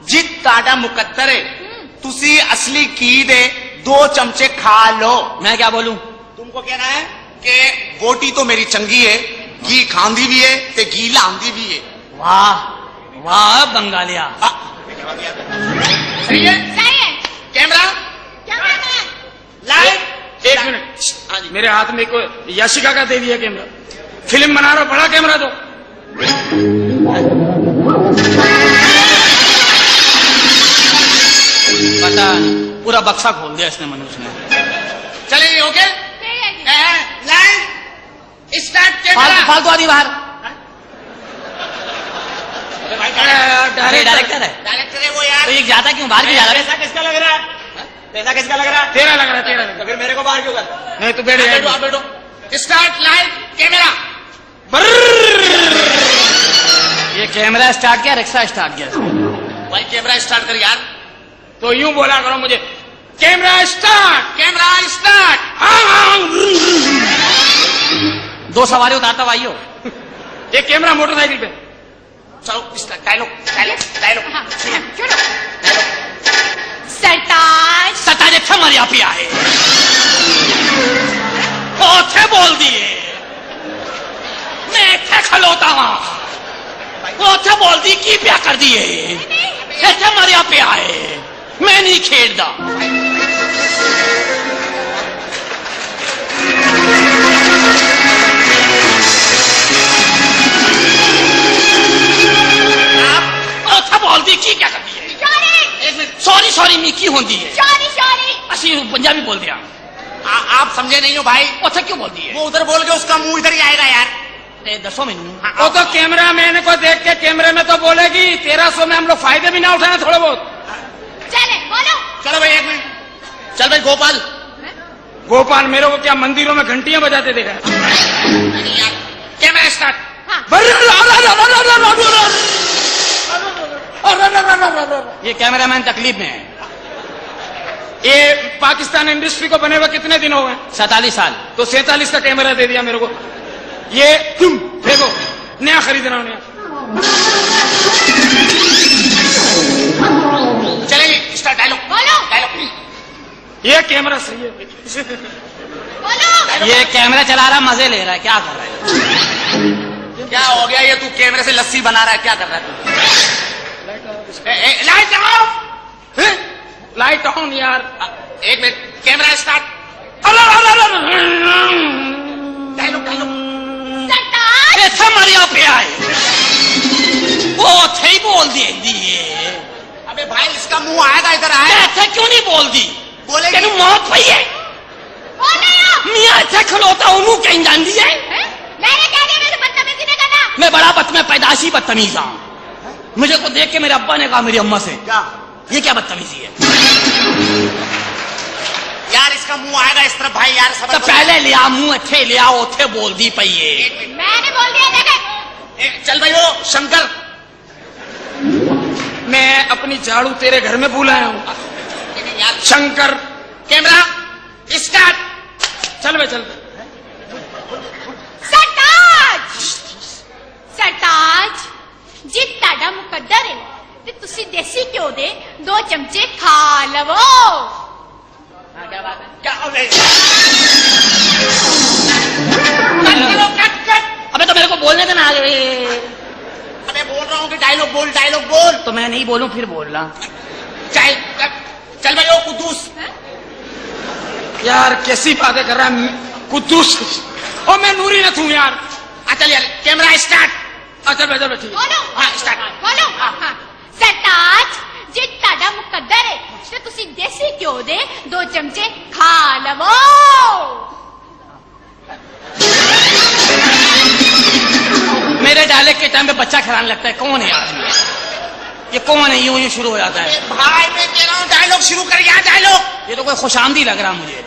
जित ताड़ा मुकद्दर है, तुसी असली घी दे 2 चमचे खा लो। मैं क्या बोलूं? तुमको कहना है कि बोटी तो मेरी चंगी है, घी खांदी भी है ते घी लांदी भी है। वाह वाह बंगालिया। सही है? सही है। Camera cameraman. लाइट। एक मिनट, मेरे हाथ में कोई याशिका का दे दिया कैमरा। फिल्म बना रहा, बड़ा कैमरा दो। पता नहीं, पूरा बक्सा खोल दिया इसने मनुष्य ने। चलिए ओके, सही है जी। Light start. फालतू कैमरा फालतू आदमी बाहर। अरे डायरेक्टर है डायरेक्टर है वो यार। तो ये जाता क्यों बाहर, क्यों जा रहा है? पैसा किसका लग रहा है? पैसा किसका लग रहा है? तेरा लग रहा है, तेरा लग तो फिर मेरे को बाहर क्यों कर? नहीं तो बैठ बैठो जाएगा। आप बैठो। Start light camera. ये कैमरा स्टार्ट किया, रिक्शा स्टार्ट किया। भाई कैमरा स्टार्ट कर यार। तो यूं बोला करो मुझे, कैमरा स्टार्ट। Camera start. 2 सवारी उतारता भाई हो। एक कैमरा मोटरसाइकिल पे। चलो स्टार्ट। डायलॉग डायलॉग डायलॉग हाँ, चलो। सरताज। सताजे थे मरिया पिया है, ओथे बोल दिए, मैं थे खलोता वहां, ओथे बोल दी की प्या कर दिए, थे मरिया पिया है, मैं नहीं खेड़दा। ओथे बोल दी की क्या कर दिए? सॉरी सॉरी मी की होती है? Sorry sorry. असि पंजाबी बोल दिया। आप समझे नहीं हो भाई, ओथे क्यों बोल दिए? वो उधर बोल के उसका मुंह इधर ही आएगा यार। दसो मैनू। वो तो कैमरा मैन को देख के कैमरे में तो बोलेगी 1300 में हम लोग फायदे भी ना उठाना थोड़े बहुत। चले बोलो। चलो भाई एक मिनट। चल भाई गोपाल। गोपाल मेरे को क्या मंदिरों में घंटियां बजाते देखा? Camera start. ये कैमरामैन तकलीफ में है। ये पाकिस्तान इंडस्ट्री को बने हुए कितने दिन हो गए? 47 साल। तो 47 का कैमरा दे दिया मेरे को। ये तुम देखो, नया खरीद रहा हूं, नया। चलेंगे स्टार्ट डायलॉग बोलो डायलॉग। ये कैमरा सही है। बोलो ये कैमरा चला रहा मजे ले रहा है, क्या कर रहा है? क्या हो गया ये? तू कैमरे से लस्सी बना रहा है, क्या कर रहा है तू? लाइट लगाओ। लाइट ऑन यार। एक minute, camera start. Dialogue dialogue. ऐसा मरिया पे आए वो थे ही बोल दिए। अबे भाई इसका मुंह आएगा इधर आए। ऐसे क्यों नहीं बोल दी? बोले तेन मौत पई है मियाँ, ऐसे खलोता हूँ कहीं जान दी है। मैंने कह दिया मेरे बदतमीजी नहीं करना। मैं बड़ा मैं पैदाशी बदतमीज हूँ। मुझे को देख के मेरे अब्बा ने कहा मेरी अम्मा से, क्या ये क्या बदतमीजी है? यार इसका मुंह आएगा इस तरफ भाई यार। तो पहले लिया मुंह अच्छे लिया उठे बोल दी पई है। मैंने बोल दिया देखे। चल भाई वो शंकर। मैं अपनी झाड़ू तेरे घर में बुलाया हूँ यार शंकर। Camera start. चल बे चल। सरताज सरताज जी ताड़ा मुकद्दर है ते तुसी देसी घ्यो दे 2 चमचे खा लवो। क्या बात है? क्या हो गई? अबे तो मेरे को बोलने देना आगे। अबे बोल रहा हूँ कि डायलॉग बोल, डायलॉग बोल। तो मैं नहीं बोलूं फिर बोल रहा। चल भाई वो कुद्दूस। यार कैसी बातें कर रहा है कुद्दूस। ओ मैं नूरी न थू यार। चल यार कैमरा स्टार्ट। अच्छा बेटा ठीक। बोलो हाँ स्टार्ट। बोलो सरताज जी ताड़ा मुकद्दर है ते तुसी देसी घ्यो दे 2 चमचे खा लवो। मेरे डायलॉग के टाइम पे बच्चा खिलाने लगता है। कौन है यार ये कौन है? यूं शुरू हो जाता है। भाई मैं कह रहा हूँ डायलॉग शुरू कर यार डायलॉग। ये तो कोई खुशामदी लग रहा मुझे।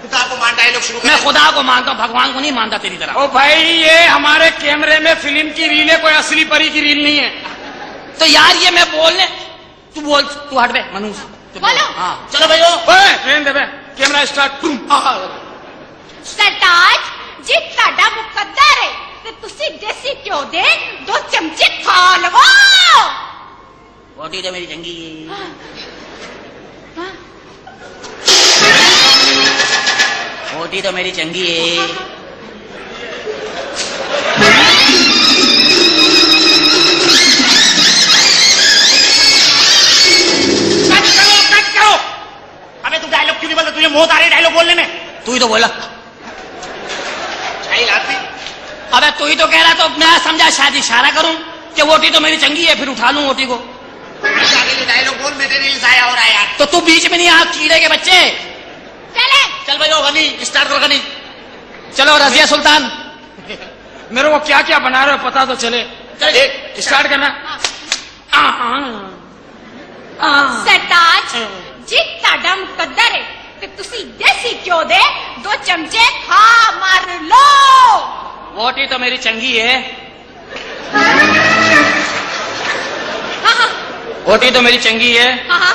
खुदा को मान डायलॉग शुरू कर। मैं खुदा को मानता हूँ, भगवान को नहीं मानता तेरी तरह। ओ भाई ये हमारे कैमरे में फिल्म की रील है, कोई असली परी की रील नहीं है। तो यार ये मैं बोलने तू बोल, तू हट बे मनुष्य। बोलो। हाँ चलो भाई वो ओए दे बे कैमरा स्टार्ट। सरताज जी ताड़ा मुकद्दर है ते तुसी देसी घ्यो दे 2 चमचे खा लवो। रोटी तो मेरी चंगी रोटी तो मेरी चंगी है। कट करो। अबे तू डायलॉग क्यों नहीं बोलता? तुझे मौत आ रही डायलॉग बोलने में। तू ही तो बोला। चाहिए आदमी। अबे तू ही तो कह रहा, तो मैं समझा शायद इशारा करूं कि रोटी तो मेरी चंगी है, फिर उठा लूं रोटी को। डायलॉग बोल, मेरे रील जाया हो रहा है यार। तो तू बीच में नहीं आ, कीड़े के बच्चे। चले चल भाई वो गनी स्टार्ट कर गनी। चलो रजिया सुल्तान। मेरे को क्या क्या बना रहे हो पता तो चले। चल स्टार्ट करना। सरताज जी ताड़ा मुकद्दर है ते तुसी देसी घ्यो दे 2 चमचे खा मार लो। रोटी तो मेरी चंगी है। हाँ रोटी तो मेरी चंगी है। हाँ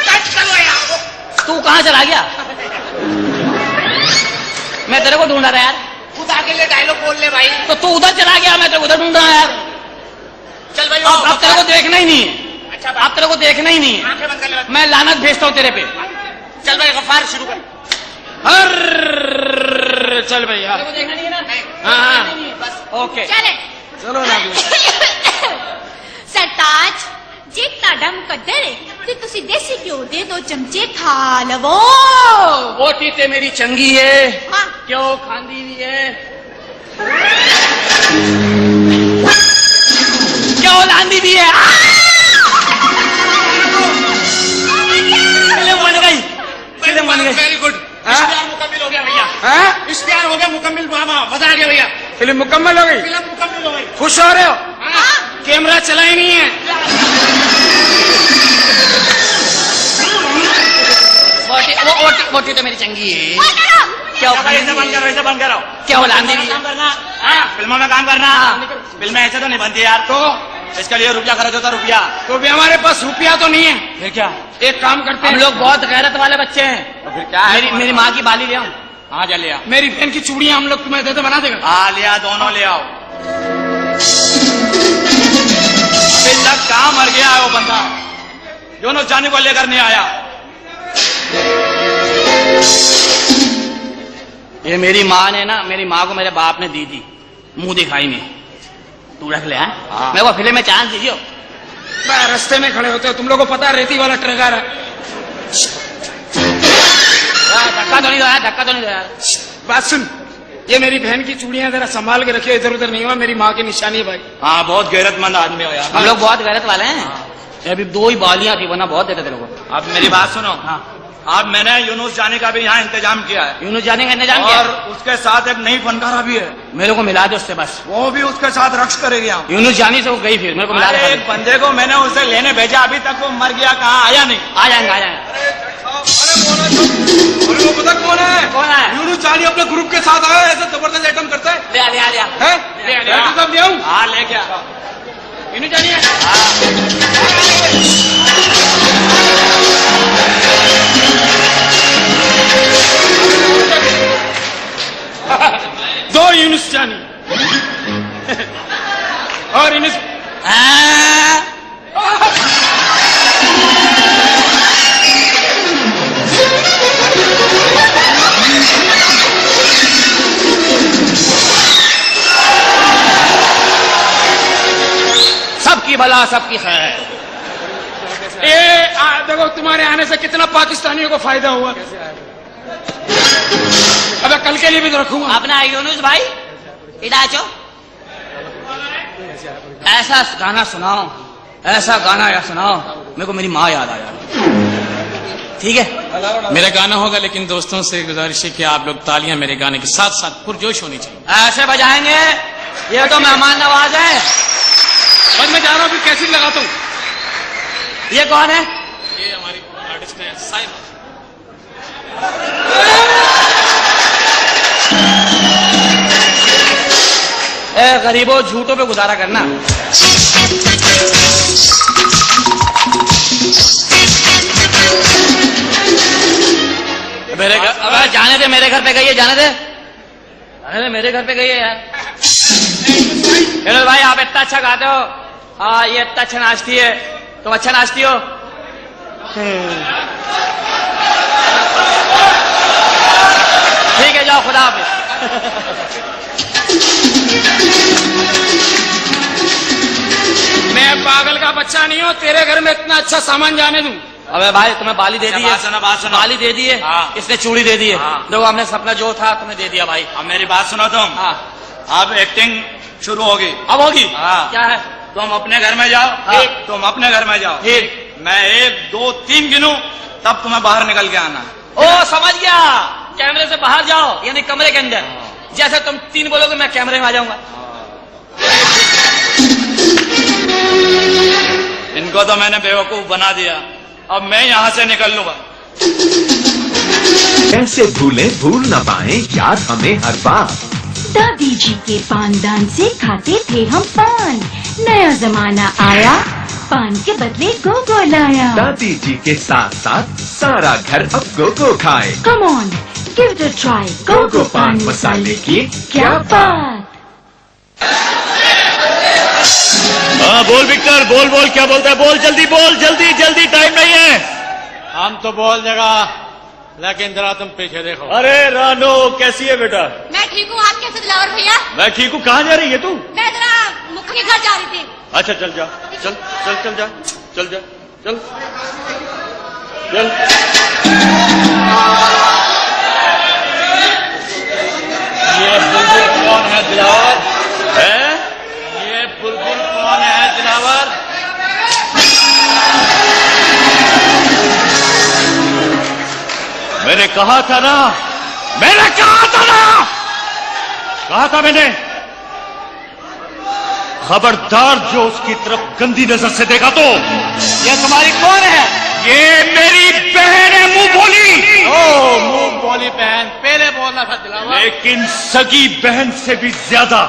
कट करो यार। तू कहाँ चला गया? मैं तेरे को ढूंढ रहा यार। खुद आगे ले डायलॉग बोल ले भाई। तो तू उधर चला गया, मैं तेरे को उधर ढूंढ रहा यार। चल भाई अब तेरे को देखना ही नहीं है। अच्छा अब तेरे को देखना ही नहीं है। आंखें बंद कर ले। मैं लानत भेजता हूँ तेरे पे। चल भाई गफ्फार शुरू कर। हर चल भैया। तेरे को देखना नहीं है ना? हाँ बस ओके चले चलो ना। सरताज जी ताड़ा मुकद्दर है ते तुसी देसी घ्यो दे 2 चमचे खा लवो। रोटी ते मेरी चंगी है। हाँ क्यों खांदी हुई है? क्यों लांदी भी है? फिल्म बन गई, फिल्म बन गई। Very good. इश्तिहार मुकम्मिल हो गया भैया। हाँ इश्तिहार हो गया मुकम्मिल। मजा आ गया भैया। फिल्म मुकम्मल हो गई। फिल्म मुकम्मिल हो गई। खुश हो रहे हो? कैमरा चला ही नहीं है। रोटी तो मेरी चंगी है। बंद करो। क्या ऐसे बंद करो, ऐसे बंद करो। क्या हो लांदी भी है? काम करना। फिल्मों में काम करना। फिल्में ऐसे तो नहीं बनती यार। तो इसके लिए रुपया खर्च होता, रुपया। तो भी हमारे पास रुपया तो नहीं है। फिर क्या? एक काम करते हम हैं, लोग बहुत गैरत वाले बच्चे हैं। तो फिर क्या है? मेरी माँ की बाली ले आऊं? हाँ जा ले आओ। मेरी बहन की चूड़ियां हम लोग तुम्हें देते बना देगा। हाँ लिया, दोनों ले आओ। अभी तक कहाँ मर गया है वो बंदा, दोनों जाने को लेकर नहीं आया। ये मेरी माँ ने ना, मेरी माँ को मेरे बाप ने दी थी, मुंह दिखाई नहीं। तू रख ले। हाँ, मेरे को फिल्म में चांस दीजिए। रास्ते में खड़े होते हो तुम लोगों को पता है रेती वाला ट्रैकर है। धक्का तो नहीं दो यार, धक्का तो नहीं दो यार। बात सुन, ये मेरी बहन की चूड़ियां जरा संभाल के रखियो, इधर उधर नहीं हुआ, मेरी माँ की निशानी है भाई। हाँ बहुत गैरतमंद आदमी हो यार। हम लोग बहुत गैरत वाले हैं। अभी 2 ही बालियां थी, वरना बहुत देते थे लोगों। अब मेरी बात सुनो। हाँ, अब मैंने यूनुस जाने का भी यहाँ इंतजाम किया है, यूनुस जाने का इंतजाम किया और उसके साथ एक नई फनकारा भी है, मेरे को मिला दो उससे बस। वो भी उसके साथ रक्स करेगी यहाँ। यूनुस जाने से वो गई, फिर मेरे को मिला अरे दे। एक बंदे को मैंने उसे लेने भेजा, अभी तक वो मर गया, कहाँ आया नहीं। आ जाएंगे, आ जाएंगे। अरे वो पता कौन है? कौन है? यूनुस जानी अपने ग्रुप के साथ आया, ऐसे जबरदस्त आइटम करता है। ले आ, ले आ, ले आ। हैं? ले आ, ले आ। डॉक्टर साहब ले आऊं? हाँ ले गया। यूनुस जानी है? दो यूनुस जानी और यूनुस सबकी भला सबकी खैर। देखो तुम्हारे आने से कितना पाकिस्तानियों को फायदा हुआ। अब कल के लिए भी तो रखूंगा। अपना यूनुस भाई इडाचो, ऐसा गाना सुनाओ, ऐसा गाना या सुनाओ, मेरे को मेरी माँ याद आ जाए। ठीक है, मेरा गाना होगा, लेकिन दोस्तों से गुजारिश है कि आप लोग तालियां मेरे गाने के साथ साथ पुरजोश होनी चाहिए। ऐसे बजाएंगे, ये तो मेहमान नवाज है। बस मैं जा रहा हूँ, फिर कैसे लगाता हूँ। ये कौन है? ये हमारी आर्टिस्ट है साइमा। ए गरीबों, झूठों पे गुजारा करना। मेरे घर, अब जाने दे, मेरे घर पे गई है, जाने दे, जाने दे, मेरे घर पे गई है यार। हेलो भाई, आप इतना अच्छा गाते हो, हाँ ये इतना अच्छा नाचती है, तुम अच्छा नाचती हो। ठीक है, जाओ, खुदा हाफिज। मैं पागल का बच्चा नहीं हूँ, तेरे घर में इतना अच्छा सामान जाने दूं। अबे भाई, तुम्हें बाली दे दी है, बात सुनो। बाली दे दी है, हाँ। इसने चूड़ी दे दी है। हाँ। देखो, हमने सपना जो था तुम्हें दे दिया भाई। अब मेरी बात सुनो तुम। हाँ, अब एक्टिंग शुरू होगी। अब होगी। हाँ। क्या है? तुम अपने घर में जाओ। हाँ। तुम अपने घर में जाओ। ठीक। मैं 1 2 3 गिनूं, तब तुम्हें बाहर निकल के आना। ओ समझ गया, कैमरे से बाहर जाओ, यानी कमरे के अंदर। जैसे तुम 3 बोलोगे, मैं कैमरे में आ जाऊंगा। इनको तो मैंने बेवकूफ बना दिया, अब मैं यहाँ से निकल लूंगा। कैसे भूलें भूल न पाए याद हमें हर बार। दादी जी के पानदान से खाते थे हम पान, नया जमाना आया, पान के बदले गोगो लाया। दादी जी के साथ साथ सारा घर अब गोगो खाए। Come on, give it a try, Gogo पान मसाले की क्या बात। हाँ बोल विक्टर, बोल बोल, क्या बोलता है, बोल जल्दी, बोल जल्दी जल्दी, टाइम नहीं है। हम तो बोल देगा, लेकिन जरा तुम पीछे देखो। अरे रानो, कैसी है बेटा? मैं ठीक हूँ, आप कैसे दिलावर भैया? मैं ठीक हूँ। कहाँ जा रही है तू? मैं जरा मुखी के घर जा रही थी। अच्छा चल जा, चल चल चल जा, चल जा, चल चल। ये बुलबुल कौन है दिलावर? है? ये बुलबुल कौन है दिलावर? मैंने कहा था ना, मैंने कहा था ना, कहा था मैंने, खबरदार जो उसकी तरफ गंदी नजर से देखा तो। ये तुम्हारी कौन है? ये मेरी बहन है, मुंह बोली। ओ मुंह बोली बहन, पहले बोलना था दिलावर। लेकिन सगी बहन से भी ज्यादा,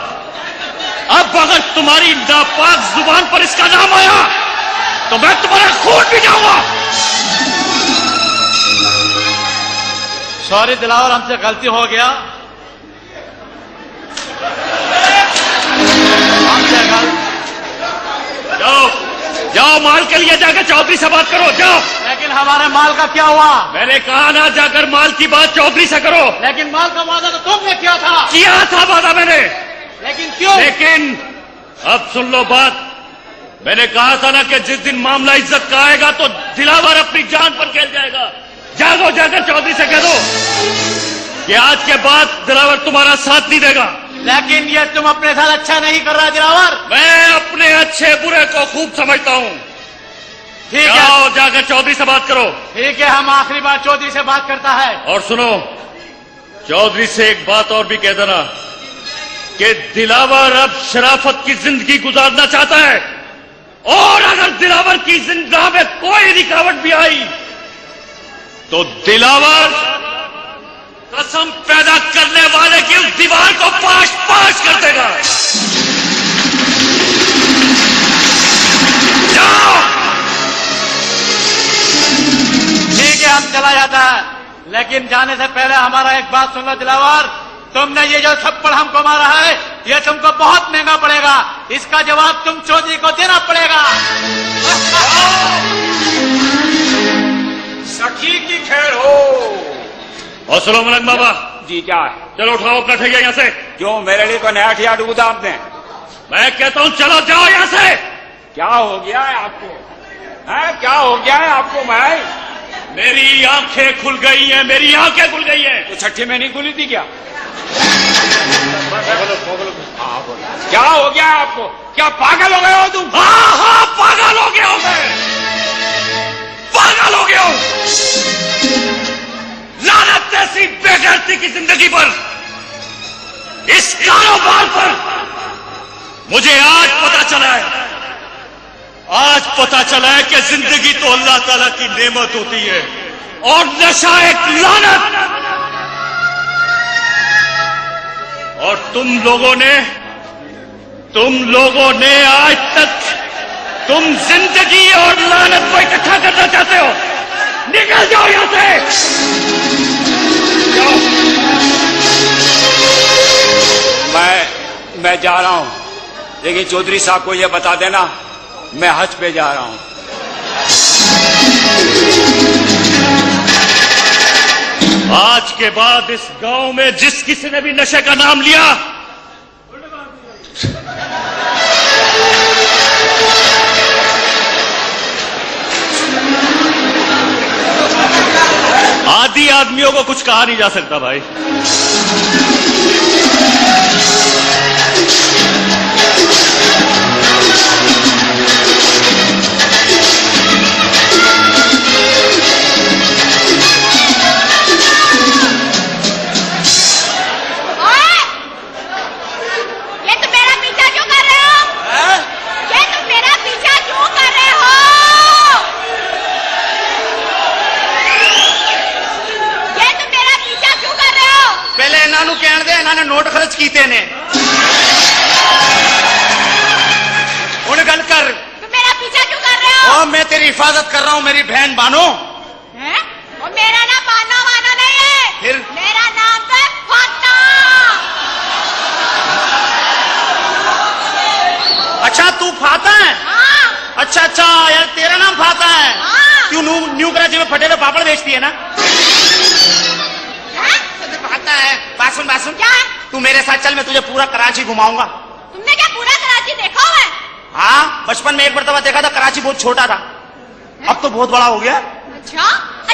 अब अगर तुम्हारी नापाक जुबान पर इसका नाम आया तो मैं तुम्हारा खून भी जाऊंगा। सॉरी दिलावर, हमसे गलती हो गया। जाओ जाओ, माल के लिए जाकर चौधरी से बात करो, जाओ। लेकिन हमारे माल का क्या हुआ? मैंने कहा ना, जाकर माल की बात चौधरी से करो। लेकिन माल का वादा तो तुमने किया था। किया था वादा मैंने, लेकिन क्यों? लेकिन अब सुन लो बात। मैंने कहा था ना कि जिस दिन मामला इज्जत का आएगा तो दिलावर अपनी जान पर खेल जाएगा। जागो, जाकर चौधरी से कह दो कि आज के बाद दिलावर तुम्हारा साथ नहीं देगा। लेकिन ये तुम अपने साथ अच्छा नहीं कर रहा दिलावर। मैं अपने अच्छे बुरे को खूब समझता हूँ। ठीक है, जाओ, जाकर चौधरी से बात करो। ठीक है, हम आखिरी बार चौधरी से बात करता है। और सुनो, चौधरी से एक बात और भी कह देना कि दिलावर अब शराफत की जिंदगी गुजारना चाहता है, और अगर दिलावर की जिंदगी में कोई रुकावट भी आई तो दिलावर कसम पैदा करने वाले की उस दीवार को पाश पाश कर देगा। जाओ। ठीक है, हम चला जाता है, लेकिन जाने से पहले हमारा एक बात सुन लो दिलावर। तुमने ये जो थप्पड़ हमको मारा है, ये तुमको बहुत महंगा पड़ेगा। इसका जवाब तुम चौधरी को देना पड़ेगा। सखी की खैर हो। और सुनो मलंग बाबा जी, क्या है? चलो उठाओ अपना ठैया यहाँ से। क्यों, मेरे लिए कोई नया ठिया ढूंढा आपने? मैं कहता हूँ चलो, जाओ यहाँ से। क्या हो गया है आपको? क्या हो गया है आपको? मैं मेरी आंखें खुल गई हैं, मेरी आंखें खुल गई हैं। तो छठी में नहीं खुली थी क्या? क्या हो गया है आपको? क्या पागल हो गए हो तुम? हाँ हाँ, पागल हो गया हूं मैं, पागल हो गया हूं। लानत ऐसी बेगैरती की जिंदगी पर, इस कारोबार पर। मुझे आज पता चला है, आज पता चला है कि जिंदगी तो अल्लाह ताला की नेमत होती है और नशा एक लानत। और तुम लोगों ने आज तक तुम जिंदगी और लानत को इकट्ठा करना चाहते हो। निकल जाओ यहां से। जाओ। मैं जा रहा हूं, लेकिन चौधरी साहब को यह बता देना मैं हज पे जा रहा हूं। आज के बाद इस गांव में जिस किसी ने भी नशे का नाम लिया, आदि आदमियों को कुछ कहा नहीं जा सकता भाई। नोट खर्च कीते ने उन गल कर। तुम मेरा पीछा क्यों कर रहे हो? मैं तेरी हिफाजत कर रहा हूँ, मेरी बहन बानो है? और मेरा नाम बानो वानो नहीं है, फिर मेरा नाम तो है फाता। अच्छा, तू फाता है? हाँ। अच्छा यार, तेरा नाम फाता है? हाँ। क्यों न्यू कराची में फटे हुए पापड़ बेचती है ना? फाता है। बासुन क्या? तू मेरे साथ चल, मैं तुझे पूरा कराची घुमाऊंगा। तुमने क्या पूरा कराची देखा हुआ है? हाँ, बचपन में एक मरतबा देखा था, कराची बहुत छोटा था, अब तो बहुत बड़ा हो गया। अच्छा,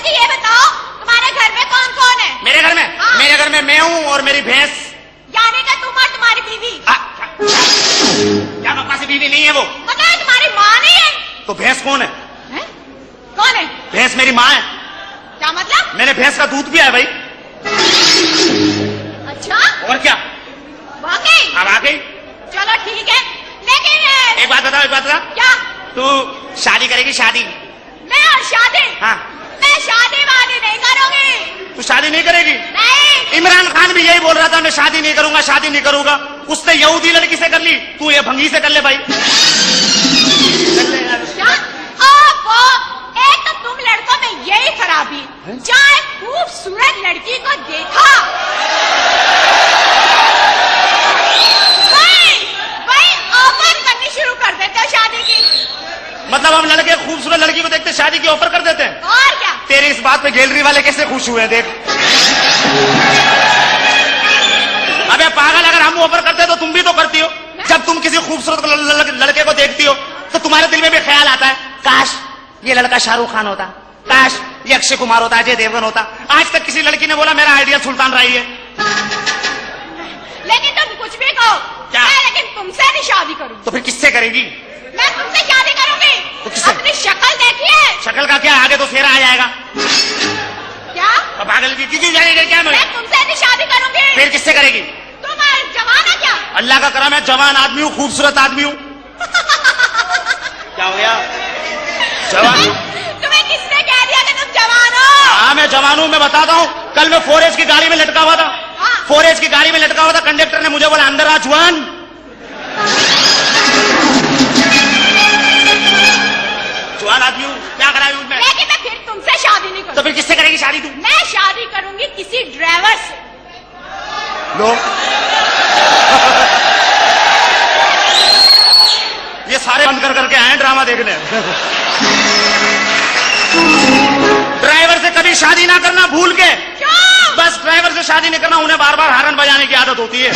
ये बताओ तुम्हारे घर में कौन कौन है? मेरे घर में? हाँ। मेरे घर में मैं हूँ और मेरी भैंस। यानी कि तुम और तुम्हारी बीवी? क्या बकवासी? बीवी नहीं है वो। मतलब तुम्हारी माँ नहीं है? तो भैंस कौन है? कौन है? भैंस मेरी माँ है। क्या मतलब? मैंने भैंस का दूध पिया है भाई। अच्छा, और क्या? वाकई? अब आ गई। चलो ठीक है, लेकिन एक बात बता। क्या? तू शादी करेगी? शादी? मैं और शादी? हाँ। मैं शादी वादी नहीं करूंगी। तू शादी नहीं करेगी? नहीं। इमरान खान भी यही बोल रहा था, मैं शादी नहीं करूंगा। उसने यहूदी लड़की से कर ली, तू ये भंगी से कर ले भाई। क्या? एक तो तुम लड़कों में यही खराबी, जहाँ एक खूबसूरत लड़की को देखा वही ऑफर करनी शुरू कर देते हैं शादी की। मतलब हम लड़के खूबसूरत लड़की को देखते शादी की ऑफर कर देते हैं। और क्या? तेरी इस बात पे गैलरी वाले कैसे खुश हुए देख। अबे पागल, अगर हम ऑफर करते तो तुम भी तो करती हो। जब तुम किसी खूबसूरत लड़के को देखती हो तो तुम्हारे दिल में भी ख्याल आता है, काश ये लड़का शाहरुख खान होता, काश ये अक्षय कुमार होता, अजय देवगन होता। आज तक किसी लड़की ने बोला मेरा आइडिया सुल्तान राही है। लेकिन तुम कुछ भी कहो, क्या? मैं लेकिन तुमसे नहीं शादी करूंगी। तो फिर किससे करेगी? मैं तुमसे शादी करूंगी। तो किससे? अपनी शक्ल देखिए। शक्ल का क्या, आगे तो फेरा आ जाएगा। क्या? अब पागल की जाएगी क्या? मैं तुमसे नहीं शादी करूंगी। फिर किससे करेगी? तुम जवान है क्या? अल्लाह का करम है, जवान आदमी हूँ, खूबसूरत आदमी हूँ। क्या हो गया? जवान? तुम्हें किसने कह दिया कि तुम जवान हो? हाँ मैं जवान हूँ, मैं बताता हूँ। कल मैं 4H की गाड़ी में लटका हुआ था। 4H की गाड़ी में लटका हुआ था, कंडक्टर ने मुझे बोला अंदर आ जवान। जवान आदमी हूँ, क्या कराई हूँ मैं? लेकिन मैं फिर तुमसे शादी नहीं तो करूंगी। फिर किससे करेगी शादी तू? मैं शादी करूंगी किसी ड्राइवर से। लो ये सारे बंद कर करके आए ड्रामा देखने। ड्राइवर से कभी शादी ना करना भूल के। क्यों? बस ड्राइवर से शादी नहीं करना, उन्हें बार बार हारन बजाने की आदत होती है।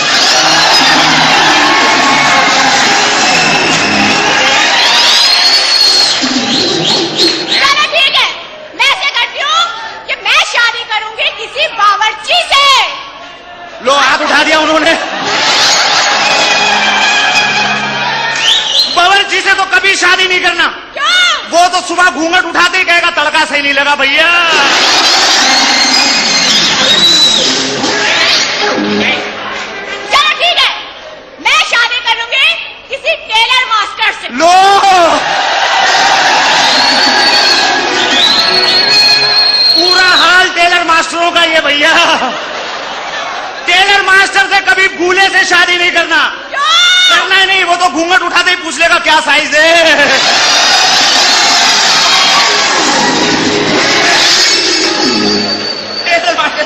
चलो ठीक है, मैं ऐसे करती हूँ कि मैं शादी करूंगी किसी बावर्ची से। लो हाथ उठा दिया उन्होंने। बावर्ची से तो कभी शादी नहीं करना। क्यों? वो तो सुबह घूंघट उठाते ही कहेगा तड़का सही नहीं लगा भैया। चलो ठीक है, मैं शादी करूंगी किसी टेलर मास्टर से। लो पूरा हाल टेलर मास्टरों का ये भैया। टेलर मास्टर से कभी भूले से शादी नहीं करना। क्यों? करना ही नहीं, वो तो घूंघट उठाते ही पूछ लेगा क्या साइज है। टेलर मास्टर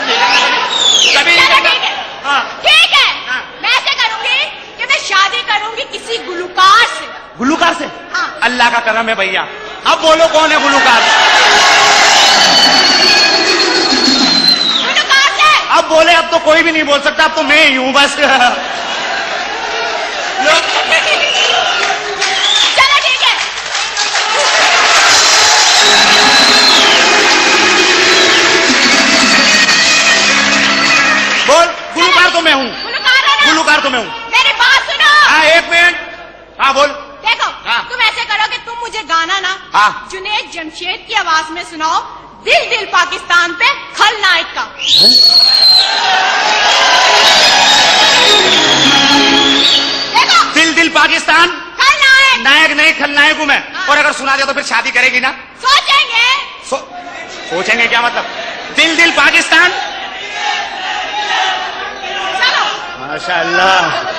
कभी नहीं चलो करना। ठीक है, हाँ। ठीक है, हाँ। मैं ऐसे करूंगी कि मैं शादी करूंगी किसी गुलकार से। गुलूकार से? हाँ। अल्लाह का करम है भैया। अब बोलो कौन है गुलूकार? गुलकार से। अब बोले, अब तो कोई भी नहीं बोल सकता, अब तो मैं ही हूं बस। चलो ठीक है, बोल, गुलूकार तो मैं हूँ। गुलकार है ना? गुलूकार तो मैं हूँ। मेरी बात सुनो। हाँ एक मिनट। हाँ बोल। देखो, हाँ। तुम ऐसे करो कि तुम मुझे गाना ना हाँ। जुनैद जमशेद की आवाज में सुनाओ, दिल दिल पाकिस्तान पे खलनायक का। देखो, दिल दिल पाकिस्तान। खलनायक। नायक नहीं, खलनायक हूँ मैं। हाँ। और अगर सुना दिया तो फिर शादी करेगी ना? सोचेंगे। सोचेंगे क्या मतलब? दिल दिल पाकिस्तान। चलो, माशाअल्लाह।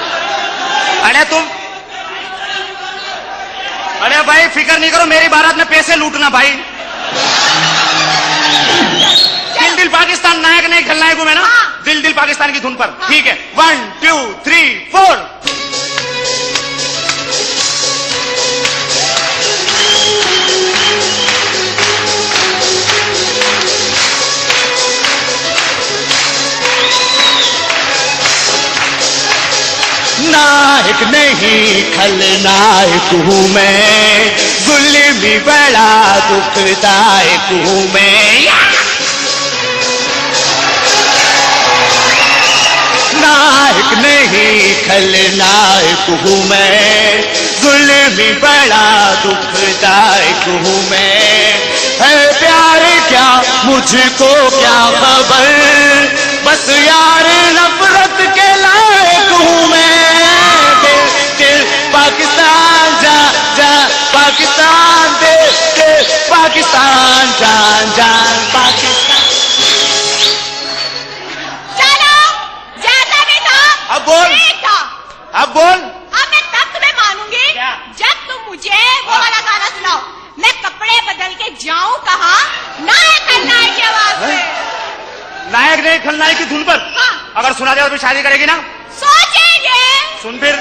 अरे भाई फिक्र नहीं करो, मेरी बारात में पैसे लूटना भाई। दिल दिल पाकिस्तान, नायक नहीं खलनायक हूं मैं ना। हाँ। दिल दिल पाकिस्तान की धुन पर। ठीक है, 1 2 3 4। नायक नहीं खलनायक हूँ मैं, जुल्मी बड़ा दुखदायक हूँ मैं। नायक नहीं खलनायक हूँ मैं, जुल्मी बड़ा दुखदायक हूँ मैं। है प्यार क्या मुझको क्या खबर, बस यार नफरत के लायक हूँ मैं। पाकिस्तान जा जा पाकिस्तान दे दे पाकिस्तान जान जान पाकिस्तान। चलो, जैसा भी था अब बोल। ठीक था। अब बोल। अब मैं तब तुम्हें मानूंगी क्या? जब तुम मुझे वो वाला गाना सुनाओ, मैं कपड़े बदल के जाऊं कहाँ, नायक नायक ने खलनायक की धुन पर अगर सुना दिया तो फिर शादी करेगी ना? सोचेंगे। सुन फिर,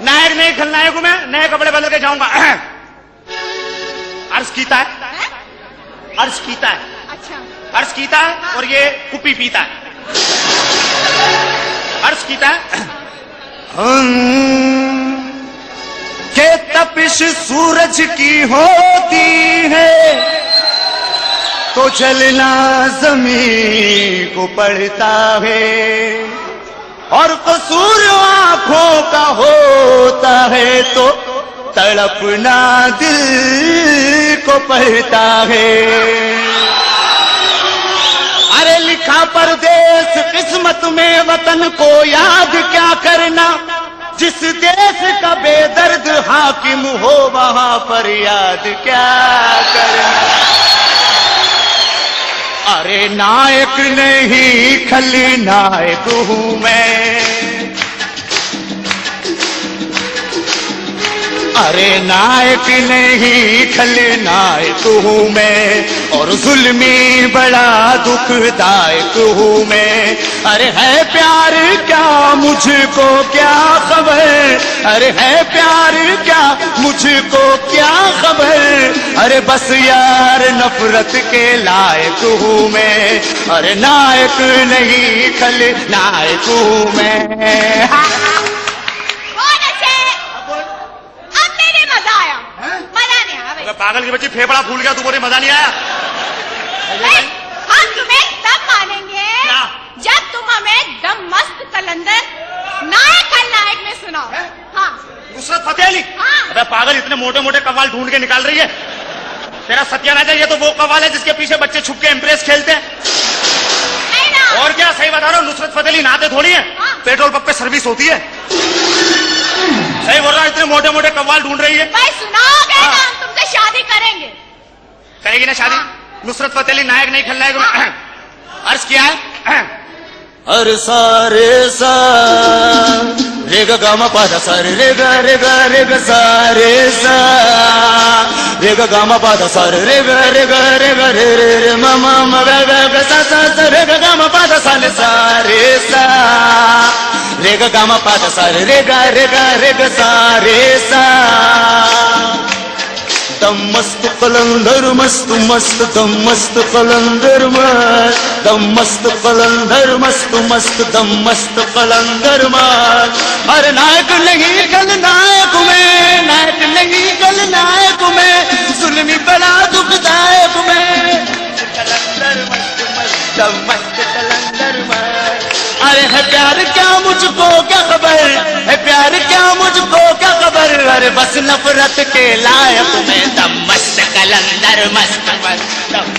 नायक नहीं खलनायक हूं मैं, नए कपड़े बदल के जाऊंगा। अर्ज कीता है, अर्ज कीता है, अच्छा अर्ज कीता है और ये कुपी पीता है। अर्ज कीता है के तपिश सूरज की होती है तो जलना जमीन को पड़ता है, और कसूर आंखों का होता है तो तड़पना दिल को पड़ता है। अरे लिखा परदेस किस्मत में वतन को याद क्या करना, जिस देश का बेदर्द हाकिम हो वहां पर याद क्या करना। अरे नायक नहीं खलनायक हूं मैं, अरे नायक नहीं खलनायक हूं मैं, और जुल्मी बड़ा दुखदायक हूं मैं। अरे है प्यार क्या मुझको क्या खबर, अरे है प्यार क्या मुझको क्या खबर, अरे बस यार नफरत के लायक हूं मैं, अरे नायक नहीं खलनायक हूं मैं। पागल की बच्ची फेफड़ा फूल गया, तू बोले मजा नहीं आया? हम तुम्हें तब मानेंगे जब तुम हमें दम मस्त कलंदर नायक खलनायक में सुनाओ। हाँ नुसरत फतेह अली। हाँ। अबे पागल, इतने मोटे मोटे कव्वाल ढूंढ के निकाल रही है, तेरा सत्यानाश है। ये तो वो कव्वाल है जिसके पीछे बच्चे छुप के इम्प्रेस खेलते हैं। नहीं ना। और क्या, सही बता रहा हूँ, नुसरत फतेह अली नहाते थोड़ी है, पेट्रोल पंप पे सर्विस होती है। सही बोल रहा, इतने मोटे मोटे कव्वाल ढूंढ रही है। भाई सुनाओगे ना, हम तुमसे शादी करेंगे। करेगी ना शादी? नुसरत फतेह अली नायक नहीं खलनायक। अर्ज किया है अरे सारे सा रे ग म प ध सा रे ग रे ग रे ग सा रे सा रे ग म प ध सा रे ग रे ग रे ग रे रे रे म म म ग ग ग सा सा सा रे ग म प ध सा रे सा रे सा रे ग म प ध सा रे ग रे ग रे ग सा रे सा। दम मस्त कलंदर मस्त मस्त दम मस्त कलंदर मस्त दम मस्त कलंदर मस्त मस्त दम मस्त कलंदर मस्त। अरे नायक नहीं खलनायक में, नायक नहीं खलनायक में, जुल्मी बड़ा दुखदायक में, कलंदर मस्त मस्त दम मस्त कलंदर मस्त। अरे है प्यार क्या मुझको क्या खबर, है प्यार क्या मुझको क्या खबर, अरे बस नफरत के लायक में दम मस्त कलंदर मस्त मस्त दम